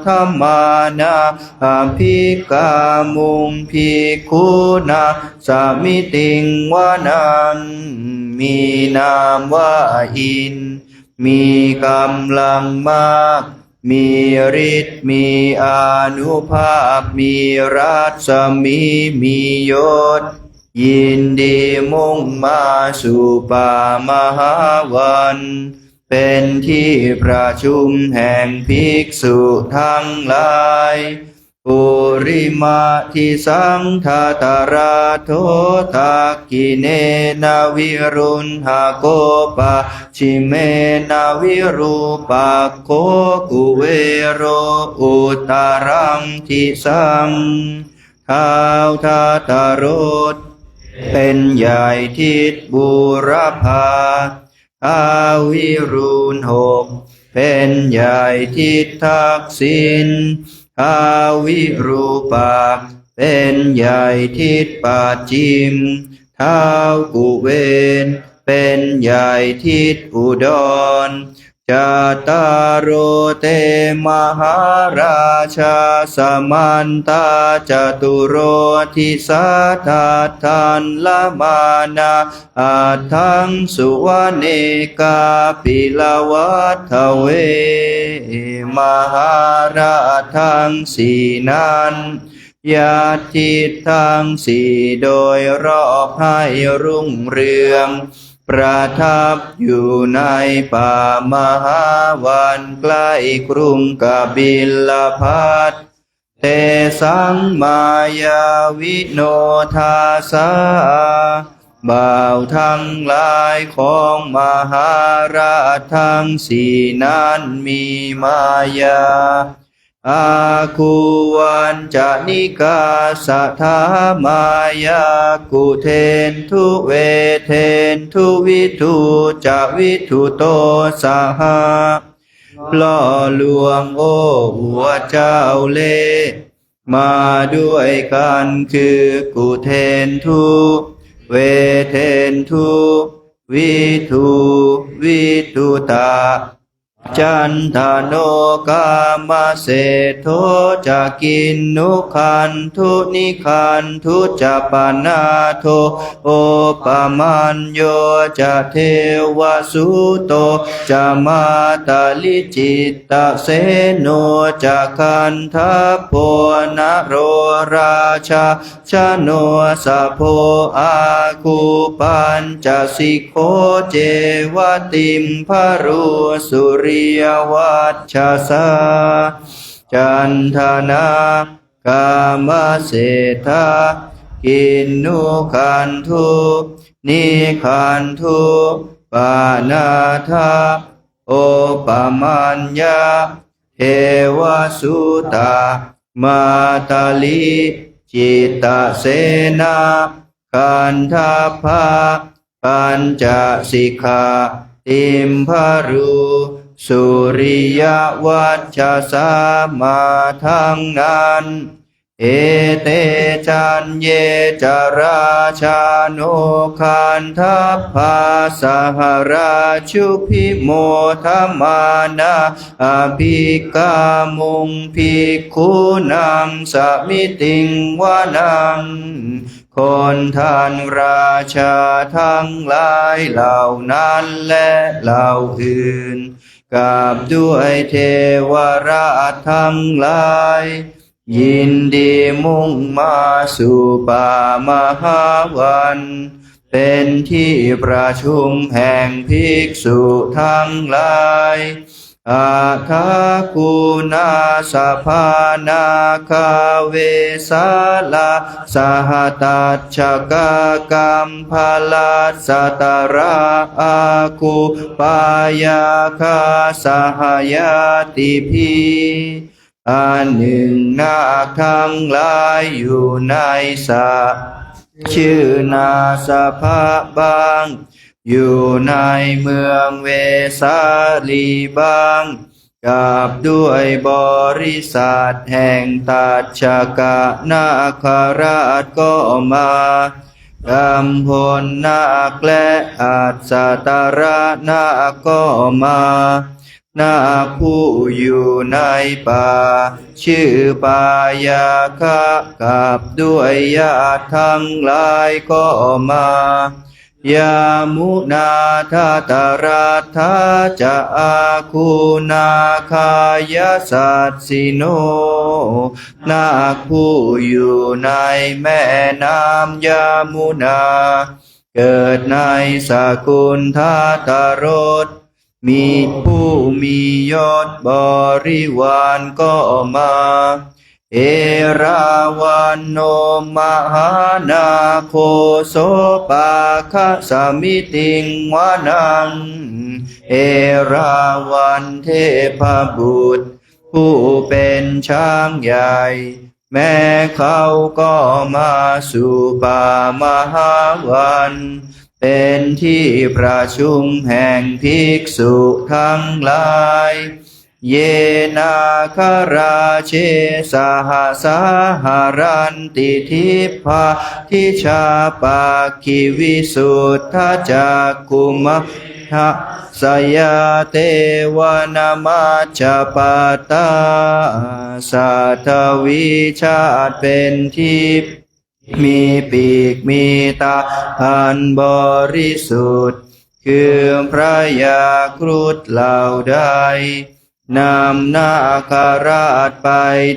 ธัมมานาอภิกขามุงภิกขุนาสามิติงวะนังมีนามว่าอินมีกำลังมาก มีฤทธิ์มีอานุภาพมีรัศมีมียศยินดีมุ่งมาสู่ป่ามหาวันเป็นที่ประชุมแห่งภิกษุทั้งหลายปุริมาทิสังทาตาราโททักกิเนนาวิรุณหาโกปะชิเมนาวิรูปักโคกุเวโรอุตารังทิสังท้าวทาตารถเป็นใหญ่ทิศบูรพาท้าววิรุณหกเป็นใหญ่ทิศทักษิณท้าววิรูปักเป็นใหญ่ทิศปัจจิมท้าวกุเวนเป็นใหญ่ทิศอุดรจาตารโรเตมหาราชาสมันตาจตุโรทิสาทัตถันละมานาอัตถังสุวเนกาปิลวัฏเวมหาราชทั้งสี่นั้นญาติทั้งสี่โดยรอบให้รุ่งเรืองประทับอยู่ในป่ามหาวันใกล้กรุงกบิลพัสเตสังมายาวิโนทาสาบ่าวทั้งหลายของมหาราชทั้งสี่นั้นมีมายาอาคูวันจานิกาสทามายากุเทนทุเวเทนทุวิทุจวิทุโตสหะล่อลวงโอ้หัวเจ้าเล่มาด้วยกันคือกุเทนทุเวเทนทุวิทุตาจันทโนกามเศโทจะกินนุขันทุนิขันทุจะปนาโทโอปมัญโยจะเทวสุโตจะมาตาลิจิตตเสโนจะคันทโพนโรราชาชโนสะโพอาคูปัญจสิโคเจวติมภรุสุริยวัชชาสาจันทนากามเศรษฐากินนุขันธุนิขันธุปานาทาโอปมัญญาเทวสุตามาตาลิจิตตเสนาคันธภาปัญจสิกขาติมภรุสุริยวัชชาสามาทั้งนั้นเอเตจันเยจาราชาโนคันทัพพาสหราชุพิโมทมานาอภิกามุงภิกขุนังสมิติงวานังคนท่านราชาทั้งหลายเหล่านั้นและเหล่าอื่นกับด้วยเทวราชทั้งหลายยินดีมุ่งมาสู่ป่ามหาวันเป็นที่ประชุมแห่งภิกษุทั้งหลายอาทากุณาสภานาคาเวสาลาสหตัชชกกรรมภาลาสตราอาคุปายาคาสหยาติพีอันหนึ่งนาคทั้งหลายอยู่ในสระชื่อนาสภาบางอยู่ในเมืองเวสาลีบางกับด้วยบริษัทแห่งตัชชกนาคราชก็มากำพลนาคและอัสสตระนาคก็มานาคผู้อยู่ในป่าชื่อปายาคะกับด้วยญาติทั้งหลายก็มา ยามุนาทัตรัตถาจะอาคูนาคายสัตสิโนนาคผู้อยู่ในแม่น้ำยามุนาเกิดในสกุลทัตรสมีผู้มียศบริวารก็มาเอราวันโนมหานาโคโสปาคะสมิติงวานังเอราวันเทพบุตรผู้เป็นช้างใหญ่แม้เขาก็มาสู่ป่ามหาวันเป็นที่ประชุมแห่งภิกษุทั้งหลายเยนาคาราเชสหสาหารันติทิพาทิชาปาคิวิสุทธาจักกุมะทะสยาเทวนามาจปาตาสัทวิชาติเป็นทิพย์มีปีกมีตาอันบริสุทธิ์คือพระยาครุฑเหล่าใดนำนาคราชไป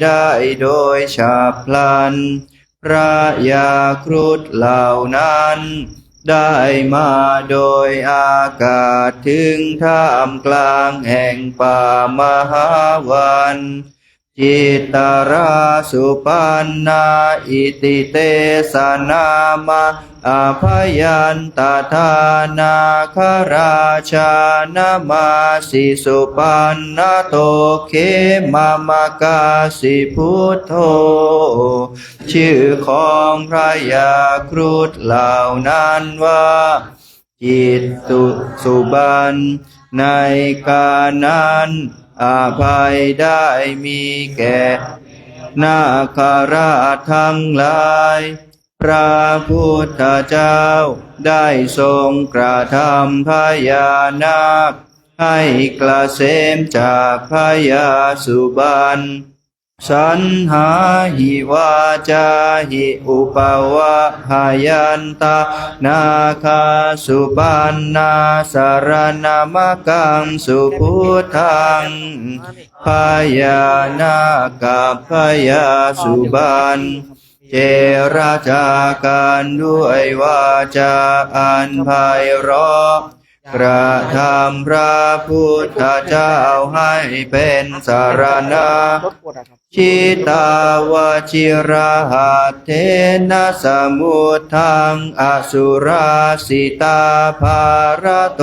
ได้โดยฉับพลันพระยาครุฑเหล่านั้นได้มาโดยอากาศถึงท่ามกลางแห่งป่ามหาวันจิตตราสุปันนาอิติเตสนามะอภยันตทานาคราชานามาสิสุปันนาโตเขมามากาสิพุทโธชื่อของพระยาครุฑเหล่านั้นว่าจิตตุสุบันในกาลนั้นอาภัยได้มีแก่นาคราชทั้งหลายพระพุทธเจ้าได้ทรงกระทำพญานาคให้กระเสมจากพญาสุบันสันหาหิวาจาหิอุปวะหายันตานาคาสุปันนาสารณามกังสุพุทธังพญานาคพญาสุบันเจรจากันด้วยวาจาอันไพเราะกระทำพระพุทธเจ้าให้เป็นสารณะชิตาวชิราหัตเทนะสมุทธังอสุราสิตาภารโต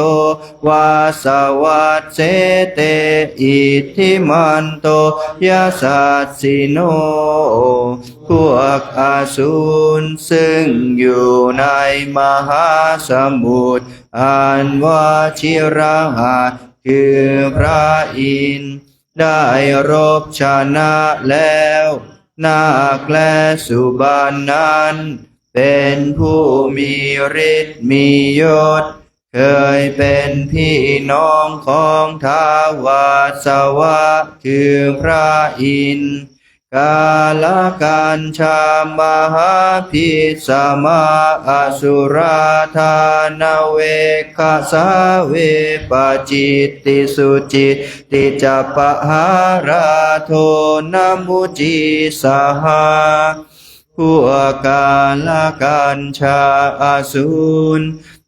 วาสวัสเสเตอิทธิมันโตยะสัสสิโนพวกอสูรซึ่งอยู่ในมหาสมุทรอันว่าชิราหัตคือพระอินทร์ได้รบชนะแล้วนาคและสุบันนั้นเป็นผู้มีฤทธิ์มียศเคยเป็นพี่น้องของท้าววาสวะคือพระอินทร์กาลกันชามหาพิสมาอสุราธานเวคสาเวปจิตติสุจิตติจัปหาราโทนามุจิสหาพวกกาลกันชาอสูร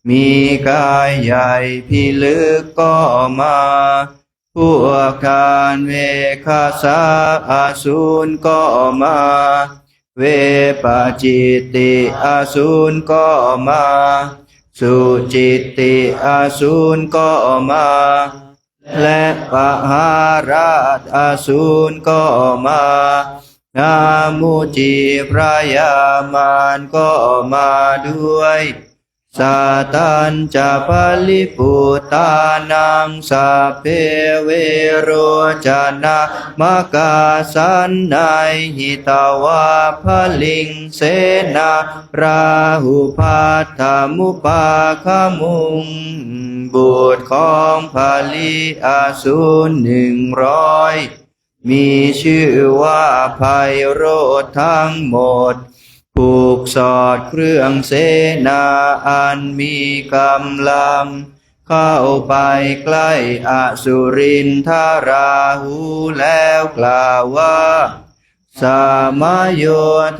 มีกายใหญ่พิลึกก็มาพวกทานเวคาสาอสูรก็มาเวปจิตติอสูรก็มาสุจิตติอสูรก็มาและปหาราชอสูรก็มานามุจิพระยามารก็มาด้วยสาตัญจะปลิปุตตานังสัพเพเวโรจนะมกาสันนายหิตาวาพลิงเสนาราหุพัทธมุปาคมุงบุตรของพลีอสูร100มีชื่อว่าไพโรธทั้งหมดพ ผูกสอดเครื่องเสนาอันมีกำลังเข้าไปใกล้อสุรินทราหูแล้วกล่าวว่าสามโย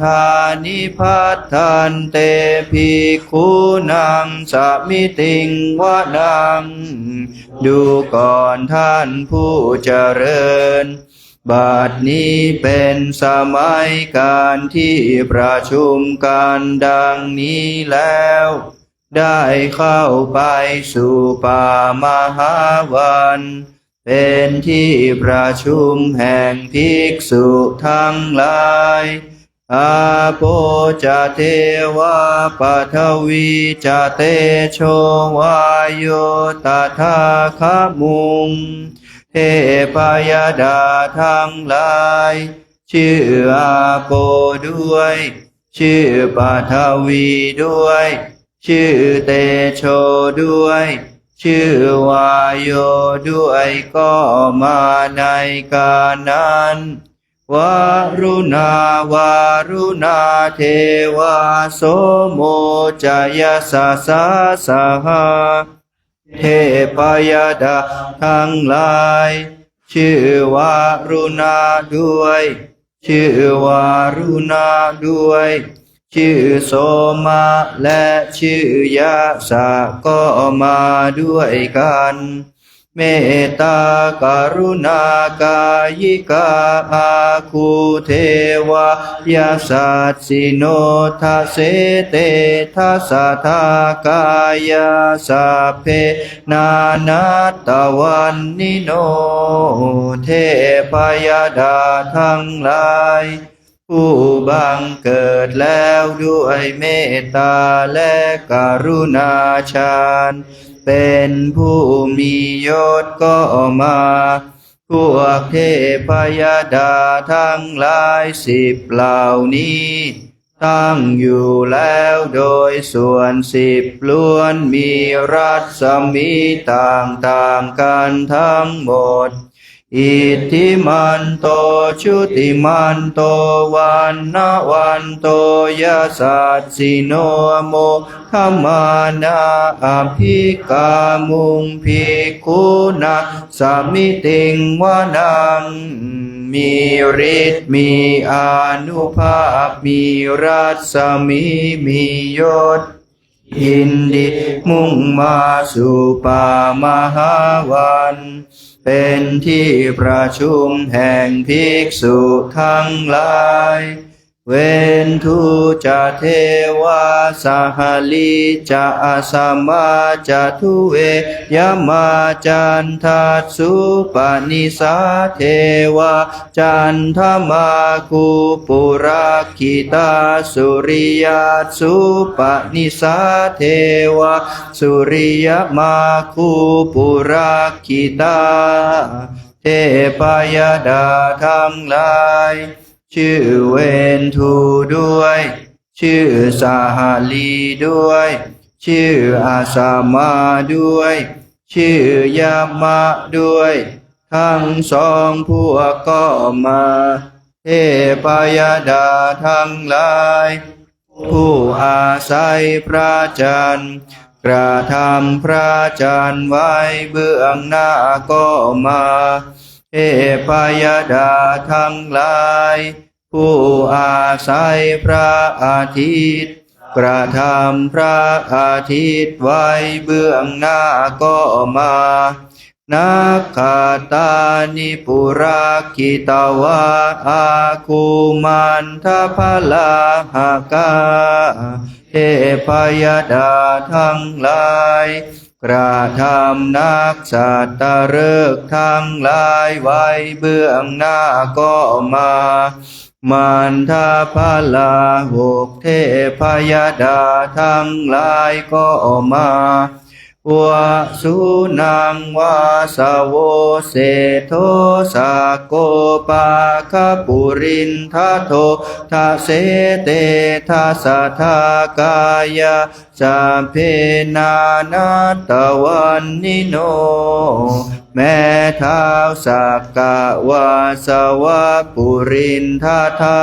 ธานิพัทธันเตภิกขุนังสมิติงวะนังดูก่อนท่านผู้เจริญบัดนี้เป็นสมัยการที่ประชุมกันดังนี้แล้วได้เข้าไปสู่ป่ามหาวันเป็นที่ประชุมแห่งภิกษุทั้งหลายอาโปจะเทวาปัทวีจะเตโชวายโยตถาคมุงเทพยดาทั้งหลายชื่ออาโปด้วยชื่อปัทวีด้วยชื่อเตโชด้วยชื่อวายโยด้วยก็มาในกาลนั้นวารุณาเทวาโสโมจยสสะสหาเทพยดาทั้งหลายชื่อวารุณาด้วยชื่อวารุณาด้วยชื่อโสมาและชื่อยะสะก็มาด้วยกันเมตตากรุณากายิกาอาคูเทวายาสัสสิโนทัสเสเตทัสสะทากายาสัพเพนานาตวันนิโนเทพยดาทั้งหลายผู้บังเกิดแล้วด้วยเมตตาและกรุณาฌานเป็นผู้มียศก็มาพวกเทพยดาทั้งหลาย10เหล่านี้ตั้งอยู่แล้วโดยส่วน10ล้วนมีรัศมีต่างๆกันทั้งหมดอิทธิมันโตชุติมันโตวันนะวันโตยะสัสสิโนโมธัมมานาอภิกามุงภิกขุนะสมิติงวะนังมีฤทธิ์มีอานุภาพมีรัศมีมียศยินดีมุ่งมาสู่ป่ามหาวันเป็นที่ประชุมแห่งภิกษุทั้งหลายเวนทูจะเทวาสหลีจะอาสมาจะทุเวยมาจันทัสสุปนิสาเทวาจันทมาคูปุราคิตาสุริยสุปนิสาเทวาสุริยมาคูปุราคิตาเทพยดาทั้งหลายชื่อเวนทูด้วยชื่อสหลีด้วยชื่ออาสามาด้วยชื่อยามะด้วยทั้งสองพวกก็มาเทพยดาทั้งหลายผู้อาศัยพระจันทร์กระทำพระจันทร์ไว้เบื้องหน้าก็มาเทพยดาทั้งหลายผู้อาศัยพระอาทิตย์กระทำพระอาทิตย์ไว้เบื้องหน้าก็มานักขาตานิปุราคิตวะอาคูมันทพลาหกาเทพยดาทั้งหลายกระทำนักสัตตฤกษ์ทั้งหลายไว้เบื้องหน้าก็มามันทพลาหกเทพยดาทั้งหลายก็มาวะสุนังวาสาโวเสโทสาโกปาคปุรินทโททาเสเตทาสัทธากายะสัพเพนานาตวันนิโนแม้เท้าสักกะวาสวะปุรินทธา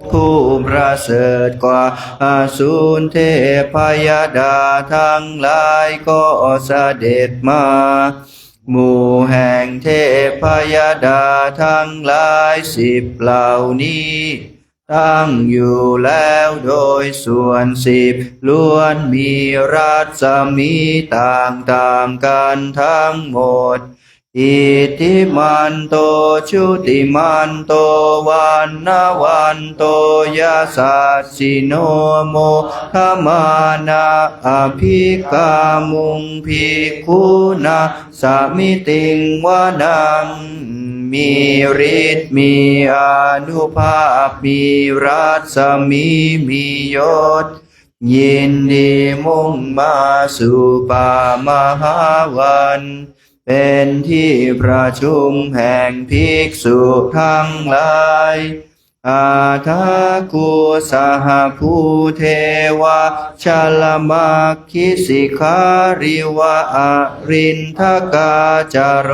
ผู้ประเสริฐกว่าอสูรเทพยดาทั้งหลายก็เสด็จมาหมู่แห่งเทพยดาทั้งหลาย10เหล่านี้ตั้งอยู่แล้วโดยส่วน10ล้วนมีรัศมีต่างๆกันทั้งหมดอิทธิมันโตชุติมันโตวันนาวันโตยาสัสสิโนโมทมานาอภิกามุงภิกขุนาสมิติงวานังมีฤทธิ์มีอานุภาพมีรัศมีมียศยินดีมุ่งมาสู่ป่ามหาวันเป็นที่ประชุมแห่งภิกษุทั้งหลายอาทากุสหภูเทวะชลมัคคิสิขาริวะอรินทกาจโร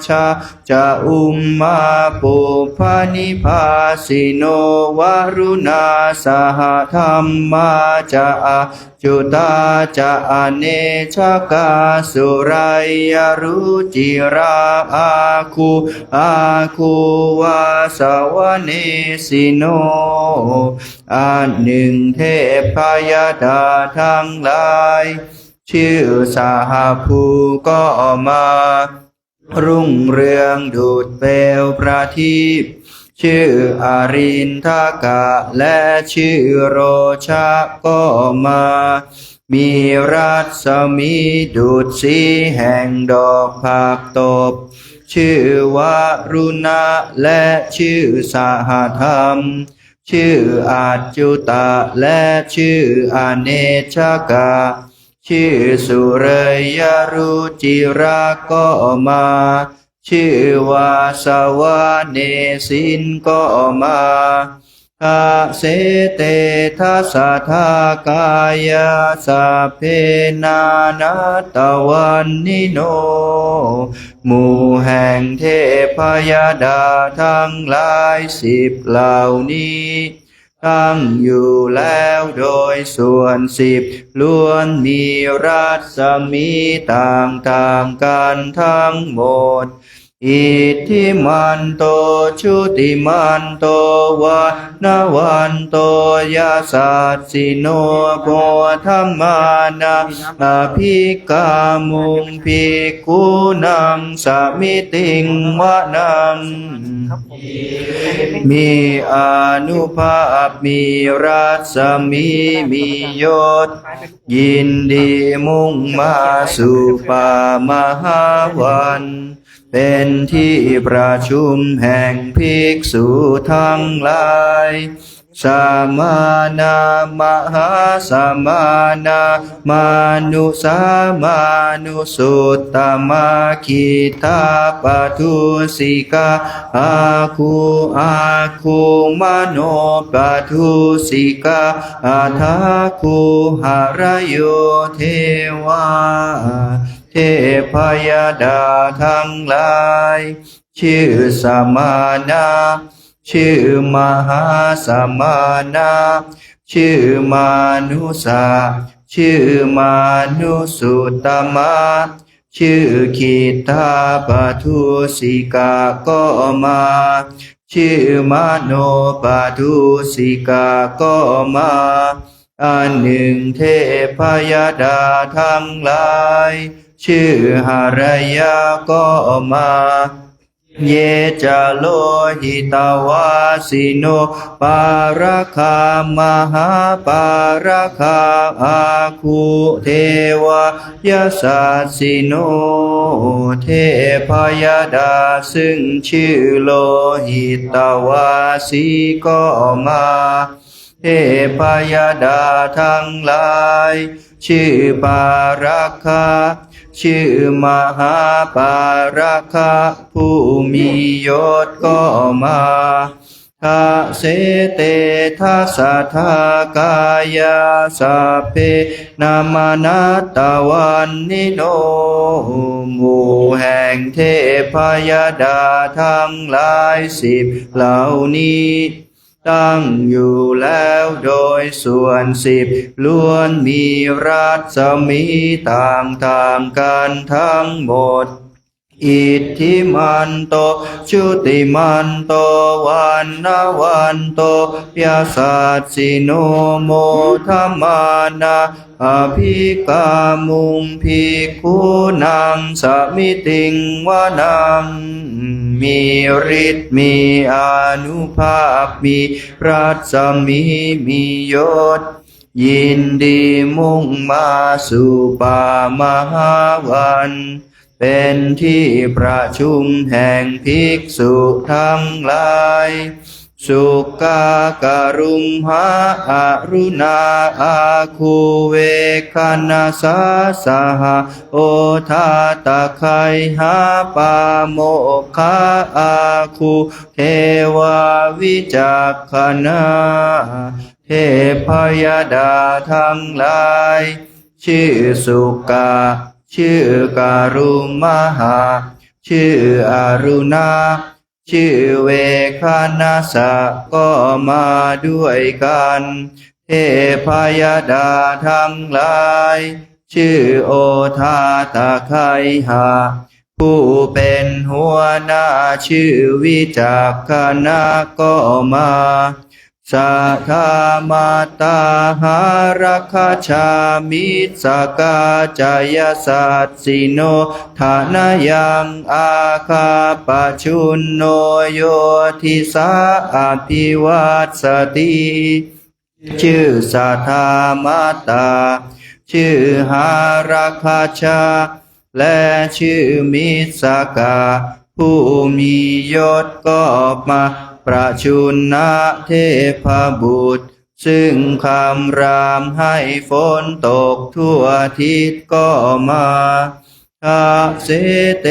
ชาจะอุมมาปุพานิภาสิโนวรุณาสหธรรมาจะจุตาจะอเนชกาสุรายรุจิราอาคูวาสวเนสิโนอันหนึ่งเทพยดาทั้งหลายชื่อสหภูก็มารุ่งเรืองดุจเปลวประทีปชื่ออรินทกะและชื่อโรชะก็มามีรัศมีดุจสีแห่งดอกผักตบชื่อวรุณะและชื่อสหธรรมชื่ออัจจุตะและชื่ออเนชกะชื่อสุเรยรุจิราก็มาชื่อวาสวะเนสินก็มาอาเสเตทัสสะทากายาสัพเพนานัตตวันนิโนหมู่แห่งเทพยดาทั้งหลาย10เหล่านี้ตั้งอยู่แล้วโดยส่วน10ล้วนมีรัศมีต่างๆกันทั้งหมดอิทธิมันโตชุติมันโตวานาวันโตยาสัสสิโนโพธมานาอภิกามุงภิกขุนังสมิติงวะนังมีอานุภาพมีรัศมีมียศยินดีมุ่งมาสู่ป่ามหาวันเป็นที่ประชุมแห่งภิกษุทั้งหลายสามานามหาสมานามานุสามานุสุตตมาคิตาปทุสิกาอาคูมโนปทุสิกาอาทาคูหารโยเทวาเทพยดาทั้งหลายชื่อสมานาชื่อมหาสมานาชื่อมานุสาชื่อมานุสุตตมาชื่อคิตาปทุสิกาก็มาชื่อมโนปทุสิกาก็มาอันหนึ่งเทพยดาทั้งหลายชื่อหารยาก็มาเยจโลหิตาวาสิโนปาราคามหาปาราคาอาคูเทวายาสัสสิโนเทพยดาซึ่งชื่อโลหิตาวาสีก็มาเทพยดาทั้งหลายชื่อปาราคาชื่อมหาปาราคาผู้มียศก็มาทาเสเตทัสสะทากายาสัพเพนามานัตตวันนิโนหมู่แห่งเทพยดาทั้งหลาย10เหล่านี้ ตั้งอยู่แล้วโดยส่วนสิบล้วนมีรัศมีต่างๆกันทั้งหมดอิทธิมันโตชุติมันโตวันนาวันโตยาสัสสิโนโมธัมมานาอภิกามุงภิกขุนังสมิติงวานังมีฤทธิ์มีอานุภาพมีรัศมีมียศยินดีมุ่งมาสู่ป่ามหาวันเป็นที่ประชุมแห่งภิกษุทั้งหลายสุกากรุมหาอารุณาอาคูเวคณาสาสหโอทาตะไคหาปาโมกขาอาคูเทวาวิจักขณาเทพยดาทั้งหลายชื่อสุกาชื่อการุมหาชื่ออรุณาชื่อเวคานาสะก็มาด้วยกันเทพยดาทั้งหลายชื่อโอทาตะไคหาผู้เป็นหัวหน้าชื่อวิจักขณะก็มาสัทธามาตาหารัคชามิสกาจายสัสสิโนฐานายังอาคาปชุนโนโยทิสาอภิวัตสติชื่อสัทธามาตาชื่อหารัคชาและชื่อมิสกาผู้มียศก็มาประชุนนะเทพบุตรซึ่งคำรามให้ฝนตกทั่วทิศก็มาทาเสเต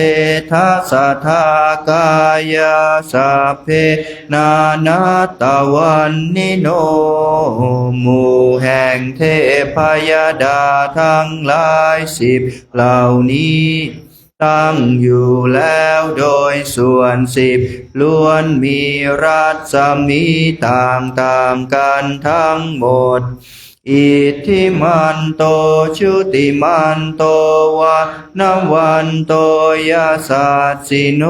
ทัสสะทากายาสัพเพนานาตวันนิโนหมู่แห่งเทพยดาทั้งหลายสิบเหล่านี้ตั้งอยู่แล้วโดยส่วนสิบล้วนมีรัศมีต่างๆกันทั้งหมดอิทธิมันโตชุติมันโตวะนาวันโตยาสัสสิโน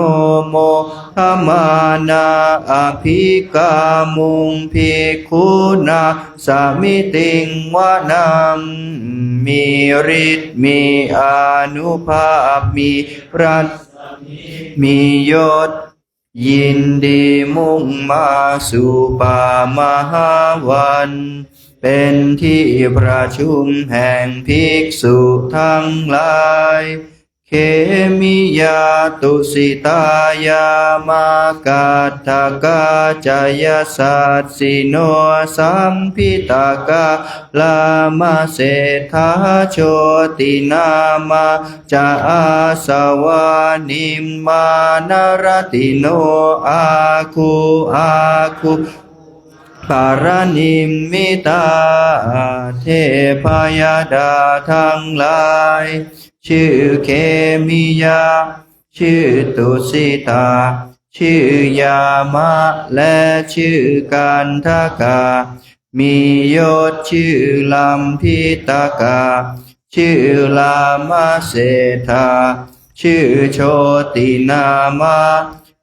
โมธัมมานาอภิกามุงภิกขุนาสมิติงวานังมีฤทธิ์มีอานุภาพมีรัศมียศยินดีมุ่งมาสู่ป่ามหาวันเป็นที่ประชุมแห่งภิกษุทั้งหลายเขมิยาตุสิตายามากาตกาจายสัสสิโนสัมพิตากาลามาเสทาโชตินามาจาอาสวานิมมานรติโนอาคูปารณิมมิตาเทพยดาทั้งหลายชื่อเคมิยาชื่อตุสิตาชื่อยามะและชื่อกันทกามียศชื่อลัมพิตกาชื่อลามเศรษฐาชื่อโชตินามะ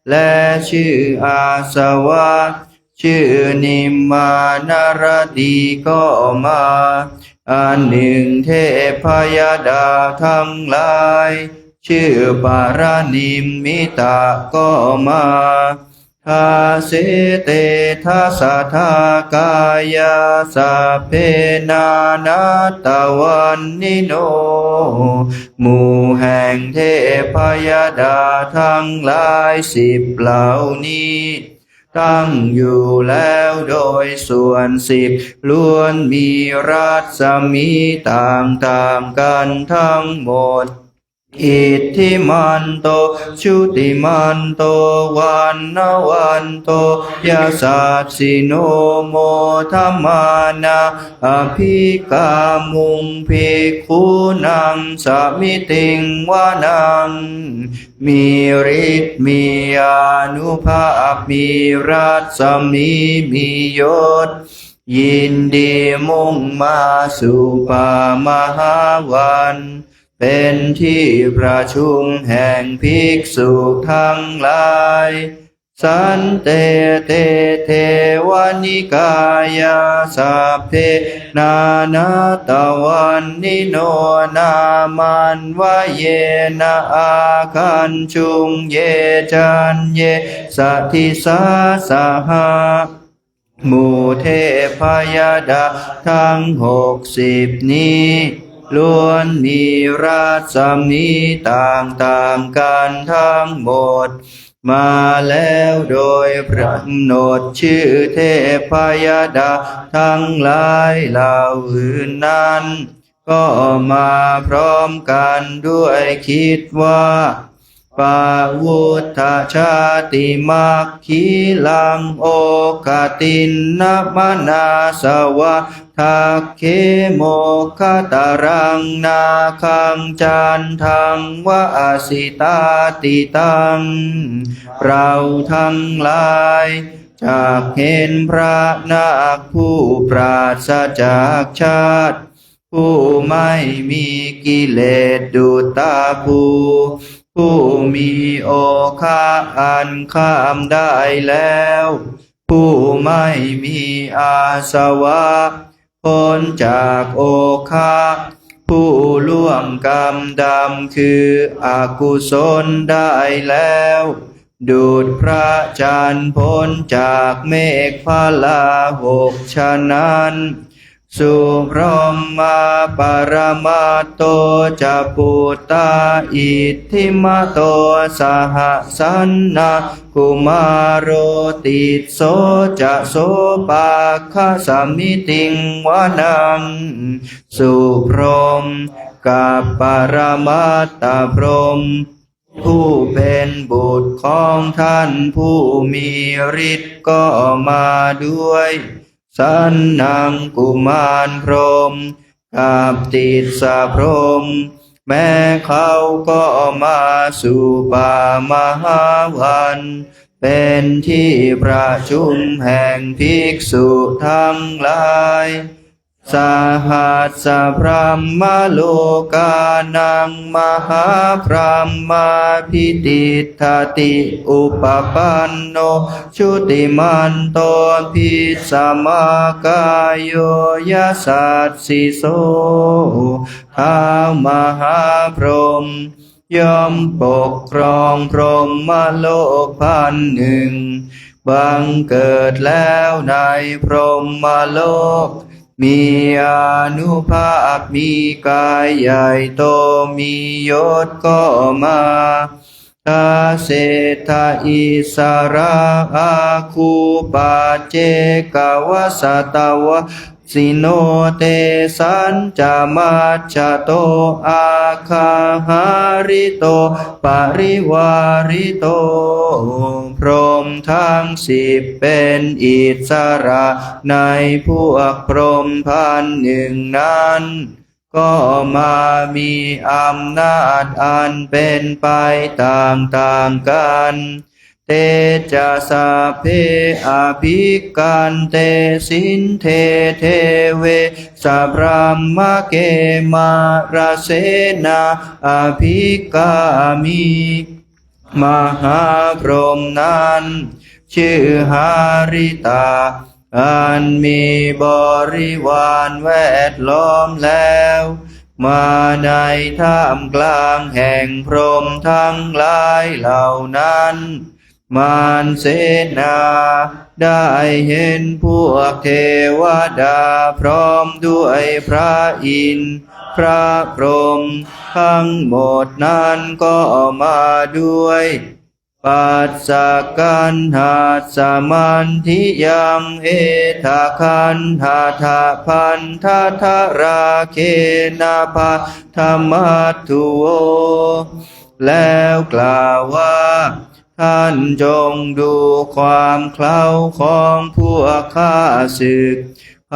และชื่ออาสวะชื่อนิมมานรดีก็มาอันหนึ่งเทพยดาทั้งหลายชื่อปารานิมมิตาก็มาทาเสเตทัสสะทากายาสัพเพนานาตวันนิโนหมู่แห่งเทพยดาทั้งหลายสิบเหล่านี้ตั้งอยู่แล้วโดยส่วนสิบล้วนมีรัศมีต่างๆกันทั้งหมด อิทธิมันโตชุติมันโตวันนวันโตยาสัสสิโนโมธัมมานาอภิกามุงภิกขุนังสมิติงวานังมีฤทธิ์มีอานุภาพมีรัศมีมียศยินดีมุ่งมาสู่ป่ามหาวันเป็นที่ประชุมแห่งภิกษุทั้งหลายสันเตเตเทวนิกายาสัพเพนานาตวันนิโนนามันวะเยนะอาคันจุงเยจันเยสัทธิสาสหะหมู่เทพยดาทั้ง60นี้ล้วนมีราศมีต่างๆกันทั้งหมดมาแล้วโดยพระกำหนดชื่อเทพยดาทั้งหลายเหล่าอื่นนั้นก็มาพร้อมกันด้วยคิดว่าปาวุธชาติมัคคีลังโอกตินนัมนาสวะทักเคโมคตารังนาคังจันทังวะอสิตาติตังเราทั้งหลายจากเห็นพระนาคผู้ปราศจากชาติผู้ไม่มีกิเลสดุจตาภูผู้มีโอคาอันข้ามได้แล้วผู้ไม่มีอาสวะพ้นจากโอคาผู้ล่วงกรรมดำคืออกุศลได้แล้วดุจพระจันทร์พ้นจากเมฆพลา6 ฉะนั้นสุพรหมปรมาโตจะปุตตาอิทธิมโตสหสันนะกุมารโรติโสจะโสปาคสมิติงวานังสุพรหมกับปรมาตถพรหมผู้เป็นบุตรของท่านผู้มีฤทธิ์ก็มาด้วยสันนังกุมารพรหมกับติสสะพรหมแม้เขาก็มาสู่ป่ามหาวันเป็นที่ประชุมแห่งภิกษุทั้งหลายสหัสสะพรหมโลกานังมหาพรหมพิติทติอุปปันโนชุติมันโตภิสมากายโยยัสสัสสิโสท้าวมหาพรหมย่อมปกครองพรหมโลก1,000บังเกิดแล้วในพรหมโลกมีอานุภาพมีกายใหญ่โตมียศก็มาทาเศรษฐอิสระอาคูปาเจกวสัตวะสิโนเตสัญจามัจจโตอาคาหาริโตปริวาริโตพรหมทั้ง10เป็นอิสระในพวกพรหม1,000นั้นก็มามีอำนาจอันเป็นไปต่างๆกันเตจะสะเพอภิกันเตสินเทเทเวสัพพมะเกมาราเสนาอภิกามิมหาพรหมนั้นชื่อหาริตาอันมีบริวารแวดล้อมแล้วมาในท่ามกลางแห่งพรหมทั้งหลายเหล่านั้นมารเสนาได้เห็นพวกเทวดาพร้อมด้วยพระอินทร์พระพรหมทั้งหมดนั้นก็มาด้วย ปัสสะกันหาสมันทิยังเอทาคันหาทาพันทาทาราเคนาภาธรรมัตถุโวแล้วกล่าวว่าท่านจงดูความเคล้าของพวกข้าศึกพ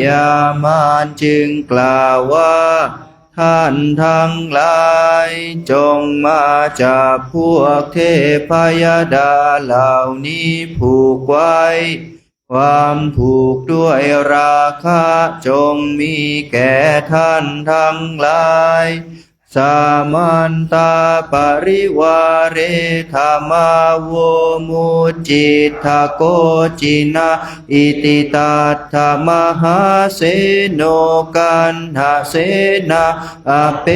ญามารจึงกล่าวว่าท่านทั้งหลายจงมาจับพวกเทพยดาเหล่านี้ผูกไว้ความผูกด้วยราคะจงมีแก่ท่านทั้งหลายสามันตาปริวาเรธรรมาโวมุจิตทโกจินาอิติตัตถมหาเสโนกันหาเสนาอเป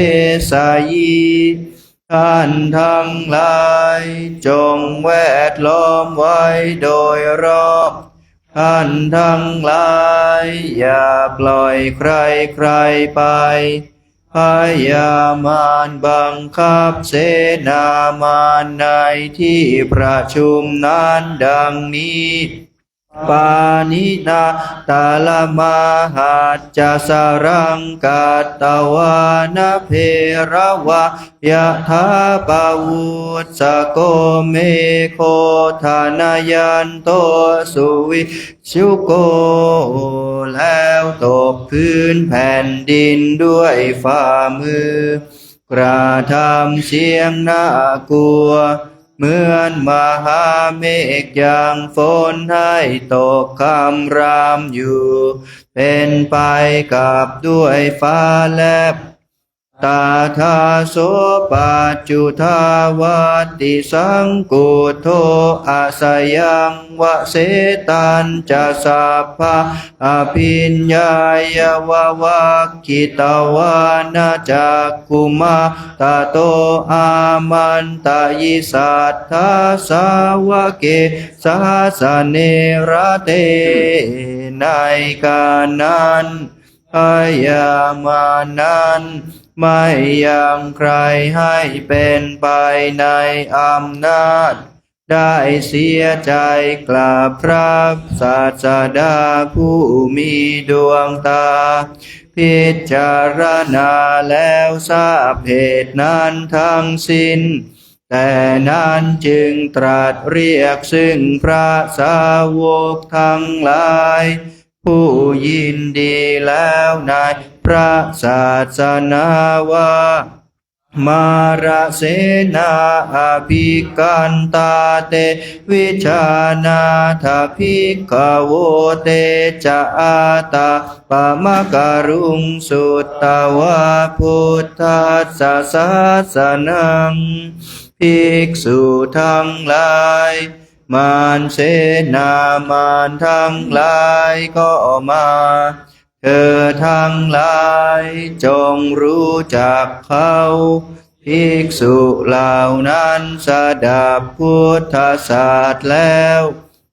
สายีท่านทั้งหลายจงแวดล้อมไว้โดยรอบท่านทั้งหลายอย่าปล่อยใครไปพญามารบังคับเสนามารในที่ประชุมนั้นดังนี้ปานินาตาลมาหัจจสรังกัตตวานะเพระวะยะถาปาวุสสโกเมโคธานายันโตสุวิชุโกแล้วตกพื้นแผ่นดินด้วยฝ่ามือกระทำเสียงน่ากลัวเหมือนมหาเมฆอย่างฝนให้ตกคำรามอยู่เป็นไปกับด้วยฟ้าแลบตาทาโสปัจจุทาวาติสังกุโทอาสยังวะเสตันจะสัพพะอภิญญายาววะกิตวานาจักขุมาตาโตอามันตายิสัทธาสาวะเกสาสเนระเตในการนั้นพญามารนั้นไม่ยังใครให้เป็นไปในอำนาจได้เสียใจกราบพระศาสดาผู้มีดวงตาพิจารณาแล้วทราบเหตุนั้นทั้งสิ้นแต่นั้นจึงตรัสเรียกซึ่งพระสาวกทั้งหลายผู้ยินดีแล้วในพระศาสนาว่ามาราเสนาอภิกันตาเตวิชานาถาภิกขโวเตจะอาตาปะมะการุงสุตตวะพุทธัสสะศาสนังภิกษุทั้งหลายมารเสนามารทั้งหลายก็มาเธอทั้งหลายจงรู้จักเขาภิกษุเหล่านั้นสดับพุทธศาสตร์แล้ว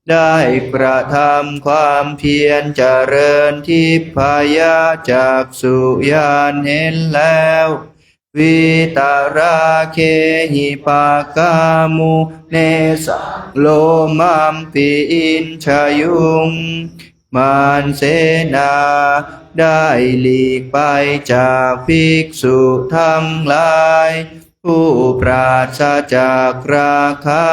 ได้กระทำความเพียรเจริญทิพยจักษุญาณเห็นแล้ววิตาราเคหิปากามุเนสโลมัมปิอินชยุงมารเสนาได้หลีกไปจากภิกษุทั้งหลายผู้ปราศจากราคะ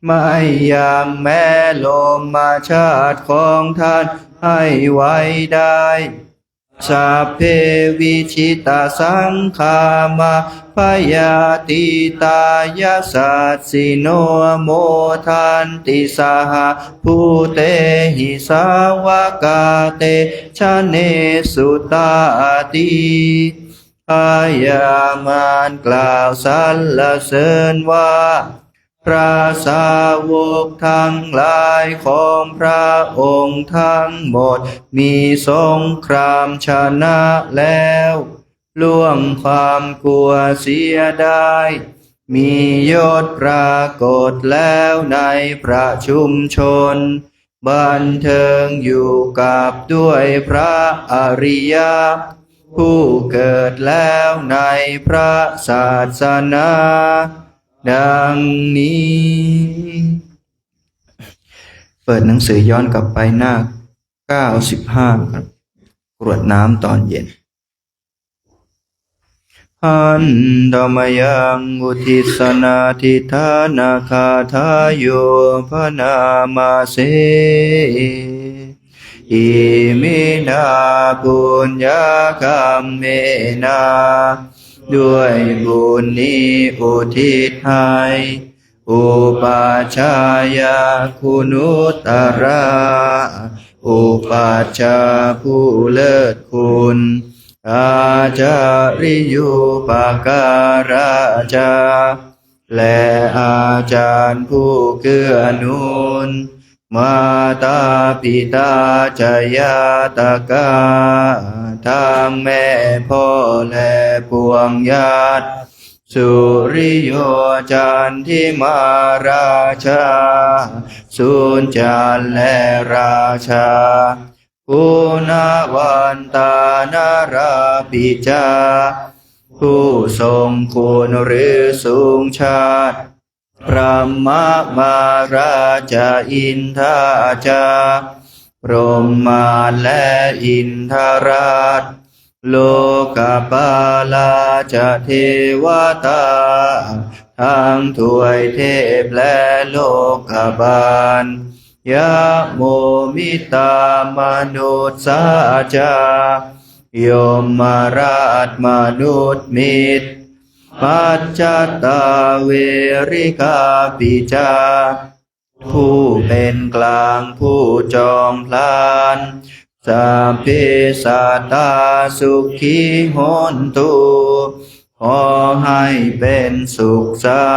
ไม่ยังแม้ลมชาติของท่านให้ไว้ได้สัพเพวิชิตาสังขามาพยาติตายาสัสสิโนโมทันติสหภูเตหิสาวกาเตชะเนสุตาติพญามารกล่าวสรรเสริญว่าพระสาวกทั้งหลายของพระองค์ทั้งหมดมีสงครามชนะแล้วล่วงความกลัวเสียได้มียศปรากฏแล้วในประชุมชนบันเทิงอยู่กับด้วยพระอริยผู้เกิดแล้วในพระศาสนา ดังนี้ เปิดหนังสือย้อนกลับไปหน้า95ครับกรวดน้ำตอนเย็นหันธรรมยังอุทิศนาทิธานาคาทายโยพนามาเสอิมินาปุญญาคัมเมนาด้วยบุญนี้อุทิศให้อุปาชายาคุณุตระอุปาชาผู้เลิศคุณอาจาริยุปการาจาและอาจารย์ผู้เกื้อหนุนมาตาปิตาจยาตกาทางแม่พ่อและปวงญาติสุริโยจันทิมาราชาสุญจารและราชาคุณวันตานาราปิจาผู้ทรงคุณหรือสูงชาติพระมมาราชาอินทาจาพรหมาและอินทราชโลกปาลาจะเทวตาทั้งถวยเทพและโลกบาลยะโมมิตามนุษย์สาจายมมาราชมนุษย์มิตรปัจจตาเวริกาปิจาผู้เป็นกลางผู้จอมพลานสัพเพสัตตาสุขีโหนตุขอให้เป็นสุขสั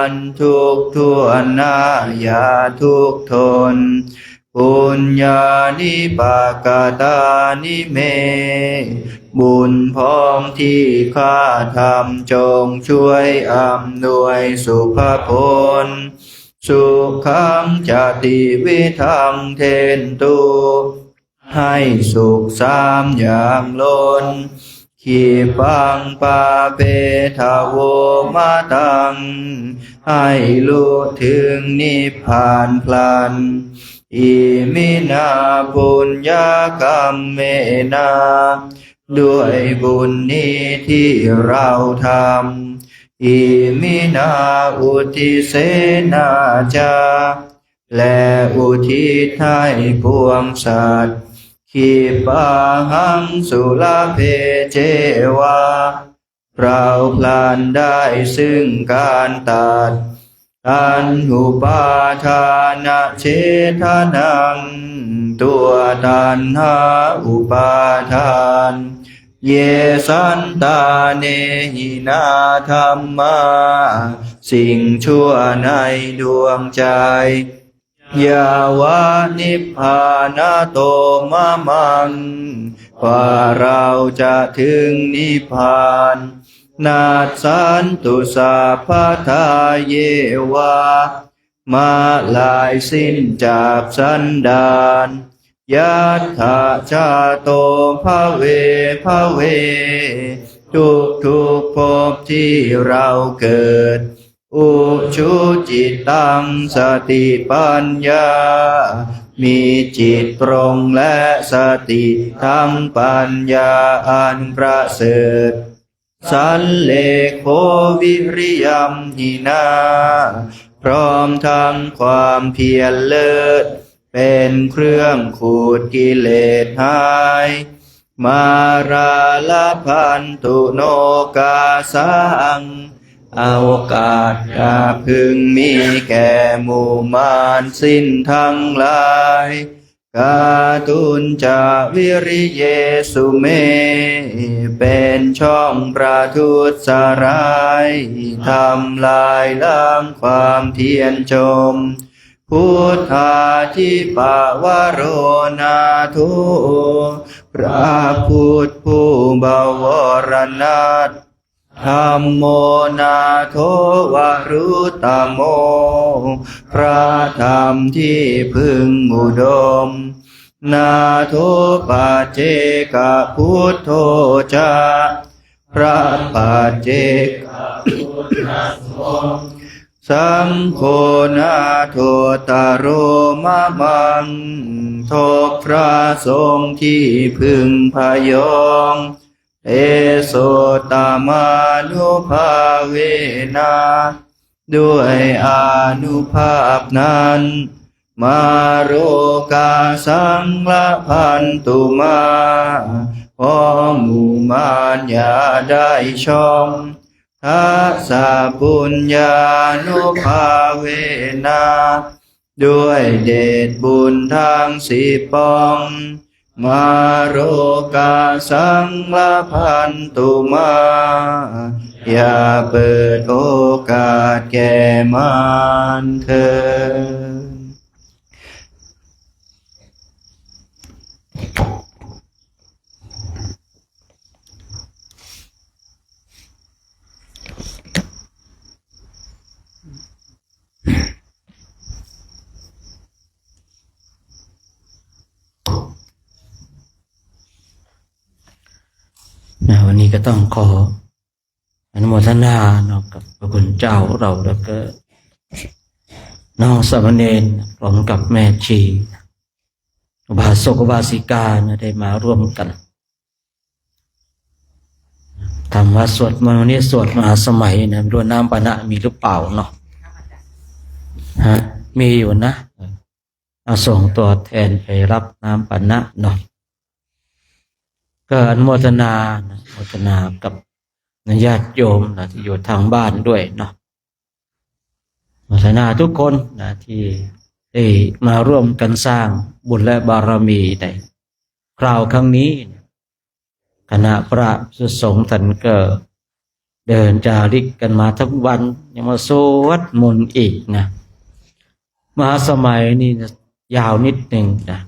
นต์ทุกทั่วหน้าอย่าทุกข์ทนปุญญานิปากตานิเมบุญพ้องที่ข้าทำจงช่วยอำนวยสุภผลสุขังจติวิทังเทนตุให้สุขสามอย่างล้นขีปังปาเปทาโวมาตังให้รู้ถึงนิพพานพลันอิมินาปุญญากรรมเมนาด้วยบุญนี้ที่เราทำอิมินาอุทิเสนาจาและอุทิศให้พวงสัตว์ขีปาหังสุลาเพเจวาเราพลันได้ซึ่งการตัดอันอุปาทานะเชทนังตัวตัณหาอุปาทานเยสันตาเนหินาธรรมาสิ่งชั่วในดวงใจยาวานิพพานาโตมะมังว่าเราจะถึงนิพพานนาสันตุสัพพทาเยวามาลายสิ้นจากสันดานยัตถาชาโตภเวภเวทุกภพที่เราเกิดอุชุจิตตังสติปัญญามีจิตตรงและสติทั้งปัญญาอันประเสริฐสันเลโควิริยัมหินาพร้อมทั้งความเพียรเลิศเป็นเครื่องขูดกิเลสหายมาราลพันตุโนกาสังโอกาสอย่าพึงมีแก่หมู่มารสิ้นทั้งหลายกาตุนจาวิริเยสุเมเป็น เป็นช่องประทุษร้ายทำลายล้างความเพียรชมพุทธาธิปวโรนาทุพระพุทธผู้บวรนาถธัมโมนาโทวรุตโมพระธรรมที่พึงอุดมนาโทปัจเจกพุทโธจาพระปัจเจกพุทธสงฆ์ สังโฆนาโทตโรมะมังทกพระสงฆ์ที่พึงพยองเอโสตมานุภาเวนะด้วยอานุภาพนั้นมาโรกาสังละพันตุมาพอหมู่มารอย่าได้ช่องทัสสะปุญญานุภาเวนะด้วยเดชบุญทางสิบปองมาโรกาสังละพันตุมาอย่าเปิดโอกาสแก่มารเถิดวันนี้ก็ต้องขออนุโมทนาเนาะกับพระคุณเจ้าเราแล้วก็น้องสามเณรพร้อมกับแม่ชีอุบาสกอุบาสิกาได้มาร่วมกันทำวัดสวดมนต์วันนี้สวดมหาสมัยนะไม่รู้น้ำปานะมีหรือเปล่าเนาะมีอยู่นะเอาส่งตัวแทนไปรับน้ำปานะเนาะก็อนุโมทนากับญาติโยมนะที่อยู่ทางบ้านด้วยเนาะอนุโมทนาทุกคนนะที่ได้มาร่วมกันสร้างบุญและบารมีในคราวครั้งนี้คณะพระสงฆ์ท่านก็เดินจาริกกันมาทั้งวันยังมาสวดมนต์อีกนะมหาสมัยนี่ยาวนิดหนึ่งนะ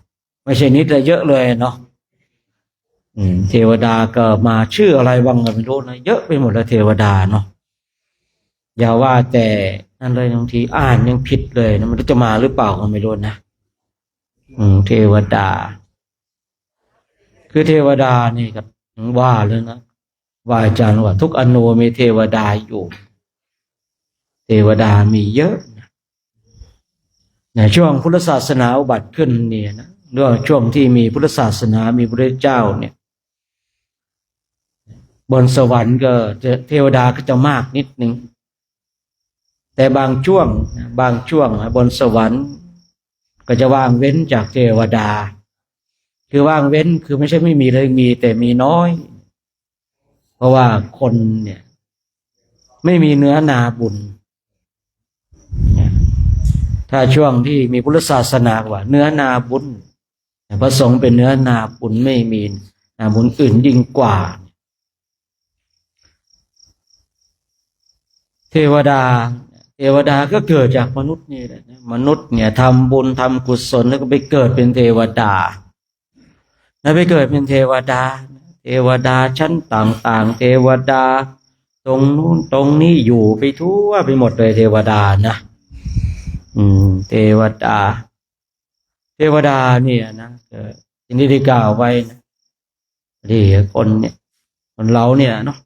ไม่ใช่นิดเลยเยอะเลยเนาะเทวดาก็มาชื่ออะไรบ้างก็ไม่รู้นะเยอะไปหมดแล้วเทวดาเนาะอย่าว่าแต่นั่นเลยบางทีอ่านยังผิดเลยนะมันจะมาหรือเปล่าก็ไม่รู้นะเทวดาคือเทวดานี่ก็ว่าเลยนะว่าอาจารย์ว่าทุกอนูมีเทวดาอยู่เทวดามีเยอะในช่วงพุทธศาสนาอุบัติขึ้นเนี่ยนะเรื่องช่วงที่มีพุทธศาสนามีพระเจ้าเนี่ยบนสวรรค์ก็เทวดาก็จะมากนิดนึงแต่บางช่วงบนสวรรค์ก็จะว่างเว้นจากเทวดาคือว่างเว้นคือไม่ใช่ไม่มีเลยมีแต่มีน้อยเพราะว่าคนเนี่ยไม่มีเนื้อนาบุญถ้าช่วงที่มีพุทธศาสนาว่าเนื้อนาบุญพระสงฆ์เป็นเนื้อนาบุญไม่มีนาบุญอื่นยิ่งกว่าเทวดาก็เกิดจากมนุษย์นี่แหละมนุษย์เนี่ยทำบุญทำกุศลแล้วก็ไปเกิดเป็นเทวดาแล้วไปเกิดเป็นเทวดาชั้นต่างๆเทวดาตรงนู้นตรงนี้อยู่ไปทั่วไปหมดเลยเทวดานะเทวดาเนี่ยนะที่นี่ได้กล่าวไว้นะที่คนเราเนี่ยเนาะ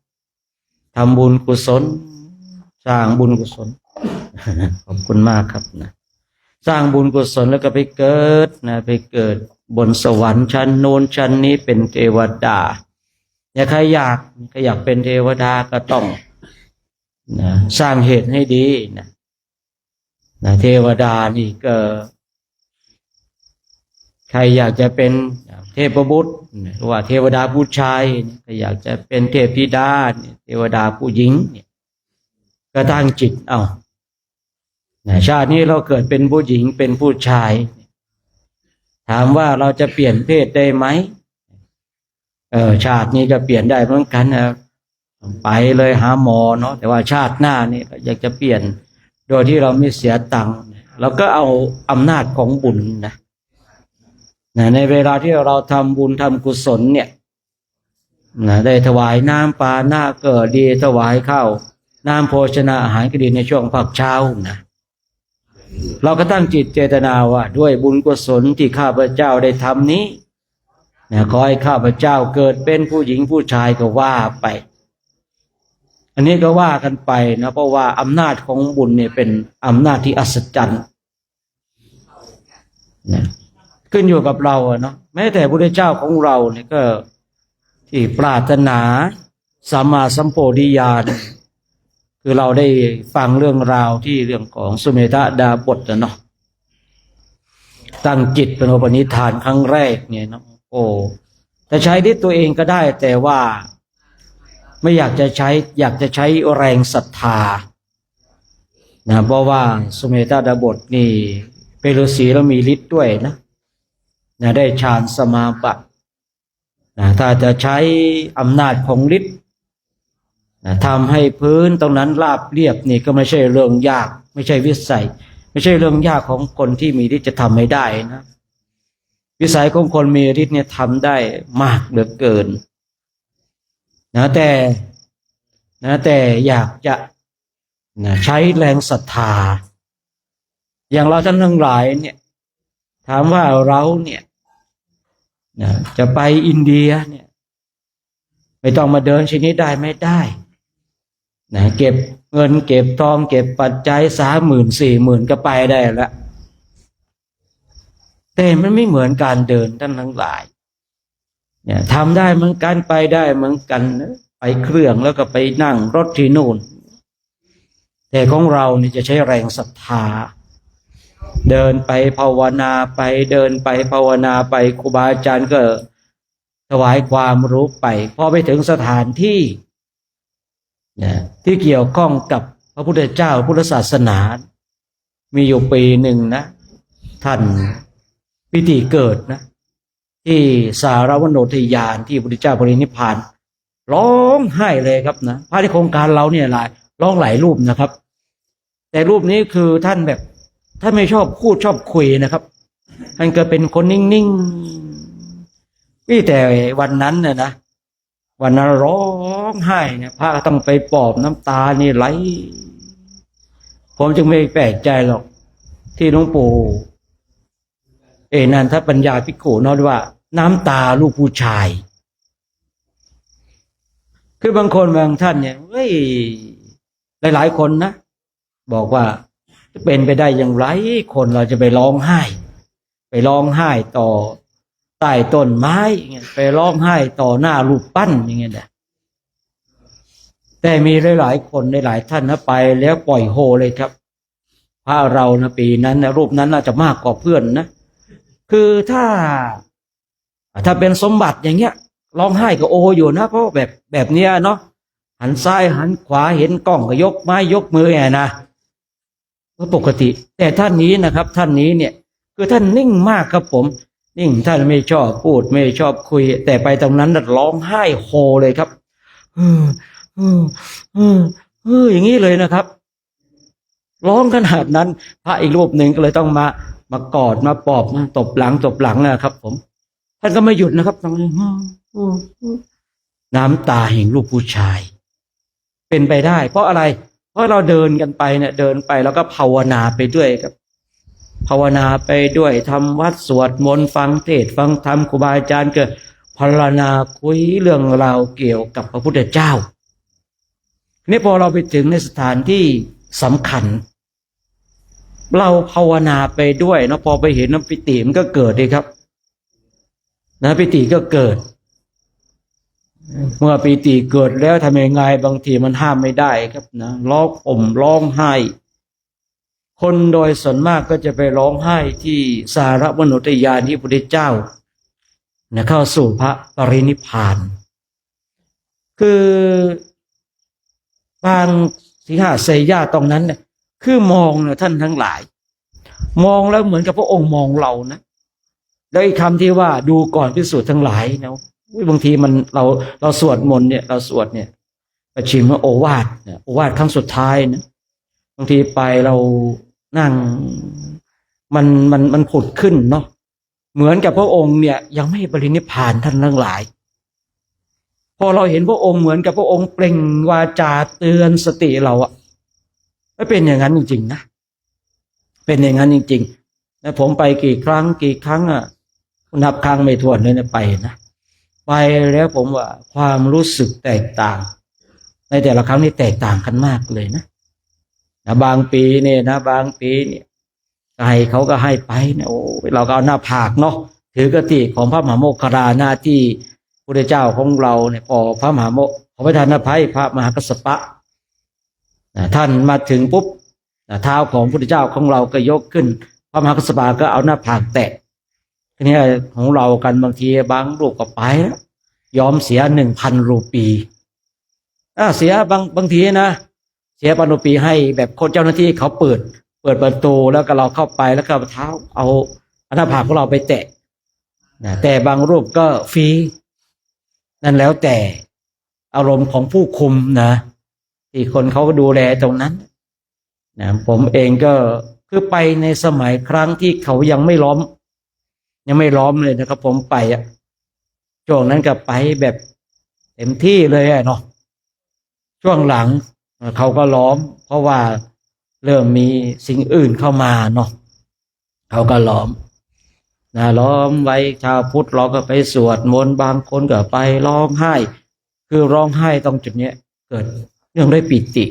ทำบุญกุศลสร้างบุญกุศล ขอบคุณมากครับนะสร้างบุญกุศลแล้วก็ไปเกิดนะไปเกิดบนสวรรค์ชั้นโน้นชั้นนี้เป็นเทวดาใครอยากเป็นเทวดาก็ต้องนะสร้างเหตุให้ดีนะเทวดานี่ก็ใครอยากจะเป็นเทพบุตรหรือว่าเทวดาผู้ชายก็อยากจะเป็นเทพธิดาเทวดาผู้หญิงก็ตั้งจิตเอาชาตินี้เราเกิดเป็นผู้หญิงเป็นผู้ชายถามว่าเราจะเปลี่ยนเพศได้ไหมชาตินี้ก็เปลี่ยนได้เหมือนกันนะไปเลยหาหมอเนาะแต่ว่าชาติหน้านี่อยากจะเปลี่ยนโดยที่เราไม่เสียตังค์เราก็เอาอำนาจของบุญนะในเวลาที่เราทำบุญทำกุศลเนี่ยได้ถวายน้ำปานะก็ดีถวายข้าวน้ำโภชนาอาหารก็ดีในช่วงภาคเช้านะเราก็ตั้งจิตเจตนาว่าด้วยบุญกุศลที่ข้าพเจ้าได้ทำนี้ขอให้ข้าพเจ้าเกิดเป็นผู้หญิงผู้ชายก็ว่าไป อันนี้ก็ว่ากันไปนะเพราะว่าอำนาจของบุญเนี่ยเป็นอำนาจที่อัศจรรย์นะขึ้นอยู่กับเราเนาะแม้แต่พระพุทธเจ้าของเราเนี่ยก็ที่ปรารถนาสัมมาสัมโพธิญาณคือเราได้ฟังเรื่องราวที่เรื่องของสุเมธดาบทนะเนาะตั้งจิตเป็นอุปนิธานครั้งแรกเนี่ยนะโอ้แต่ใช้ที่ตัวเองก็ได้แต่ว่าไม่อยากจะใช้อยากจะใช้แรงศรัทธานะเพราะว่าสุเมธดาบทนี่เป็นฤาษีแล้วมีฤทธิ์ด้วยนะได้ฌานสมาบัตินะถ้าจะใช้อำนาจของฤทธิ์ทำให้พื้นตรงนั้นราบเรียบนี่ก็ไม่ใช่เรื่องยากไม่ใช่วิสัยไม่ใช่เรื่องยากของคนที่มีฤทธิ์จะทำไม่ได้นะวิสัยของคนมีฤทธิ์เนี่ยทำได้มากเหลือเกินแต่อยากจะใช้แรงศรัทธาอย่างเราท่านทั้งหลายเนี่ยถามว่าเราเนี่ยจะไปอินเดียเนี่ยไม่ต้องมาเดินชนิดได้ไม่ได้เก็บเงินเก็บทองเก็บปัจจัย30,000 40,000ก็ไปได้แล้วแต่มันไม่เหมือนการเดินท่านทั้งหลายทำได้เหมือนกันไปได้เหมือนกันนะไปเครื่องแล้วก็ไปนั่งรถที่นู่นแต่ของเรานี่จะใช้แรงศรัทธาเดินไปภาวนาไปเดินไปภาวนาไปครูบาอาจารย์ก็ถวายความรู้ไปพอไปถึงสถานที่ที่เกี่ยวข้องกับพระพุทธเจ้าพุทธศาสนามีอยู่ปีหนึ่งนะท่านพิธีเกิดนะที่สารวโนทยานที่พระพุทธเจ้าปรินิพพานร้องไห้เลยครับนะพระที่โครงการเราเนี่ยร้องหลายรูปนะครับแต่รูปนี้คือท่านแบบท่านไม่ชอบพูดชอบคุยนะครับท่านก็เป็นคนนิ่งๆนี่แต่วันนั้นเนี่ยนะวันนั้นร้องไห้เนี่ยพระต้องไปปลอบน้ำตานี่ไหลผมจึงไม่แปลกใจหรอกที่หลวงปู่นันทปัญญาภิกขุเนาะว่าน้ำตาลูกผู้ชายคือบางคนบางท่านเนี่ยหลายๆคนนะบอกว่าจะเป็นไปได้อย่างไรคนเราจะไปร้องไห้ต่อใต้ต้นไม้อย่างเงี้ยไปร้องไห้ต่อหน้ารูปปั้นอย่างเงี้ยนะแต่มีหลายๆคนหลายท่านนะไปแล้วปล่อยโฮเลยครับพระเรานะปีนั้นนะรูปนั้นน่าจะมากกว่าเพื่อนนะคือถ้าเป็นสมบัติอย่างเงี้ยร้องไห้ก็โออยู่นะเพราะแบบเนี้ยเนาะหันซ้ายหันขวาเห็นกล้องก็ยกไม้ยกมือแนะก็ปกติแต่ท่านนี้นะครับท่านนี้เนี่ยคือท่านนิ่งมากครับผมนิ่งท่านไม่ชอบพูดไม่ชอบคุยแต่ไปตรงนั้นร้องไห้โฮเลยครับอย่างนี้เลยนะครับร้องขนาดนั้นพระอีกรูปหนึ่งก็เลยต้องมากอดมาปลอบมาตบหลังนะครับผมท่านก็ไม่หยุดนะครับต้องน้ำตาแห่งลูกผู้ชายเป็นไปได้เพราะอะไรเพราะเราเดินกันไปเนี่ยเดินไปแล้วก็ภาวนาไปด้วยครับภาวนาไปด้วยทำวัดสวดมนต์ฟังเทศน์ฟังธรรมครูบาอาจารย์ก็พรรณนาคุยเรื่องราวเกี่ยวกับพระพุทธเจ้านี่พอเราไปถึงในสถานที่สำคัญเราภาวนาไปด้วยนะพอไปเห็นน้ำปิติมันก็เกิดเลยครับนะปิติก็เกิดเมื่อปิติเกิดแล้วทำยังไงบางทีมันห้ามไม่ได้ครับนะร้องไห้คนโดยส่วนมากก็จะไปร้องไห้ที่สารวโนทยานที่พระพุทธเจ้าเข้าสู่พระปรินิพพานคือบางสิหาเสยญาตรงนั้นเนี่ยคือมองนะท่านทั้งหลายมองแล้วเหมือนกับพระองค์มองเรานะแล้วอีกคำที่ว่าดูก่อนภิกษุทั้งหลายนะบางทีมันเราสวดมนต์เนี่ยเราสวดเนี่ยประชิมโอวาทเนี่ยโอวาทครั้งสุดท้ายนะบางทีไปเรานั่งมันผุดขึ้นเนาะเหมือนกับพระองค์เนี่ยยังไม่ปรินิพพานท่านทั้งหลายพอเราเห็นพระองค์เหมือนกับพระองค์เปล่งวาจาเตือนสติเราอะไม่เป็นอย่างนั้นจริงๆนะเป็นอย่างนั้นจริงๆนะผมไปกี่ครั้งอะนับครั้งไม่ถ้วนเลยนะไปนะไปแล้วผมว่าความรู้สึกแตกต่าง ในแต่ละครั้งนี่แตกต่างกันมากเลยนะบางปีเนี่ยนะบางปีเนี่ยให้เขาก็ให้ไปเนี่ยโอ้เราก็เอาหน้าผากเนาะถือกติของพระมหาโมคคลาหน้าที่พระเจ้าของเราเนี่ยพอพระมหาโมขอประทานอภัยพระมหากัสสปะท่านมาถึงปุ๊บเท้าของพระเจ้าของเราก็ยกขึ้นพระมหากัสสปะก็เอาหน้าผากแตะทีนี้ของเรากันบางทีบางรูปก็ไปแล้วยอมเสีย1,000 รูปีเสียบางทีนะเสีย1,000 รูปีให้แบบคนเจ้าหน้าที่เขาเปิดประตูแล้วก็เราเข้าไปแล้วก็เท้าเอาหน้าผากของเราไปแตะแต่บางรูปก็ฟรีนั่นแล้วแต่อารมณ์ของผู้คุมนะที่คนเขาดูแลตรงนั้นนะผมเองก็คือไปในสมัยครั้งที่เขายังไม่ล้อมเลยนะครับผมไปช่วงนั้นก็ไปแบบเต็มที่เลยเนาะช่วงหลังเขาก็ล้อมเพราะว่าเริ่มมีสิ่งอื่นเข้ามาเนาะเขาก็ล้อมไว้ชาวพุทธเราก็ไปสวดมนต์บางคนก็ไปร้องไห้คือร้องไห้ตรงจุดนี้เกิดเรื่องด้วยปิติ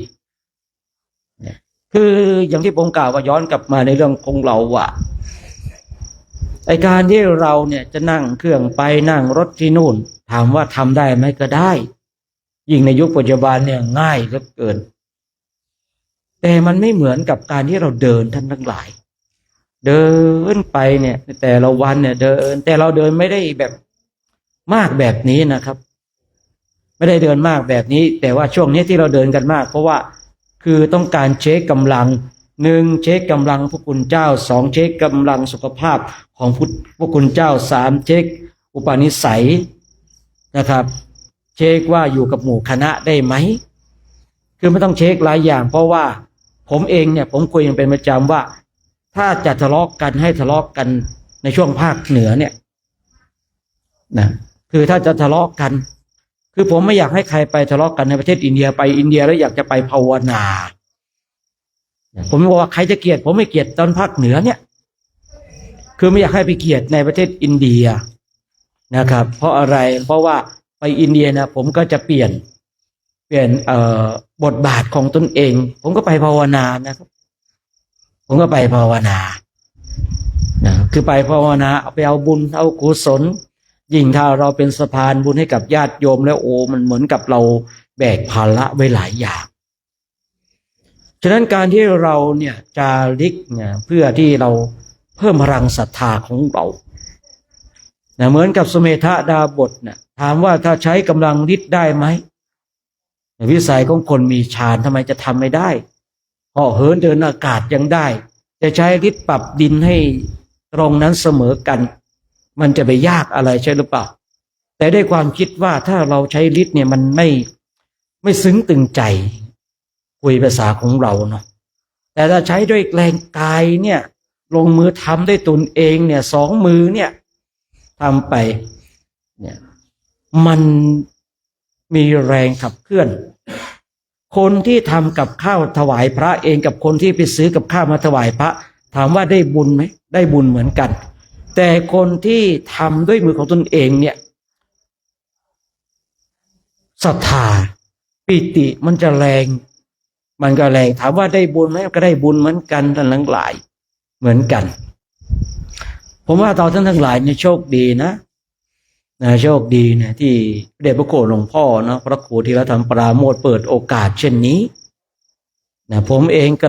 คืออย่างที่ผมกล่าวว่าย้อนกลับมาในเรื่องของเราว่าไอการที่เราเนี่ยจะนั่งเครื่องไปนั่งรถที่นู่นถามว่าทำได้ไหมก็ได้ยิ่งในยุคปัจจุบันเนี่ยง่ายเหลือเกินแต่มันไม่เหมือนกับการที่เราเดินท่านทั้งหลายเดินไปเนี่ยแต่ละวันเนี่ยเดินแต่เราเดินไม่ได้แบบมากแบบนี้นะครับไม่ได้เดินมากแบบนี้แต่ว่าช่วงนี้ที่เราเดินกันมากเพราะว่าคือต้องการเช็คกำลัง1เช็คกำลังพระคุณเจ้า2เช็คกำลังสุขภาพของพระคุณเจ้า3เช็คอุปนิสัยนะครับเช็คว่าอยู่กับหมู่คณะได้ไหมคือไม่ต้องเช็คหลายอย่างเพราะว่าผมเองเนี่ยผมคุยกันเป็นประจำว่าถ้าจะทะเลาะกันให้ทะเลาะกันในช่วงภาคเหนือเนี่ยนะคือถ้าจะทะเลาะกันคือผมไม่อยากให้ใครไปทะเลาะกันในประเทศอินเดียไปอินเดียแล้วอยากจะไปภาวนาผมบอกว่าใครจะเกลียดผมไม่เกลียดตอนภาคเหนือเนี่ยคือไม่อยากให้ไปเกลียดในประเทศอินเดียนะครับเพราะอะไรเพราะว่าไปอินเดียนะผมก็จะเปลี่ยนบทบาทของตนเองผมก็ไปภาวนานะครับผมก็ไปภาวนาคือไปภาวนาเอาไปเอาบุญเอากุศลยิ่งถ้าเราเป็นสะพานบุญให้กับญาติโยมแล้วโอ้มันเหมือนกับเราแบกภาระไว้หลายอย่างฉะนั้นการที่เราเนี่ยจาริกเนี่ยเพื่อที่เราเพิ่มพลังศรัทธาของเราเหมือนกับสเมธดาบทเนี่ยถามว่าถ้าใช้กำลังฤทธิ์ได้ไหมวิสัยของคนมีฌานทำไมจะทำไม่ได้เหาะเหินเดินอากาศยังได้จะใช้ฤทธิ์ปรับดินให้ตรงนั้นเสมอกันมันจะไปยากอะไรใช่หรือเปล่าแต่ด้วยความคิดว่าถ้าเราใช้ฤทธิ์เนี่ยมันไม่ซึ้งตึงใจคุยภาษาของเราเนาะแต่ถ้าใช้ด้วยแรงกายเนี่ยลงมือทำด้วยตนเองเนี่ย2 มือเนี่ยทำไปเนี่ยมันมีแรงขับเคลื่อนคนที่ทำกับข้าวถวายพระเองกับคนที่ไปซื้อกับข้าวมาถวายพระถามว่าได้บุญไหมได้บุญเหมือนกันแต่คนที่ทำด้วยมือของตนเองเนี่ยศรัทธาปิติมันจะแรงมันก็แรงถามว่าได้บุญไหมก็ได้บุญเหมือนกันท่านทั้งหลายเหมือนกันผมว่าเราท่านทั้งหลายเนี่ยโชคดีนะโชคดีเนี่ยที่พระเดชพระโคหลวงพ่อเนาะพระครูธีรธรรมปราโมทย์เปิดโอกาสเช่นนี้นะผมเองก็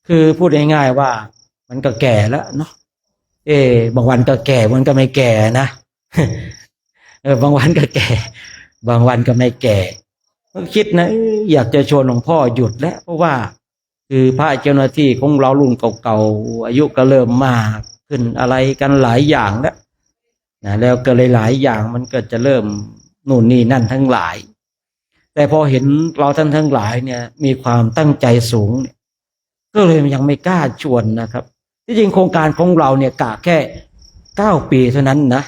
คือพูดง่ายๆว่ามันก็แก่แล้วเนาะบางวันก็แก่มันก็ไม่แก่นะบางวันก็แก่บางวันก็ไม่แก่ก็คิดนะอยากจะชวนหลวงพ่อหยุดแล้วเพราะว่าคือพระเจ้าหน้าที่ของเรารุ่นเก่าๆอายุก็เริ่มมากขึ้นอะไรกันหลายอย่างแล้วแล้วก็เลยหลายอย่างมันก็จะเริ่มนู่นนี่นั่นทั้งหลายแต่พอเห็นเราท่านทั้งหลายเนี่ยมีความตั้งใจสูงเนี่ยก็เลยยังไม่กล้าชวนนะครับที่จริงโครงการของเราเนี่ยกะแค่9 ปีเท่านั้นนะ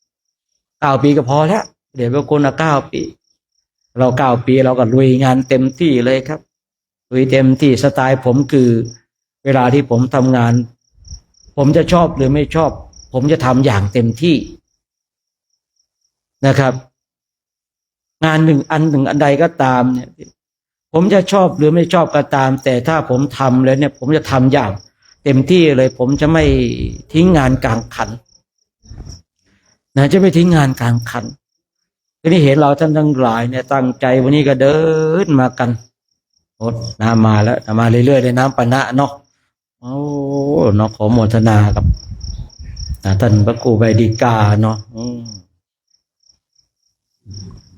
9 ปีก็พอแล้วเดี๋ยวเป็นคนละ9 ปีเรา9 ปีเราก็ลุยงานเต็มที่เลยครับลุยเต็มที่สไตล์ผมคือเวลาที่ผมทำงานผมจะชอบหรือไม่ชอบผมจะทำอย่างเต็มที่นะครับ งานหนึ่งอันใดก็ตามเนี่ยผมจะชอบหรือไม่ชอบก็ตามแต่ถ้าผมทำแล้วเนี่ยผมจะทำอย่างเต็มที่เลยผมจะไม่ทิ้งงานกลางคันนะจะไม่ทิ้งงานกลางคันทีนี้เห็นเราท่านทั้งหลายเนี่ยตั้งใจวันนี้ก็เดินมากันโอ้น้ำมาแล้วมาเรื่อยๆเลยน้ำปะนะเนาะโอ้เนาะขอโมทนากับท่านพระครูใบดีกาเนาะ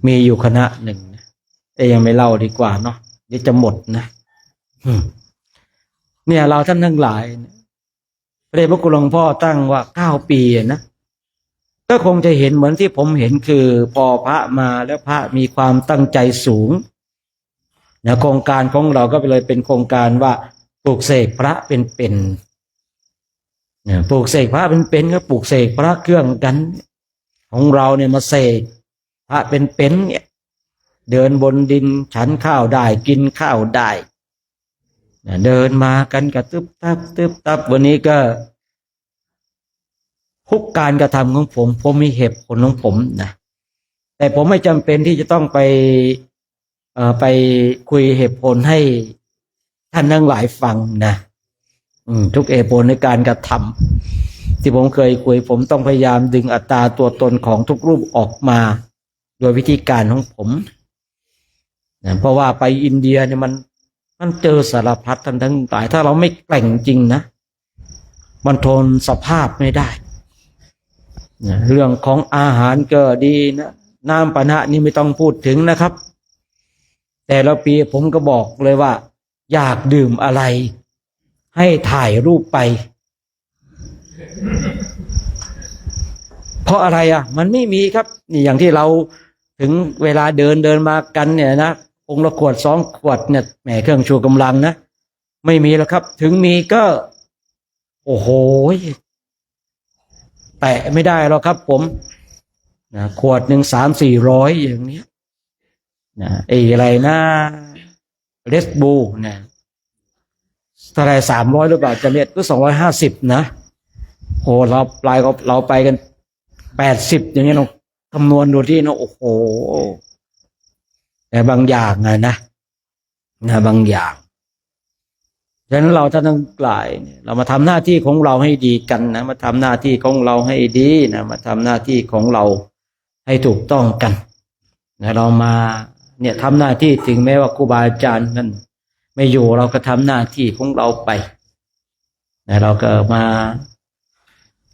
มีอยู่คณะหนึ่งแต่ยังไม่เล่าดีกว่าเนาะเดี๋ยวจะหมดนะเนี่ยเราท่านทั้งหลายพระเดชพระคุณหลวงพ่อตั้งว่า9 ปีนะก็คงจะเห็นเหมือนที่ผมเห็นคือพอพระมาแล้วพระมีความตั้งใจสูงนะโครงการของเราก็เลยเป็นโครงการว่าปลูกเสกพระเป็นเนี่ยปลูกเสกพระเป็นก็ปลูกเสกพระเครื่องกันของเราเนี่ยมาเสกพระเป็นเนี่ยเดินบนดินฉันข้าวได้กินข้าวได้เดินมากันกระตึบตับวันนี้ก็ทุกการกระทำของผมมีเหตุผลของผมนะแต่ผมไม่จำเป็นที่จะต้องไปคุยเหตุผลให้ท่านทั้งหลายฟังนะทุกเหตุผลในการกระทำที่ผมเคยคุยผมต้องพยายามดึงอัตราตัวตนของทุกรูปออกมาโดยวิธีการของผมนะเพราะว่าไปอินเดียเนี่ยมันเจอสารพัดทั้งหลายถ้าเราไม่แกร่งจริงนะมันทนสภาพไม่ได้นะเรื่องของอาหารก็ดีนะน้ำปานะนี่ไม่ต้องพูดถึงนะครับแต่ละปีผมก็บอกเลยว่าอยากดื่มอะไรให้ถ่ายรูปไปเพราะอะไรมันไม่มีครับนี่อย่างที่เราถึงเวลาเดินมากันเนี่ยนะองค์ละขวด2 ขวดเนี่ยแหมเครื่องชูกำลังนะไม่มีแล้วครับถึงมีก็โอ้โหแตะไม่ได้หรอกครับผมนะขวดหนึ่ง300-400อย่างนี้นะอะไรนะเรสบูนะเท่าไร300หรือเปล่าจะเรียกก็250นะโอ้เราไปกัน80อย่างนี้เราคำนวณดูที่นะโอ้โหแต่บางอย่างนะบางอย่างฉะนั้นเราท่านทั้งหลายเรามาทำหน้าที่ของเราให้ดีกันนะมาทำหน้าที่ของเราให้ดีนะมาทำหน้าที่ของเราให้ถูกต้องกันนะเรามาเนี่ยทำหน้าที่ถึงแม้ว่าครูบาอาจารย์นั้นไม่อยู่เราก็ทำหน้าที่ของเราไปนะเราก็มา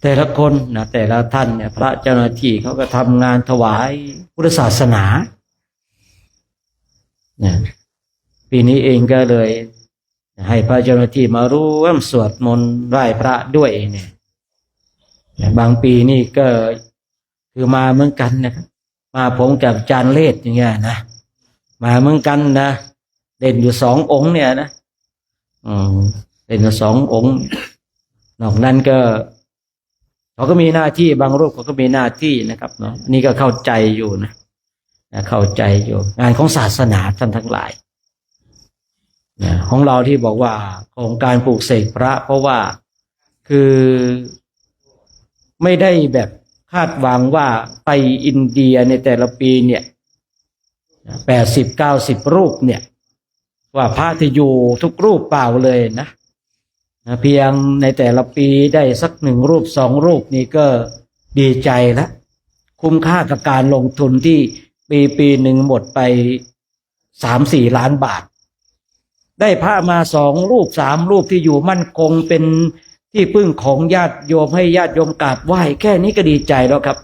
แต่ละคนนะแต่ละท่านเนี่ยพระเจ้าหน้าที่เขาก็ทำงานถวายพุทธศาสนาเนี่ยปีนี้เองก็เลยให้พระเจ้าหน้าที่มาร่วมสวดมนต์ไหว้พระด้วยเนี่ยบางปีนี่ก็คือมาเหมือนกันนะครับมาผมกับอาจารย์เลศอย่างเงี้ยนะมาเหมือนกันนะเด่นอยู่2 องค์เนี่ยนะเด่นอยู่2 องค์นอกนั้นก็เขาก็มีหน้าที่บางรูปเขาก็มีหน้าที่นะครับเนาะนี่ก็เข้าใจอยู่นะเข้าใจอยู่งานของศาสนาท่านทั้งหลายของเราที่บอกว่าโครงการปลูกเสกพระเพราะว่าคือไม่ได้แบบคาดหวังว่าไปอินเดียในแต่ละปีเนี่ย80-90 รูปเนี่ยว่าพระที่อยู่ทุกรูปเปล่าเลยนะเพียงในแต่ละปีได้สัก1 รูป 2 รูปนี่ก็ดีใจแล้วคุ้มค่ากับการลงทุนที่ปีหนึ่งหมดไป3-4 ล้านบาทได้พระมา2 รูป 3 รูปที่อยู่มั่นคงเป็นที่พึ่งของญาติโยมให้ญาติโยมกราบไหว้แค่นี้ก็ดีใจแล้วครับ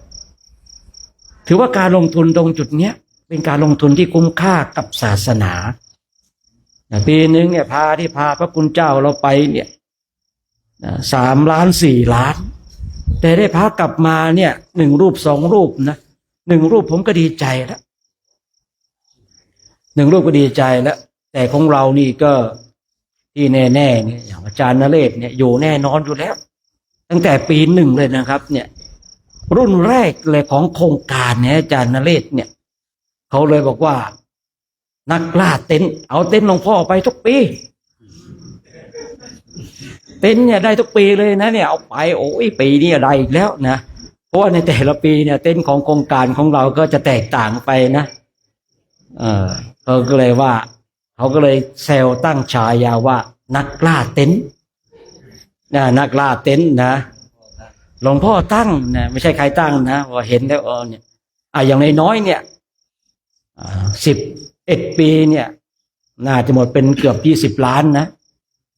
ถือว่าการลงทุนตรงจุดเนี้ยเป็นการลงทุนที่คุ้มค่ากับศาสนาปีนึงเนี่ยพาพระคุณเจ้าเราไปเนี่ย3 ล้าน 4 ล้านแต่ได้พระกลับมาเนี่ย1 รูป 2 รูปนะ1 รูปผมก็ดีใจแล้ว1 รูปก็ดีใจแล้วแต่ของเรานี่ก็ที่แน่ๆเนี่ยอย่างอาจารย์นเรศเนี่ยอยู่แน่นอนอยู่แล้วตั้งแต่ปี 1เลยนะครับเนี่ยรุ่นแรกเลยของโครงการเนี่ยอาจารย์นเรศเนี่ยเขาเลยบอกว่านักล่าเต็นท์เอาเต็นท์หลวงพ่อไปทุกปีเต็นท์เนี่ยได้ทุกปีเลยนะเนี่ยเอาไปโอ้ยปีนี้ได้อีกแล้วนะเพราะว่าในแต่ละปีเนี่ยเต็นท์ของโครงการของเราก็จะแตกต่างไปนะ เออเขาก็เลยว่าเขาก็เลยแซวตั้งฉายาว่านักล่าเต็นท์นักล่าเต็นท์นะหลวงพ่อตั้งนะไม่ใช่ใครตั้งนะพอเห็นแล้วเนี่ยอย่างน้อยๆเนี่ย11 ปีเนี่ยน่าจะหมดเป็นเกือบ20 ล้านนะ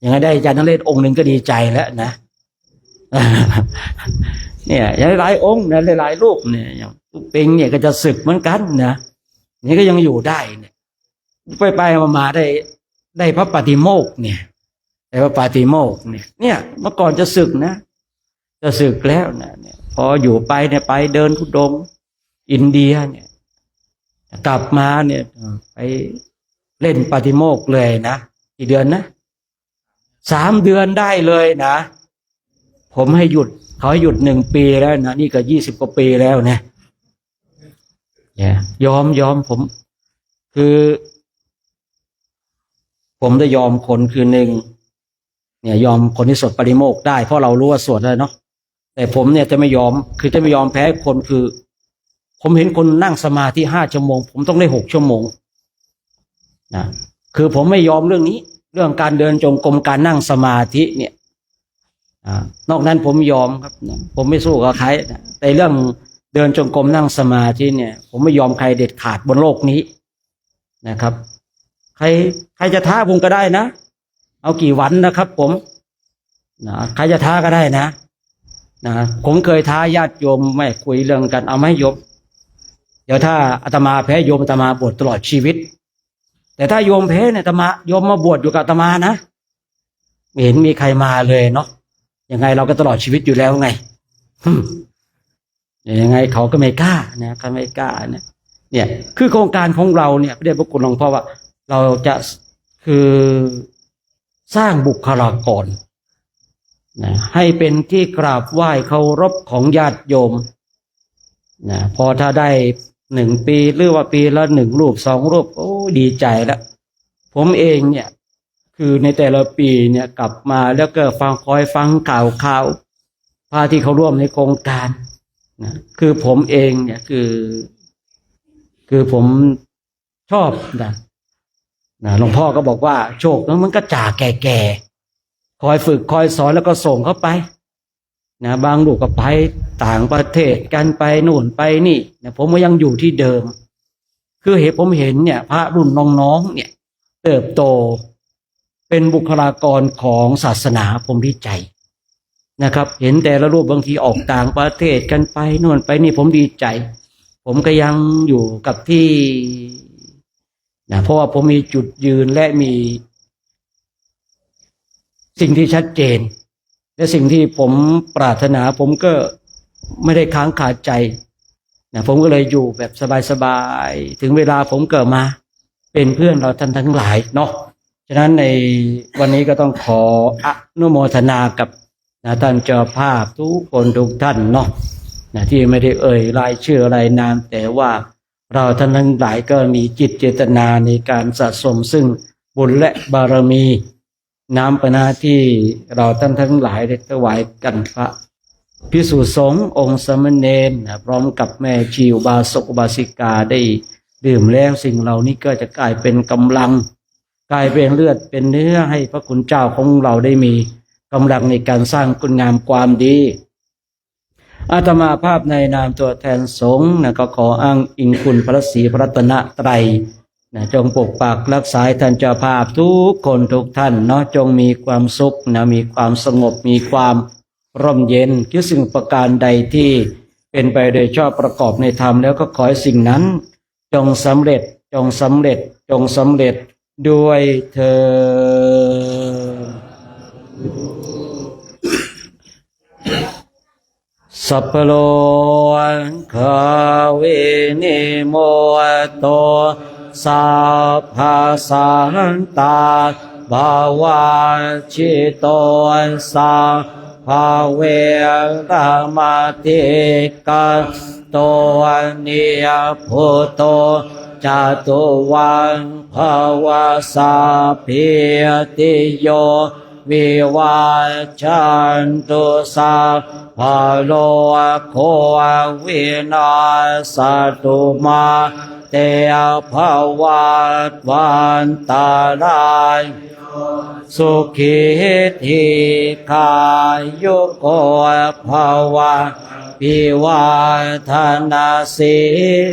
ยังไงได้อาจารย์นเรศองค์หนึ่งก็ดีใจแล้วนะเนี่ยหลายองค์นะหลายรูปเนี่ยอย่างลูกเป็งเนี่ยก็จะศึกเหมือนกันนะนี่ก็ยังอยู่ได้เนี่ยไปมาได้พระปฏิโมกข์เนี่ยได้พระปฏิโมกข์เนี่ยเมื่อก่อนจะศึกนะจะศึกแล้วนะเนี่ยพออยู่ไปเนี่ยไปเดินธุดงค์อินเดียเนี่ยกลับมาเนี่ยไปเล่นปฏิโมกข์เลยนะกี่เดือนนะ3 เดือนได้เลยนะผมให้หยุดเขาให้หยุด1 ปีแล้วนะนี่ก็20 กว่าปีแล้วเนี่ยยอมผมคือผมได้ยอมคนคือ1เนี่ยยอมคนที่สวดปฏิโมกข์ได้เพราะเรารู้ว่าสวดได้เนาะแต่ผมเนี่ยจะไม่ยอมคือจะไม่ยอมแพ้คนคือผมเห็นคนนั่งสมาธิ5 ชั่วโมงผมต้องได้6 ชั่วโมงนะคือผมไม่ยอมเรื่องนี้เรื่องการเดินจงกรมการนั่งสมาธิเนี่ยนอกนั้นผมยอมครับผมไม่สู้กับใครแต่เรื่องเดินจงกรมนั่งสมาธิเนี่ยผมไม่ยอมใครเด็ดขาดบนโลกนี้นะครับใครจะท้าผมก็ได้นะเอากี่วันนะครับผมใครจะท้าก็ได้นะผมเคยท้าญาติโยมไม่คุยเรื่องกันเอาไหมโยมเดี๋ยวถ้าอาตมาแพ้โยมอาตมาบวชตลอดชีวิตแต่ถ้าโยมแพ้เนี่ยอาตมาโยมมาบวชอยู่กับอาตมานะไม่เห็นมีใครมาเลยเนาะยังไงเราก็ตลอดชีวิตอยู่แล้วไงยังไงเขาก็ไม่กล้านะเขาไม่กล้านะเนี่ยคือโครงการของเราเนี่ยพระเดชพระคุณหลวงพ่อว่าเราจะคือสร้างบุคลากรนะให้เป็นที่กราบไหว้เคารพของญาติโยมนะพอถ้าได้1 ปีหรือว่าปีละ1 รูป2 รูปโอ้ดีใจแล้วผมเองเนี่ยคือในแต่ละปีเนี่ยกลับมาแล้วก็คอยฟังข่าวพาที่เขาร่วมในโครงการนะคือผมเองเนี่ยคือผมชอบนะหลวงพ่อก็บอกว่าโชคนั้นมันก็จ่าแก่คอยฝึกคอยสอนแล้วก็ส่งเขาไปนะบางลูกก็ไปต่างประเทศกันไปนู่นไปนี่นะผมก็ยังอยู่ที่เดิมคือผมเห็นเนี่ยพระรุ่นน้องๆเนี่ยเติบโตเป็นบุคลากรของศาสนาผมดีใจนะครับเห็นแต่ละรูปบางทีออกต่างประเทศกันไปนู่นไปนี่ผมดีใจผมก็ยังอยู่กับที่นะเพราะว่าผมมีจุดยืนและมีสิ่งที่ชัดเจนและสิ่งที่ผมปรารถนาผมก็ไม่ได้ค้างคาใจนะผมก็เลยอยู่แบบสบายๆถึงเวลาผมเกิดมาเป็นเพื่อนเราท่านทั้งหลายเนาะฉะนั้นในวันนี้ก็ต้องขออนุโมทนากับท่านเจ้าภาพทุกคนทุกท่านเนาะที่ไม่ได้รายชื่ออะไรนามแต่ว่าเราท่านทั้งหลายก็มีจิตเจตนาในการสะสมซึ่งบุญและบารมีน้ำปนาที่เราท่านทั้งหลายได้ถวายกันพระภิกษุสงฆ์องค์สามเณรพร้อมกับแม่ชีอุบาสกอุบาสิกาได้ดื่มแล้วสิ่งเหล่านี้ก็จะกลายเป็นกำลังกลายเป็นเลือดเป็นเนื้อให้พระคุณเจ้าของเราได้มีกำลังในการสร้างคุณงามความดีอาตมาภาพในนามตัวแทนสงฆ์ก็ขออ้างอิงคุณพระศรีพระรัตนตรัยจงปกปักรักษาท่านเจ้าภาพทุกคนทุกท่านเนาะจงมีความสุขมีความสงบมีความร่มเย็นคิดสิ่งประการใดที่เป็นไปโดยชอบประกอบในธรรมแล้วก็ขอให้สิ่งนั้นจงสำเร็จจงสำเร็จจงสำเร็จด้วยเถิดสัพพโลกาเวนิโมโตสัพพสันตาภาวะชิโตสัพพเวรมติกาโตนิยพุโตจตุวันภาวะสัพพิติโยวิวัชชันตุสัพพะโลกโควินาศตุมา เตภวัตวันตาลายสุขิธิกายุโกภวะพิวาทนาสิ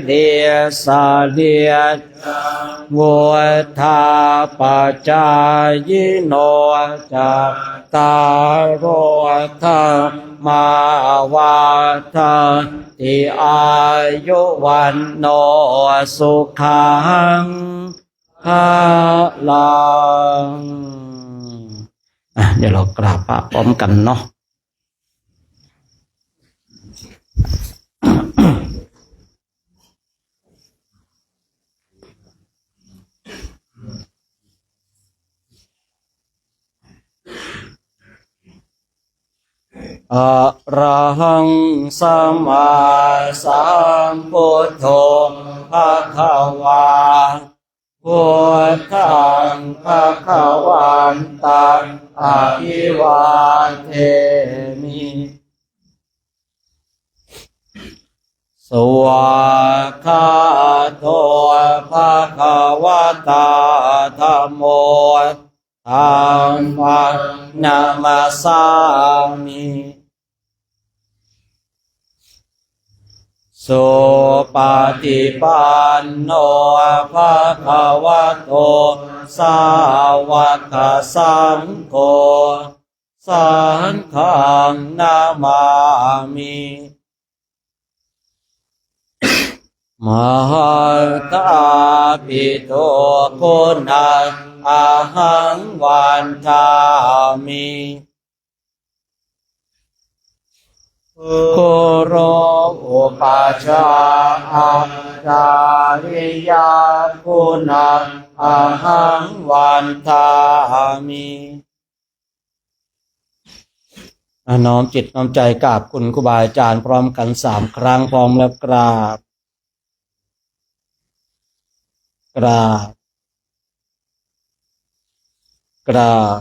เลียสาเลียวุธาปจายโนจัตตารโอธรรมาวาทาติอายุวันโนสุขังภาลังเดี๋ยวเรากราบพระพร้อมกันเนาะอะระหังสัมมาสัมพุทโธภะคะวาพุทธังภะคะวันตังอะภิวาเทมิสวากขาโตภะคะวะตาธัมโมธัมมังนามัสสามิสุปฏิปันโนภะคะวะโตสาวกสังโฆสังฆังนามามิมหัตถาปิโตคุณังอะหังวันทามิโคโรอุปัชฌาอาจาริยาคุณังอะหังวันทามิน้อมจิตน้อมใจกราบคุณครูบาอาจารย์พร้อมกัน3 ครั้งพร้อมแล้วกราบกราบกราบ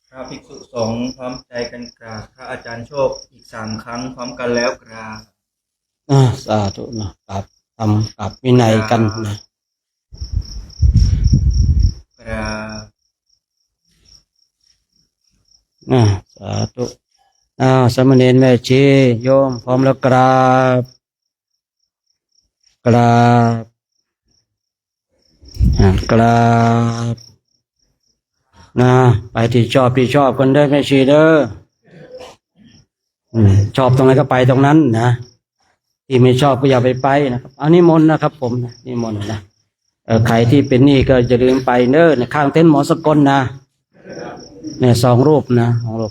พระภิกษุสงฆ์พร้อมใจกันกราบพระอาจารย์โชคอีก3 ครั้งพร้อมกันแล้วกราบสาธุนะกราบทำกราบวินัยกันนะกราบสาธุสามเณรแม่ชีโยมพร้อมแล้วกราบกราบกราบไปที่ชอบคนได้แม่ชีเด้อชอบตรงไหนก็ไปตรงนั้นนะที่ไม่ชอบก็อย่าไปนะครับเอานิมนต์นะครับผมนิมนต์นะใครที่เป็นหนี้ก็อย่าลืมไปเด้อข้างเต็นท์หมอสกลนะเนี่ย2 รูปนะ2 รูป